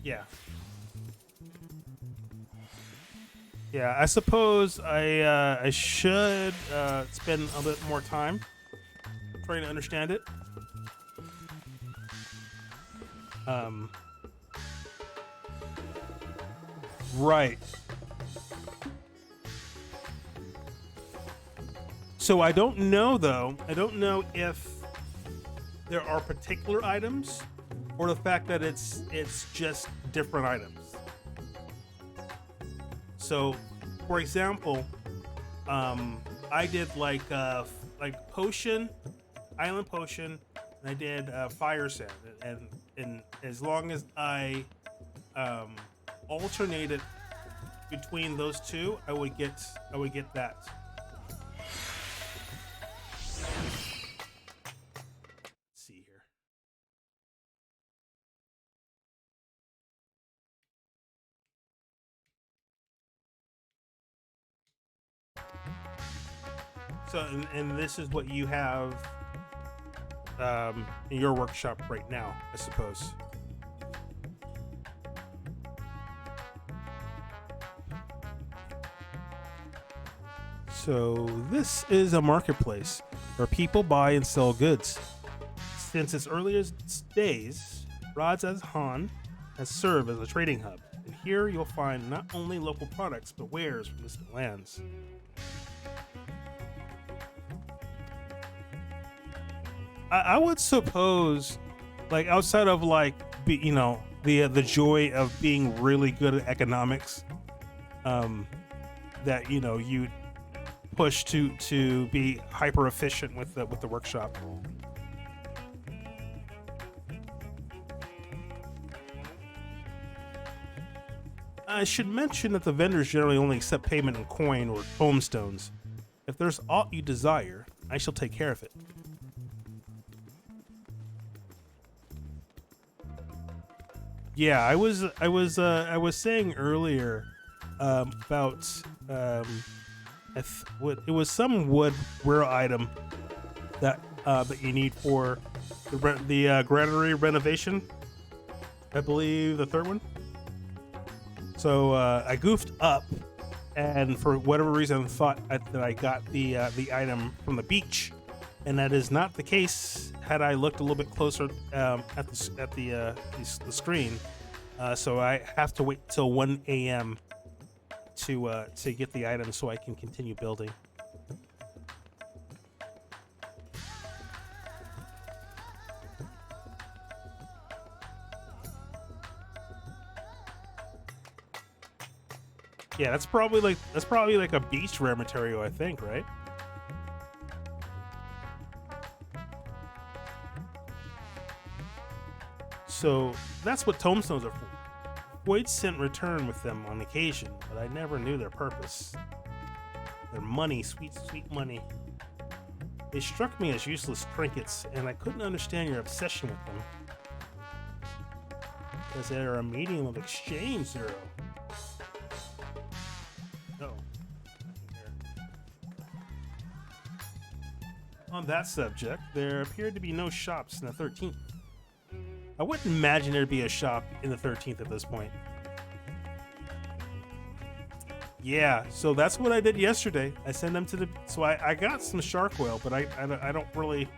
Yeah. Yeah, I suppose I should spend a bit more time trying to understand it. Right. So I don't know though. I don't know if there are particular items or the fact that it's just different items. So, for example, I did like potion, island potion, and I did fire sand, and as long as I alternated between those two, I would get that. Let's see here. So, and this is what you have in your workshop right now, I suppose. So this is a marketplace where people buy and sell goods. Since its earliest days, Rod's as Han has served as a trading hub, and here you'll find not only local products but wares from distant lands. I would suppose, like outside of like the joy of being really good at economics, that you push to be hyper efficient with the workshop. I should mention that the vendors generally only accept payment in coin or tomestones. If there's aught you desire, I shall take care of it. Yeah, I was saying earlier about it was some wood rare item that you need for the granary renovation. I believe the third one. So I goofed up, and for whatever reason thought that I got the item from the beach, and that is not the case had I looked a little bit closer at the screen. So I have to wait till 1 a.m. to get the item so I can continue building. Yeah, that's probably like a beach rare material, I think, right? So that's what tombstones are for. Void sent return with them on occasion, but I never knew their purpose. Their money, sweet, sweet money. They struck me as useless trinkets, and I couldn't understand your obsession with them. Because they are a medium of exchange, Zero. Oh. On that subject, there appeared to be no shops in the 13th. I wouldn't imagine there'd be a shop in the 13th at this point. Yeah, so that's what I did yesterday. I sent them to the... So I got some shark oil, but I don't really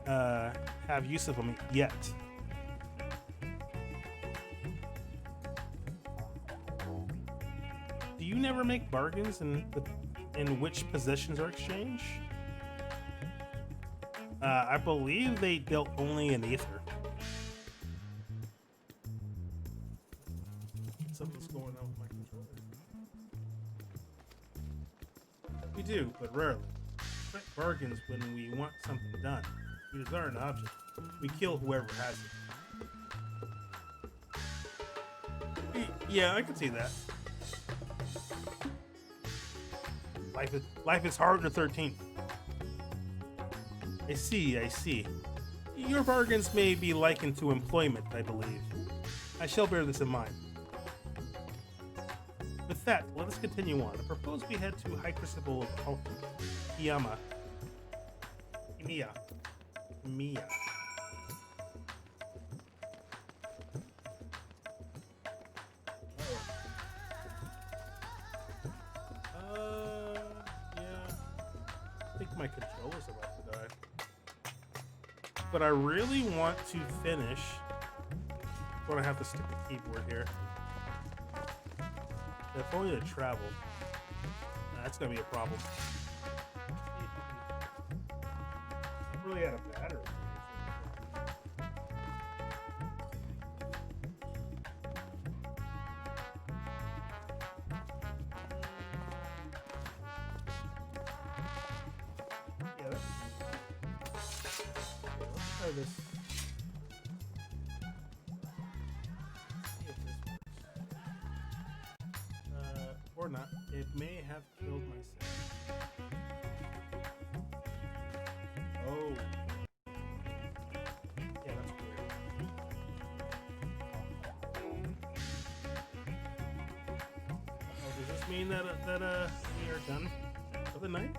have use of them yet. Do you never make bargains in which possessions are exchanged? I believe they dealt only in ether. Something's going on with my controller. We do, but rarely. We make bargains when we want something done. We desire an object. We kill whoever has it. Yeah, I can see that. Life is hard in the 13th. I see. Your bargains may be likened to employment, I believe. I shall bear this in mind. With that, let us continue on. I propose we head to High Crucible of Emiya. Yeah. I think my controller's about to die. But I really want to finish. But I have to stick the keyboard here. If only to travel. That's gonna be a problem. I'm really out of battery. Yeah, let's try this. Or not. It may have killed myself. Oh. Yeah, that's weird. Oh, does this mean that we are done for the night?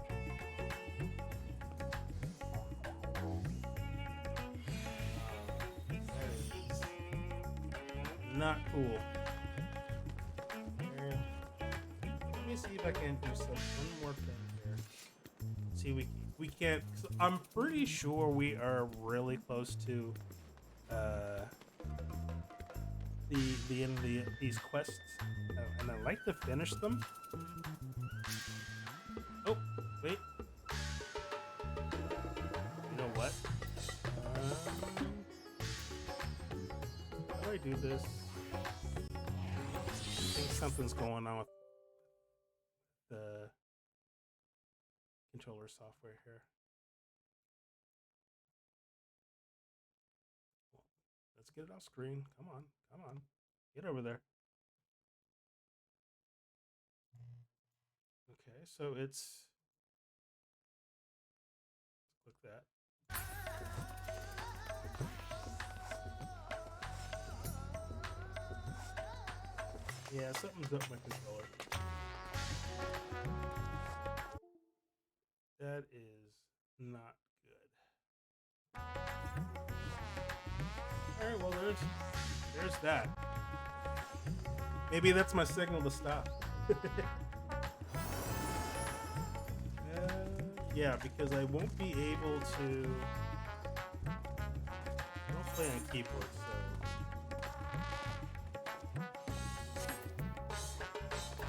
That is not cool. Let me see if I can do one more thing here. See, we can't. I'm pretty sure we are really close to the end of these quests, and I'd like to finish them. Oh, wait. You know what? How do I do this? I think something's going on with the controller software here. Let's get it off screen. Come on. Get over there. Okay, so it's... Click that. Yeah, something's up with my controller. That is not good. Alright, well there's that. Maybe that's my signal to stop. Yeah, because I won't be able to. I don't play on keyboard, so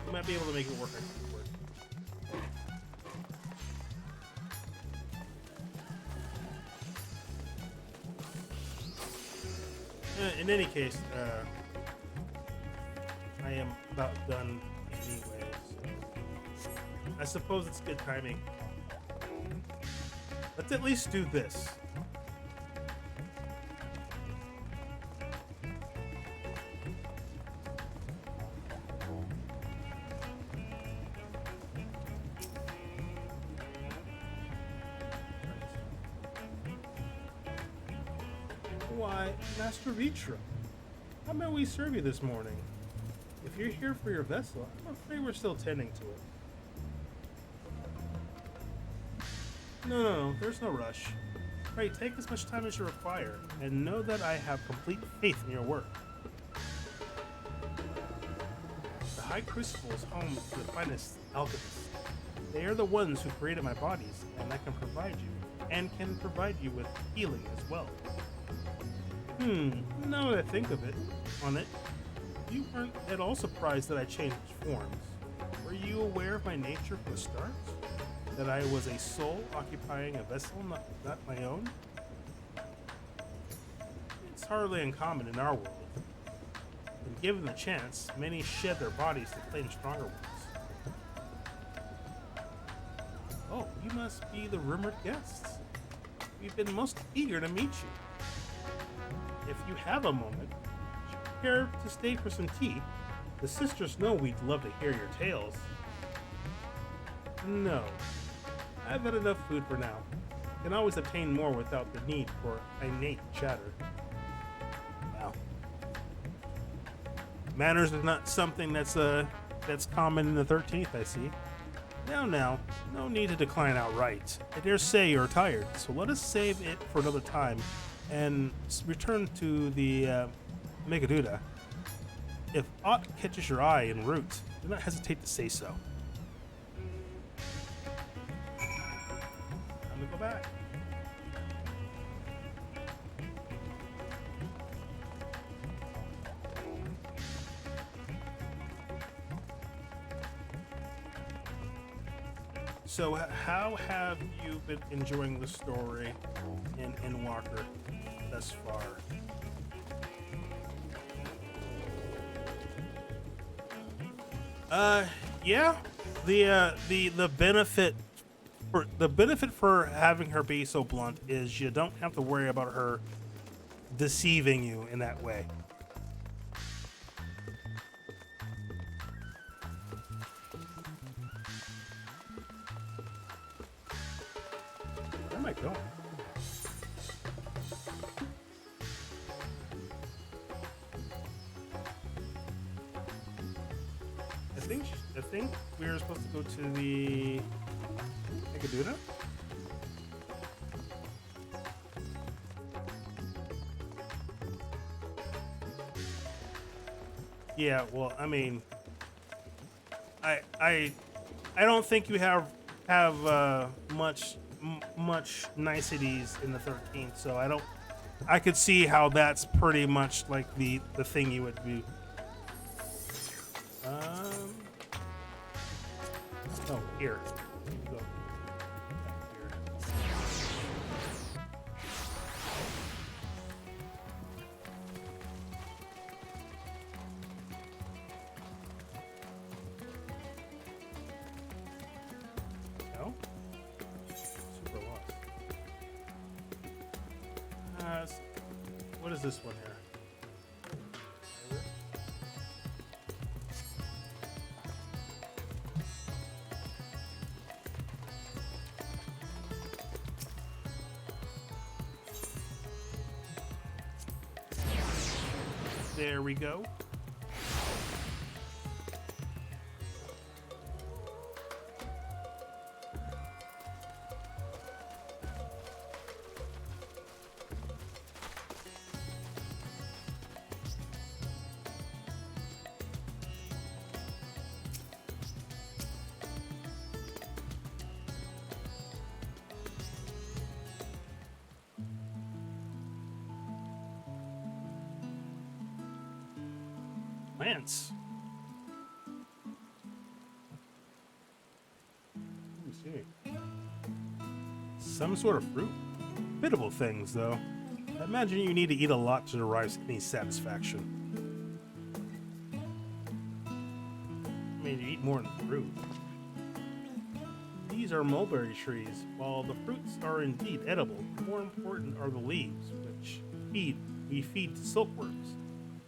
you might be able to make it work on keyboard. In any case, I am about done anyway, so I suppose it's good timing. Let's at least do this. Why, Master Vitra, how may we serve you this morning? If you're here for your vessel, I'm afraid we're still tending to it. No, there's no rush. Pray, take as much time as you require, and know that I have complete faith in your work. The High Crucible is home to the finest alchemists. They are the ones who created my bodies, and I can provide you with healing as well. Now that I think of it, you weren't at all surprised that I changed forms. Were you aware of my nature from the start? That I was a soul occupying a vessel not my own? It's hardly uncommon in our world. And given the chance, many shed their bodies to claim stronger ones. Oh, you must be the rumored guests. We've been most eager to meet you. If you have a moment, prepare to stay for some tea. The sisters know we'd love to hear your tales. No. I've had enough food for now. Can always obtain more without the need for innate chatter. Wow. Manners is not something that's common in the 13th, I see. Now, no need to decline outright. I dare say you're tired, so let us save it for another time and return to the Megaduda. If aught catches your eye en route, do not hesitate to say so. Go back. So, how have you been enjoying the story in Walker thus far? Yeah, the benefit for having her be so blunt is you don't have to worry about her deceiving you in that way. Where am I going? I think we were supposed to go to the Megaduda? Yeah, well, I mean, I don't think you have much niceties in the 13th, so I could see how that's pretty much like the thing you would do. Oh, here. Go. No? Super lost. What is this one here? There we go. plants. Let me see. Some sort of fruit. Biddable things, though. I imagine you need to eat a lot to derive any satisfaction. I mean, you eat more than fruit. These are mulberry trees. While the fruits are indeed edible, more important are the leaves, which we feed to silkworms.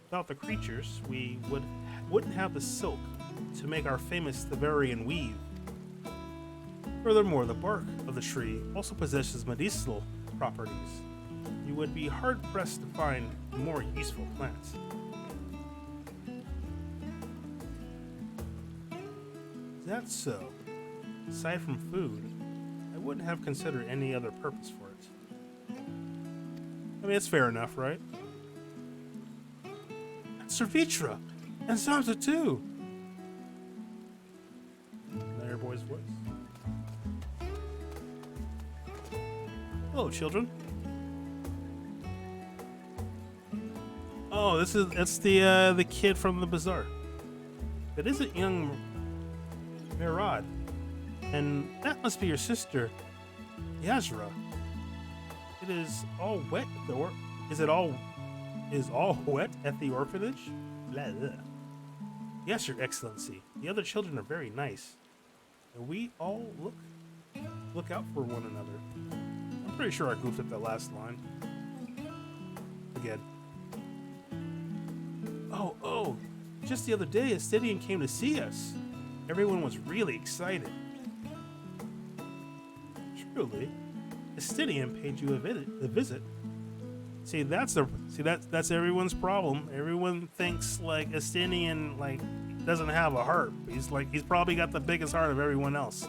Without the creatures, we wouldn't have the silk to make our famous Thavarian weave. Furthermore, the bark of the tree also possesses medicinal properties. You would be hard-pressed to find more useful plants. Is that so? Aside from food, I wouldn't have considered any other purpose for it. I mean, it's fair enough, right? And Servitra! And Sansa too! Another boy's voice. Hello, children. Oh, that's the kid from the bazaar. It isn't young Mirad. And that must be your sister, Yazra. It is all wet at the is all wet at the orphanage? Blah, blah. Yes, Your Excellency. The other children are very nice. And we all look out for one another. I'm pretty sure I goofed up that last line. Again. Oh, just the other day, Astidian came to see us. Everyone was really excited. Truly, Astidian paid you a visit. See, that's everyone's problem. Everyone thinks like Astidian doesn't have a heart. He's probably got the biggest heart of everyone else.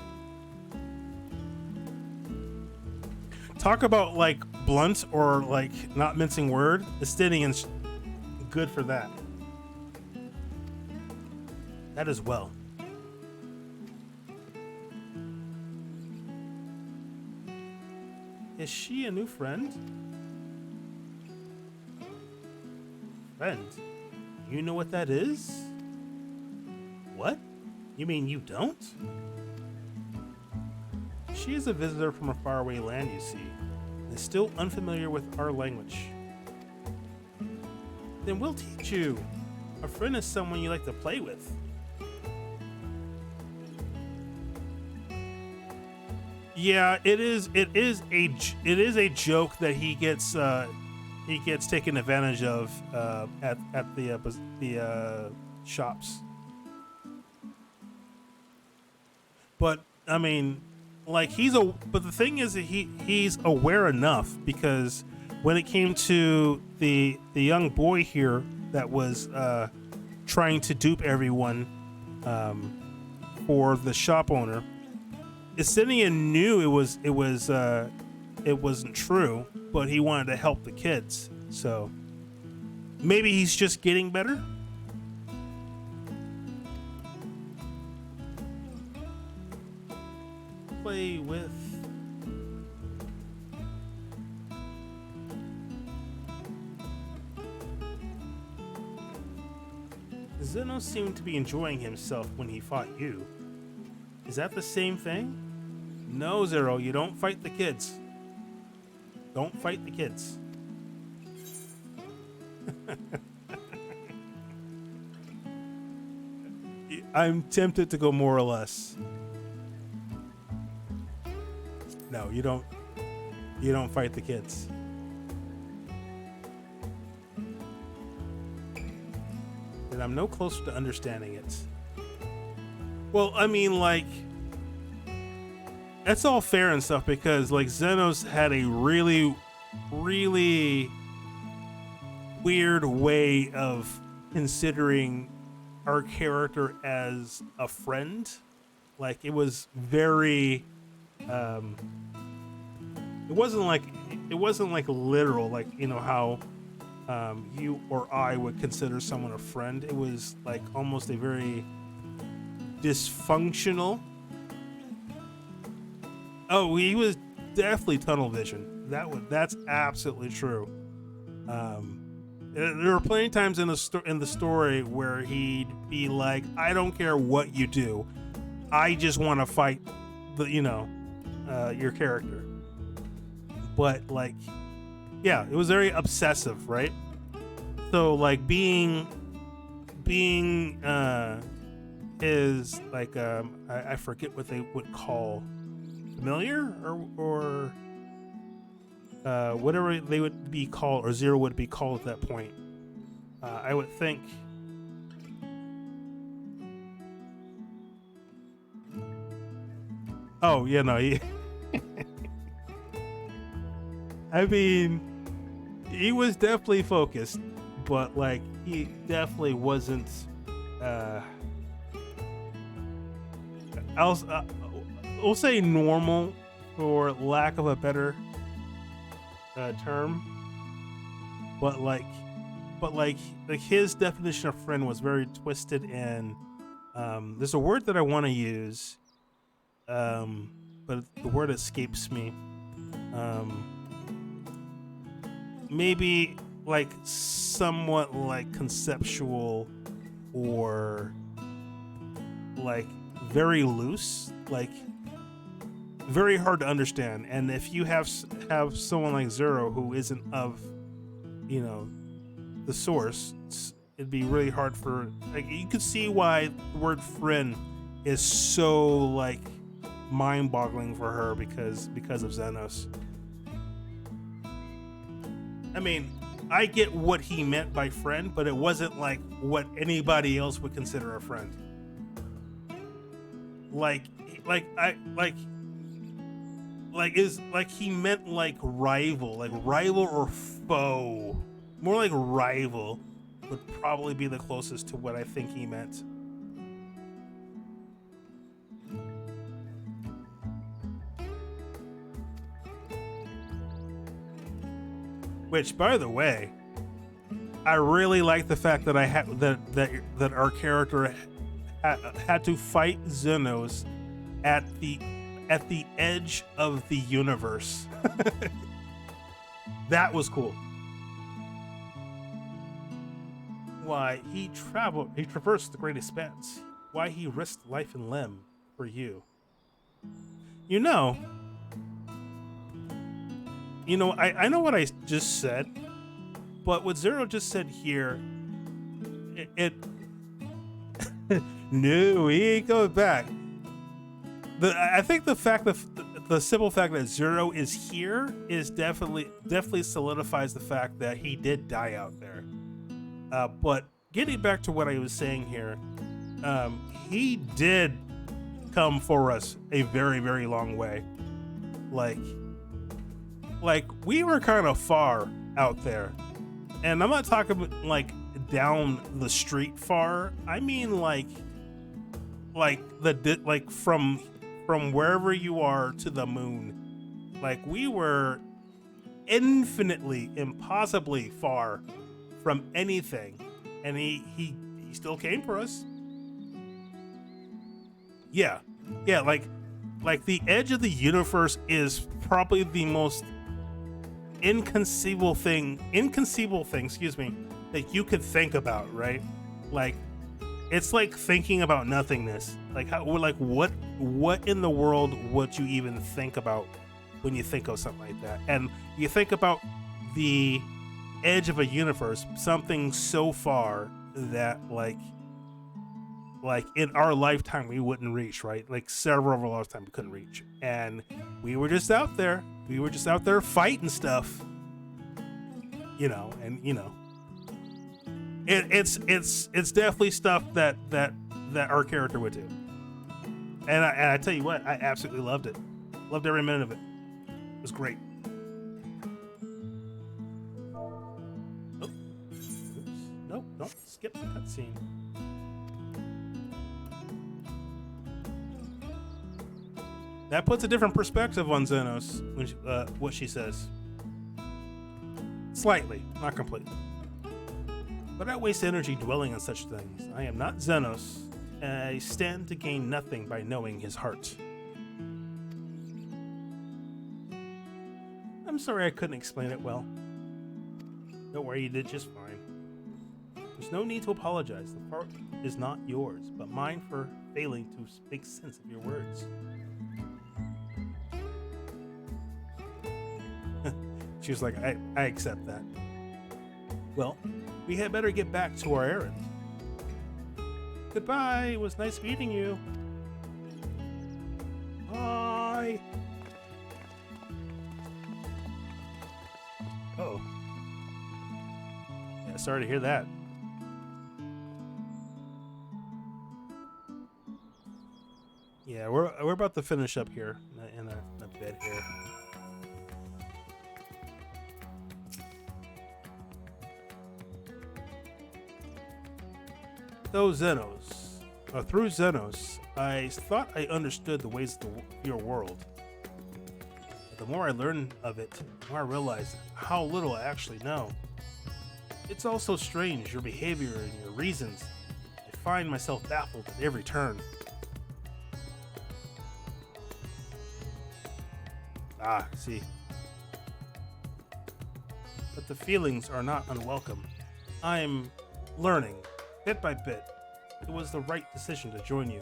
Talk about blunt or not mincing word. Astidian's good for that. That as well. Is she a new friend? Friend? You know what that is? What? You mean you don't? She is a visitor from a faraway land, you see, and is still unfamiliar with our language. Then we'll teach you. A friend is someone you like to play with. Yeah, it is a joke that he gets taken advantage of at the shops. But I mean, but the thing is that he's aware enough, because when it came to the young boy here that was trying to dupe everyone for the shop owner, Astidian knew it wasn't true, but he wanted to help the kids. So maybe he's just getting better. Play with. Zeno seemed to be enjoying himself when he fought you. Is that the same thing? No, Zero, you don't fight the kids. Don't fight the kids. I'm tempted to go more or less. No, you don't fight the kids. And I'm no closer to understanding it. Well, I mean, that's all fair and stuff, because Zeno's had a really, really weird way of considering our character as a friend. It was very it wasn't literal, how you or I would consider someone a friend. It was almost a very dysfunctional. Oh, he was definitely tunnel vision. That's absolutely true. There were plenty of times in the story where he'd be like, "I don't care what you do, I just want to fight your character." But like, yeah, it was very obsessive, right? So like being is like I forget what they would call familiar or whatever they would be called, or Zero would be called at that point. I would think. Oh yeah, no. I mean, he was definitely focused, but like he definitely wasn't. We'll say normal, for lack of a better term. But his definition of friend was very twisted, and there's a word that I want to use, but the word escapes me. Maybe like somewhat like conceptual, or like very loose, like very hard to understand. And if you have someone like Zero who isn't of the source, it'd be really hard for, like, you could see why the word friend is so like mind-boggling for her because of Xenos. I mean, I get what he meant by friend, but it wasn't like what anybody else would consider a friend. He meant like rival or foe. More like rival would probably be the closest to what I think he meant. Which, by the way, I really like the fact that I had that our character had to fight Xenos at the edge of the universe. That was cool. Why he traversed the great expanse. Why he risked life and limb for you. I know what I just said, but what Zero just said here, it no, he ain't going back. I think the simple fact that Zero is here is definitely solidifies the fact that he did die out there. But getting back to what I was saying here, he did come for us a very, very long way. Like we were kind of far out there, and I'm not talking like down the street far. I mean like from wherever you are to the moon. Like we were infinitely, impossibly far from anything, and he still came for us. Yeah, like the edge of the universe is probably the most inconceivable thing, that you could think about, right? Like it's like thinking about nothingness. Like what in the world would you even think about when you think of something like that? And you think about the edge of a universe, something so far that like in our lifetime we wouldn't reach, right? Like several of our lifetime we couldn't reach, and we were just out there fighting stuff, it's definitely stuff that our character would do. And I tell you what, I absolutely loved it. Loved every minute of it. It was great. Oh. Oops. Nope, don't skip the cutscene. That puts a different perspective on Xenos when what she says. Slightly, not completely. But I waste energy dwelling on such things. I am not Xenos, and I stand to gain nothing by knowing his heart. I'm sorry I couldn't explain it well. Don't worry, you did just fine. There's no need to apologize. The fault is not yours, but mine for failing to make sense of your words. She was like, I accept that. Well, we had better get back to our errand. Goodbye. It was nice meeting you. Bye. Oh. Yeah, sorry to hear that. Yeah, we're about to finish up here in a bit here. Through Xenos, I thought I understood the ways of your world. But the more I learn of it, the more I realize how little I actually know. It's all so strange, your behavior and your reasons. I find myself baffled at every turn. Ah, see. But the feelings are not unwelcome. I'm learning, bit by bit. It was the right decision to join you.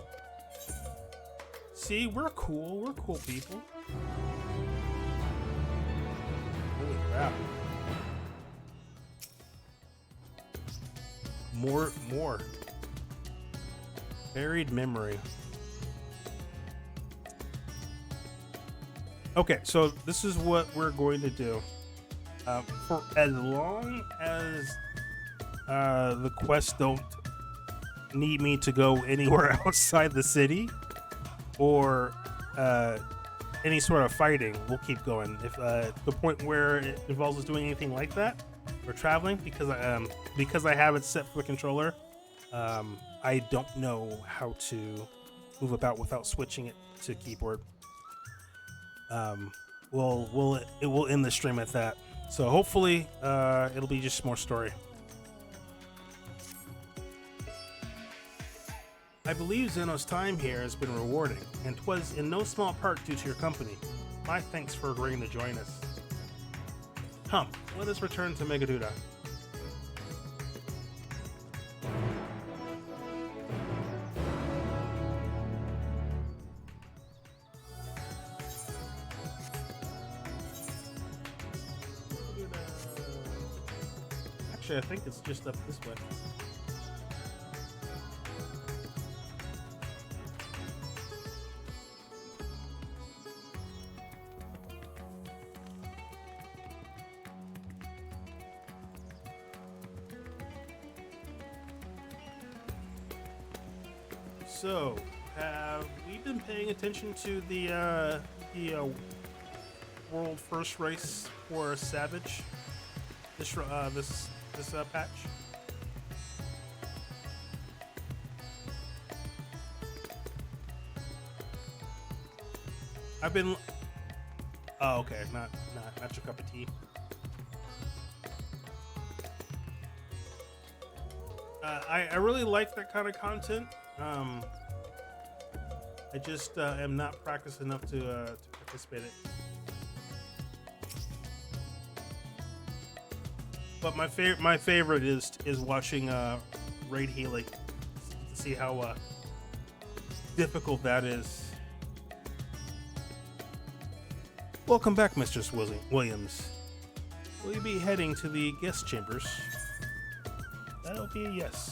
See, we're cool people. Holy crap. More. Buried memory. Okay, so this is what we're going to do. For as long as the quests don't need me to go anywhere outside the city or any sort of fighting, we'll keep going. If the point where it involves us doing anything like that or traveling, because I have it set for the controller, I don't know how to move about without switching it to keyboard. It will end the stream at that. So hopefully it'll be just more story. I believe Zeno's time here has been rewarding, and 'twas in no small part due to your company. My thanks for agreeing to join us. Come, let us return to Megaduda. Actually, I think it's just up this way. So, have we been paying attention to the world first race for Savage this patch? I've been. Oh, okay, not your cup of tea. I really like that kind of content. I just am not practiced enough to participate in it. But my favorite is watching raid healing to see how difficult that is. Welcome back, Mistress Williams. Will you be heading to the guest chambers? That'll be a yes.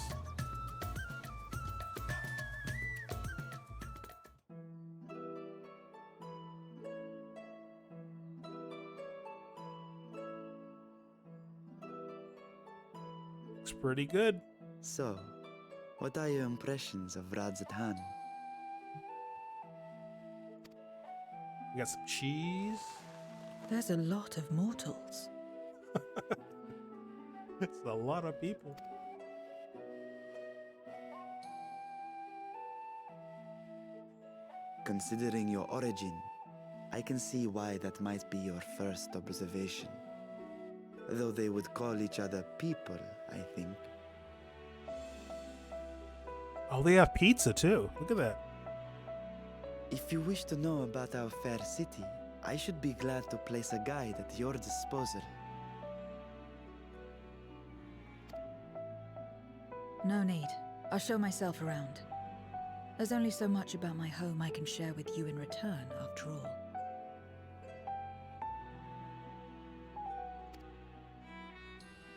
Looks pretty good. So, what are your impressions of Radzatan? We got some cheese. There's a lot of mortals. It's a lot of people. Considering your origin, I can see why that might be your first observation. Though they would call each other people, I think. Oh, they have pizza too. Look at that. If you wish to know about our fair city, I should be glad to place a guide at your disposal. No need. I'll show myself around. There's only so much about my home I can share with you in return, after all.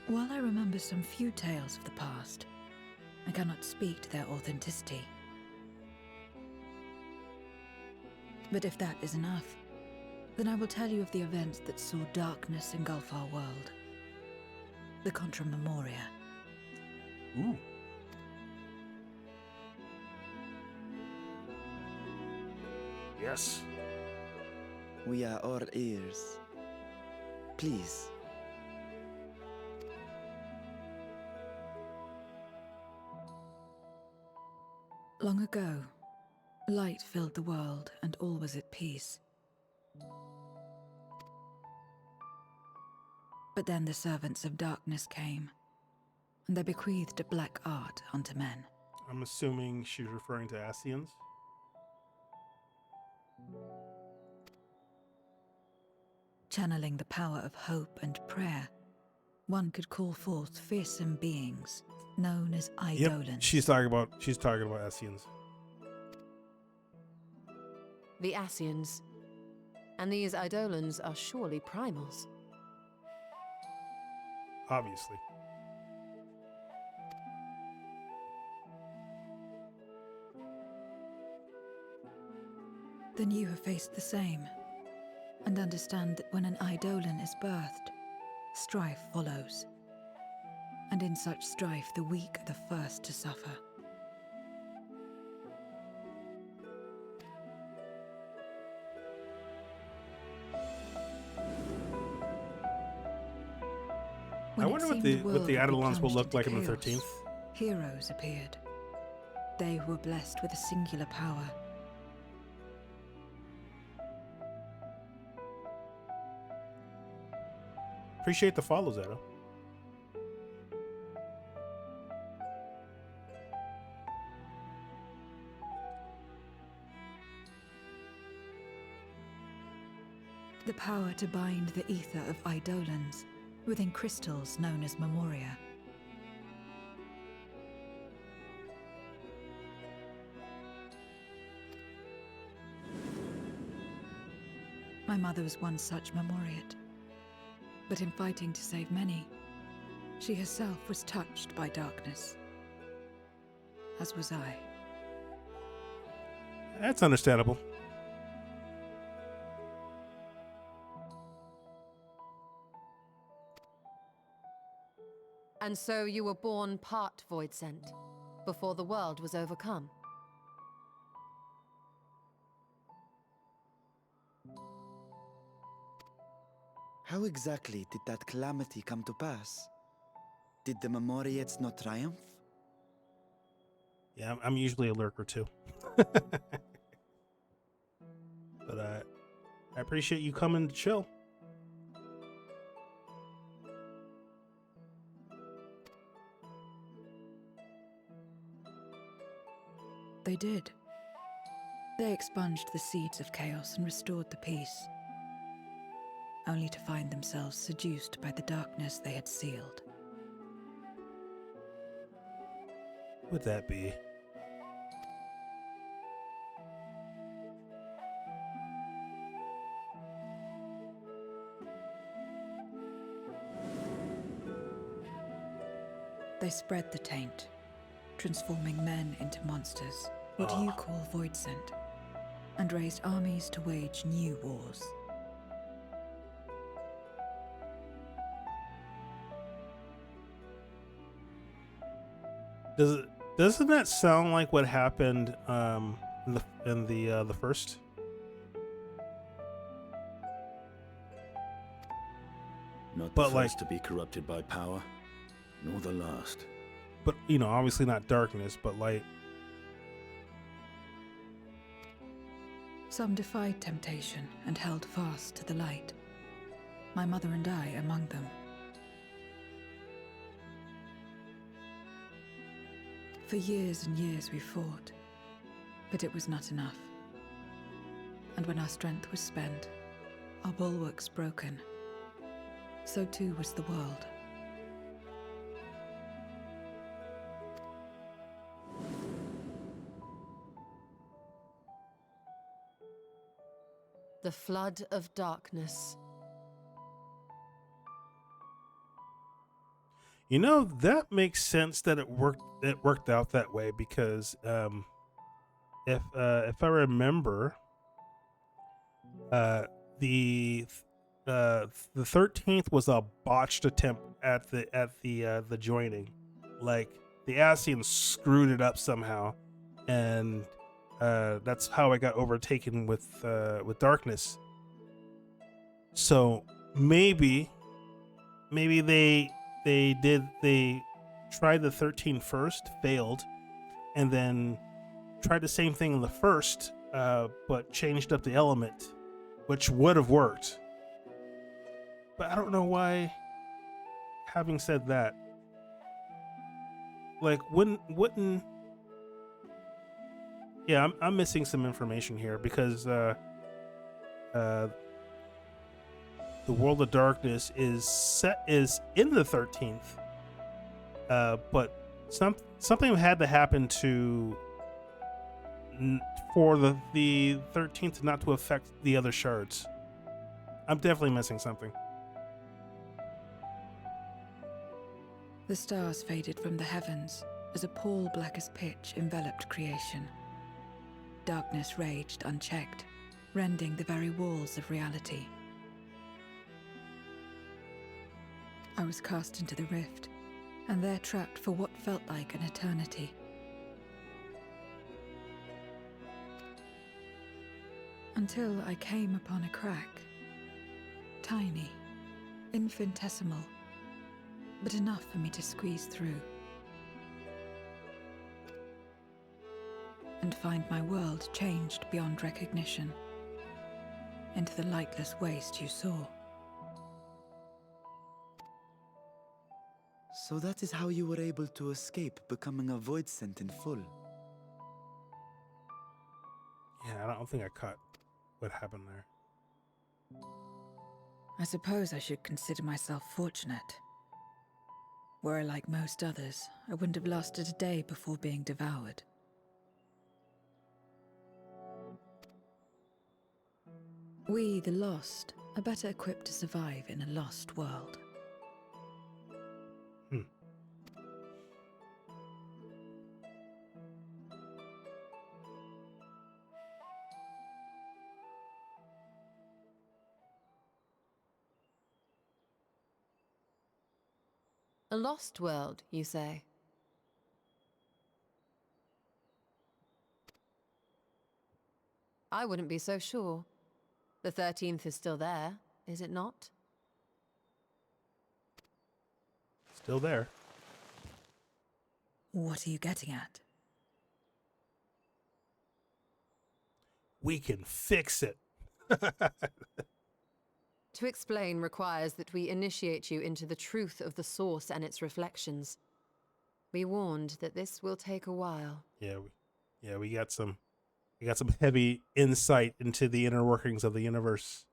While I remember some few tales of the past, I cannot speak to their authenticity. But if that is enough, then I will tell you of the events that saw darkness engulf our world. The Contra Memoria. Ooh. Yes. We are all ears. Please. Long ago, light filled the world and all was at peace. But then the servants of darkness came, and they bequeathed a black art unto men. I'm assuming she's referring to Ascians. Channeling the power of hope and prayer, one could call forth fearsome beings known as Eidolons. Yep, she's talking about Ascians. The Ascians. And these Eidolons are surely primals. Obviously. Then you have faced the same, and understand that when an Eidolon is birthed, strife follows. And in such strife, the weak are the first to suffer. I wonder what the Eidolons will look like in the 13th. Heroes appeared. They who were blessed with a singular power. Appreciate the follows, Edo. The power to bind the ether of Eidolons within crystals known as Memoria. My mother was one such Memoriate. But in fighting to save many, she herself was touched by darkness. As was I. That's understandable. And so you were born part Void Sent, before the world was overcome. How exactly did that calamity come to pass? Did the Memoriates not triumph? Yeah, I'm usually a lurker too. But I appreciate you coming to chill. They did. They expunged the seeds of chaos and restored the peace, only to find themselves seduced by the darkness they had sealed. Would that be? They spread the taint, transforming men into monsters, what you call Void Sent, and raised armies to wage new wars. Doesn't that sound like what happened in the first? Not the first to be corrupted by power, nor the last. But, you know, obviously not darkness, but light. Some defied temptation and held fast to the light. My mother and I among them. For years and years we fought, but it was not enough. And when our strength was spent, our bulwarks broken, so too was the world. The flood of darkness. You know, that makes sense that it worked out that way because if I remember, uh, the the 13th was a botched attempt at the joining. Like the Ascians screwed it up somehow, and that's how it got overtaken with darkness. So maybe they tried the 13 first, failed, and then tried the same thing in the first, but changed up the element, which would have worked. But I don't know why. Having said that, like wouldn't yeah, I'm missing some information here because the World of Darkness is in the 13th, but something had to happen for the 13th not to affect the other shards. I'm definitely missing something. The stars faded from the heavens as a pall black as pitch enveloped creation. Darkness raged unchecked, rending the very walls of reality. I was cast into the rift, and there trapped for what felt like an eternity. Until I came upon a crack. Tiny, infinitesimal, but enough for me to squeeze through. And find my world changed beyond recognition, into the lightless waste you saw. So that is how you were able to escape becoming a void scent in full. Yeah, I don't think I caught what happened there. I suppose I should consider myself fortunate. Were I like most others, I wouldn't have lasted a day before being devoured. We, the lost, are better equipped to survive in a lost world. A lost world, you say? I wouldn't be so sure. The 13th is still there, is it not? Still there. What are you getting at? We can fix it. To explain requires that we initiate you into the truth of the source and its reflections. Be warned that this will take a while. Yeah, we got some heavy insight into the inner workings of the universe.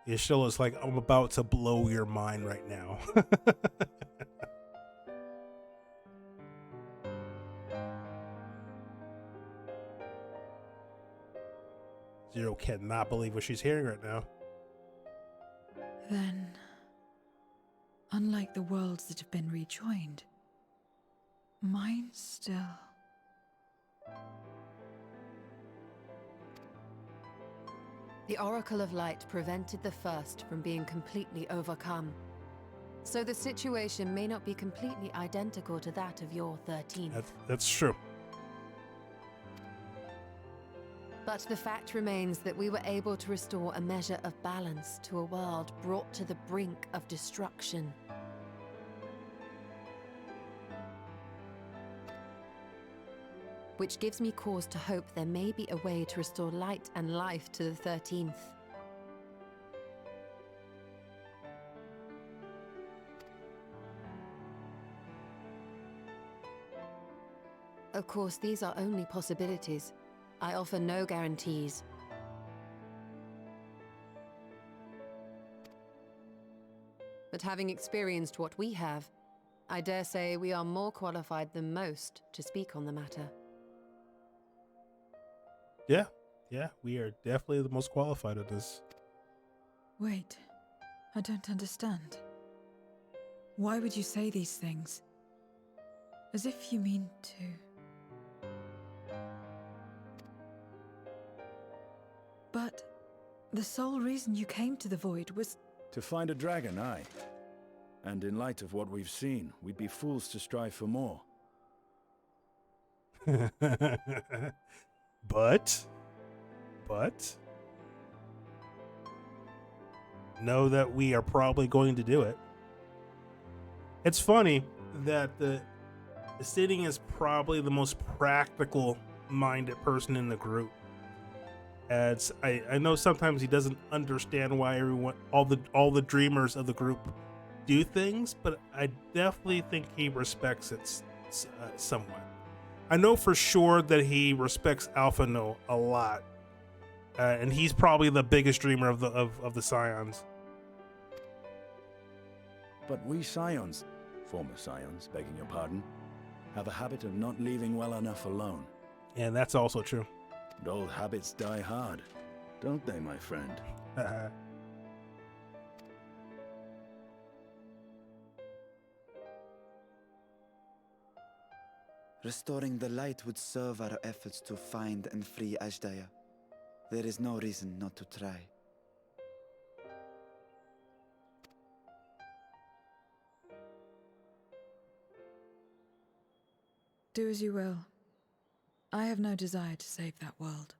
Ishil is like, I'm about to blow your mind right now. Zero cannot believe what she's hearing right now. Then, unlike the worlds that have been rejoined, mine still... The Oracle of Light prevented the first from being completely overcome. So the situation may not be completely identical to that of your 13th. That's true. But the fact remains that we were able to restore a measure of balance to a world brought to the brink of destruction. Which gives me cause to hope there may be a way to restore light and life to the 13th. Of course, these are only possibilities. I offer no guarantees. But having experienced what we have, I dare say we are more qualified than most to speak on the matter. Yeah, we are definitely the most qualified at this. Wait, I don't understand. Why would you say these things? As if you mean to... But the sole reason you came to the Void was... To find a dragon, aye. And in light of what we've seen, we'd be fools to strive for more. But know that we are probably going to do it. It's funny that the Sitting is probably the most practical minded person in the group. As I know sometimes he doesn't understand why all the dreamers of the group do things, but I definitely think he respects it somewhat. I know for sure that he respects Alpha No a lot, and he's probably the biggest dreamer of the Scions. But we Scions, former Scions, begging your pardon, have a habit of not leaving well enough alone. And that's also true. And old habits die hard, don't they, my friend? Restoring the light would serve our efforts to find and free Ashdaya. There is no reason not to try. Do as you will. I have no desire to save that world.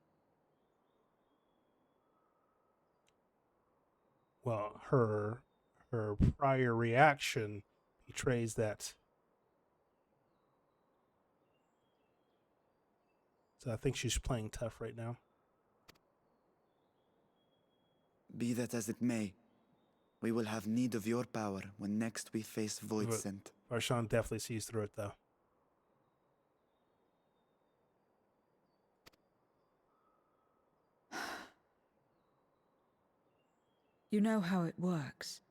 Well, her prior reaction betrays that. So I think she's playing tough right now. Be that as it may, we will have need of your power when next we face Void Scent. Varshan definitely sees through it, though. You know how it works.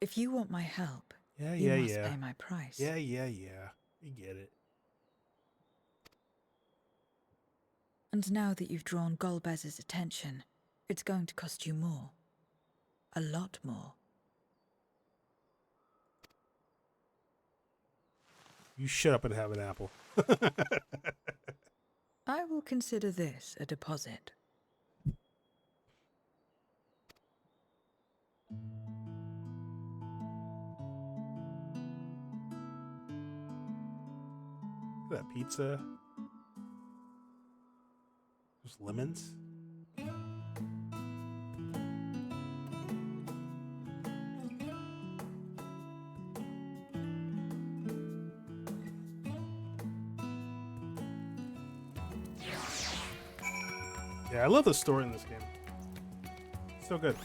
If you want my help, you must pay my price. Yeah. We get it. And now that you've drawn Golbez's attention, it's going to cost you more. A lot more. You shut up and have an apple. I will consider this a deposit. Look at that pizza. There's lemons. Yeah, I love the story in this game. So good.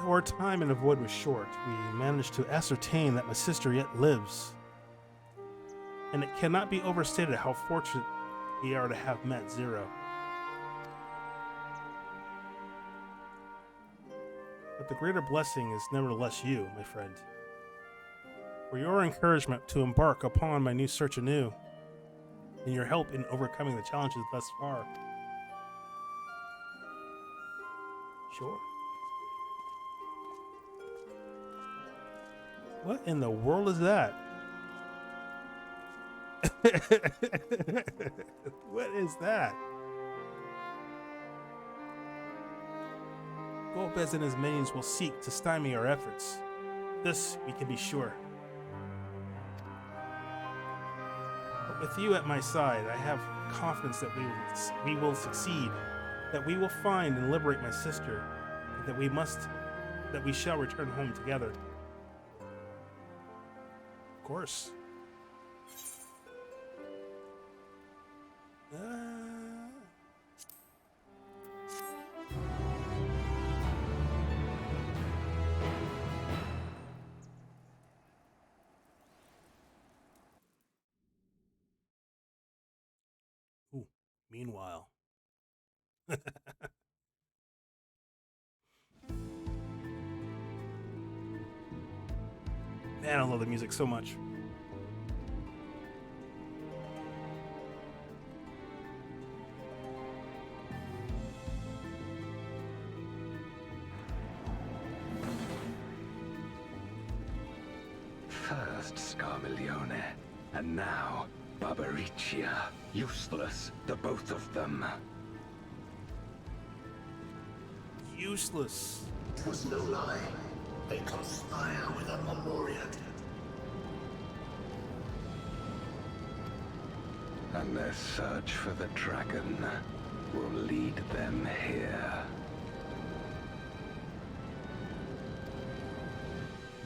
Though our time in the Void was short, we managed to ascertain that my sister yet lives. And it cannot be overstated how fortunate we are to have met Zero. But the greater blessing is nevertheless you, my friend. For your encouragement to embark upon my new search anew, and your help in overcoming the challenges thus far. Sure. What in the world is that? What is that? Golbez and his minions will seek to stymie our efforts. This we can be sure. But with you at my side, I have confidence that we will succeed, that we will find and liberate my sister, and that we shall return home together. Of course. Meanwhile. Man, I love the music so much. First Scarmiglione, and now Barbariccia. Useless, the both of them. Useless. It was no lie. They conspire with a Memoriat. And their search for the dragon will lead them here.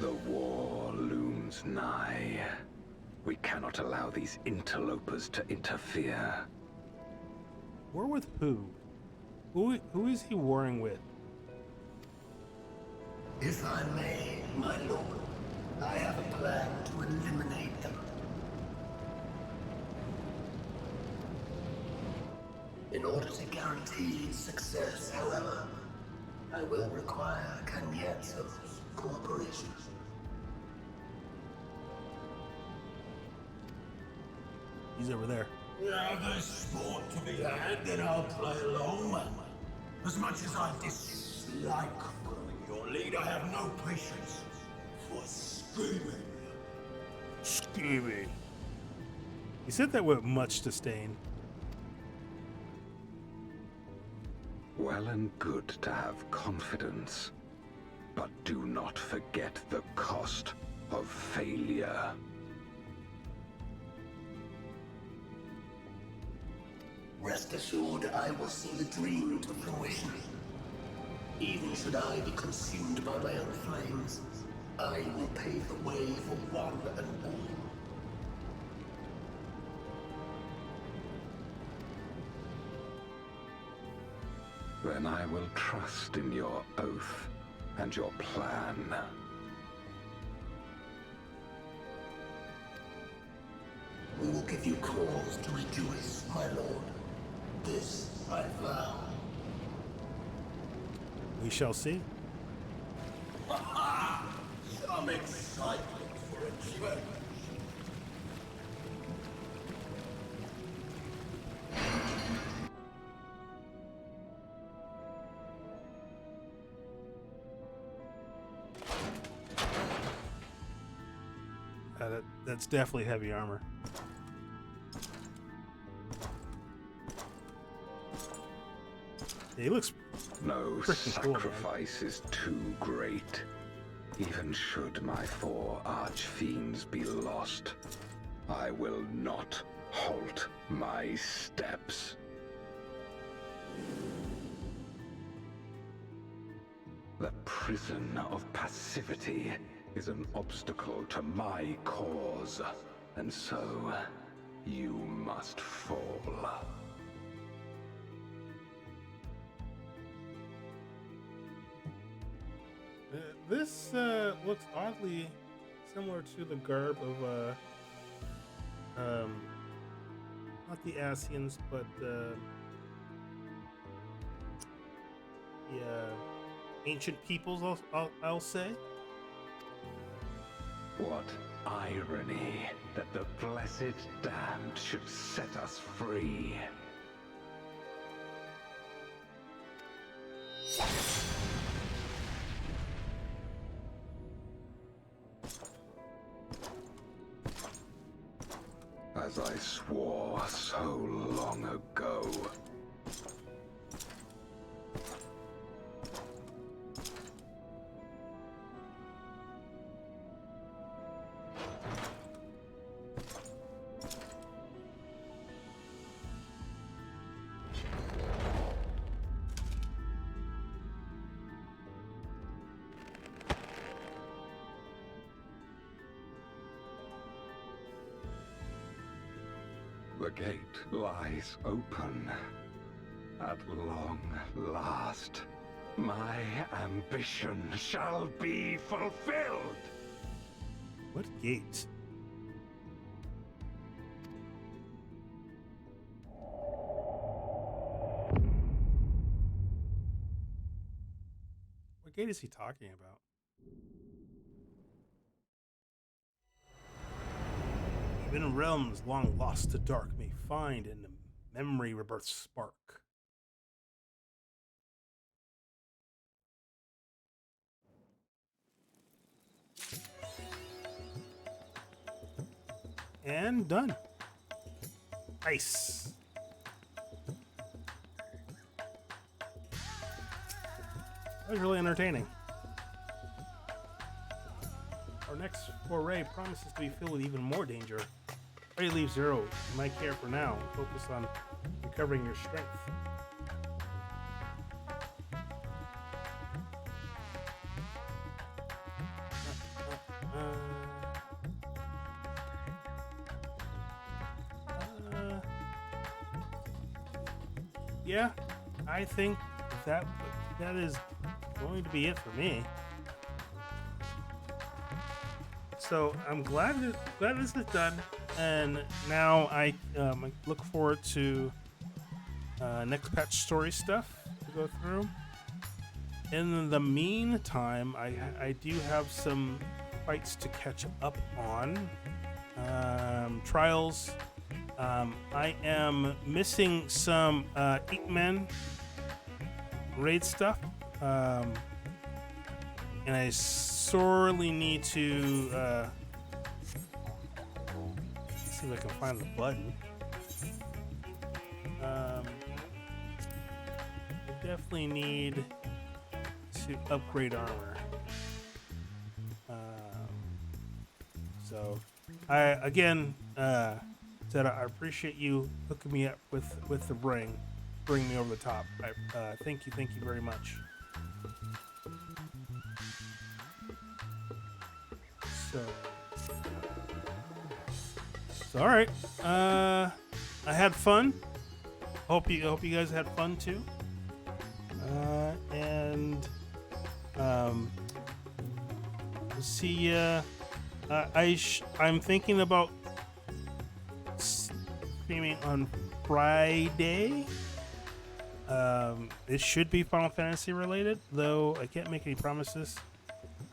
The war looms nigh. We cannot allow these interlopers to interfere. War with who? Who is he warring with? If I may, my lord, I have a plan to eliminate them. In order to guarantee its success, however, I will require Cagnezzo's cooperation. He's over there. Yeah, there's sport to be had, then I'll play along. As much as I dislike following your lead, I have no patience for scheming. Scheming. He said that with much disdain. Well and good to have confidence, but do not forget the cost of failure. Rest assured, I will see the dream to fruition. Even should I be consumed by my own flames, I will pave the way for one and all. Then I will trust in your oath and your plan. We will give you cause to rejoice, my lord. This I vow. We shall see. Some excitement for a change. That's definitely heavy armor. Yeah, he looks No freaking cool, man. sacrifice is too great. Even should my 4 archfiends be lost, I will not halt my steps. The prison of passivity is an obstacle to my cause, and so you must fall. This looks oddly similar to the garb of not the Asians, but the ancient peoples. I'll say. What irony that the blessed damned should set us free. As I swore so long ago. The gate lies open. At long last, my ambition shall be fulfilled. What gate? gate is he talking about? Even realms long lost to dark may find in the memory rebirth spark. And done. Nice. That was really entertaining. Our next foray promises to be filled with even more danger. Ready to leave Zero in my care for now and focus on recovering your strength. Yeah, I think that is going to be it for me. So I'm glad this is done, and now I look forward to next patch story stuff to go through. In the meantime, I do have some fights to catch up on. Trials. I am missing some Ink Men raid stuff, and I sorely need to see if I can find the button. I definitely need to upgrade armor. So I again said I appreciate you hooking me up with the ring, bringing me over the top. Thank you very much. So all right. I had fun. Hope you guys had fun too. And see ya. I'm thinking about streaming on Friday. It should be Final Fantasy related, though I can't make any promises.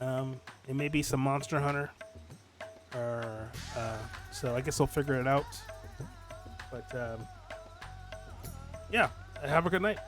It may be some Monster Hunter, or so I guess I'll figure it out. But yeah, have a good night.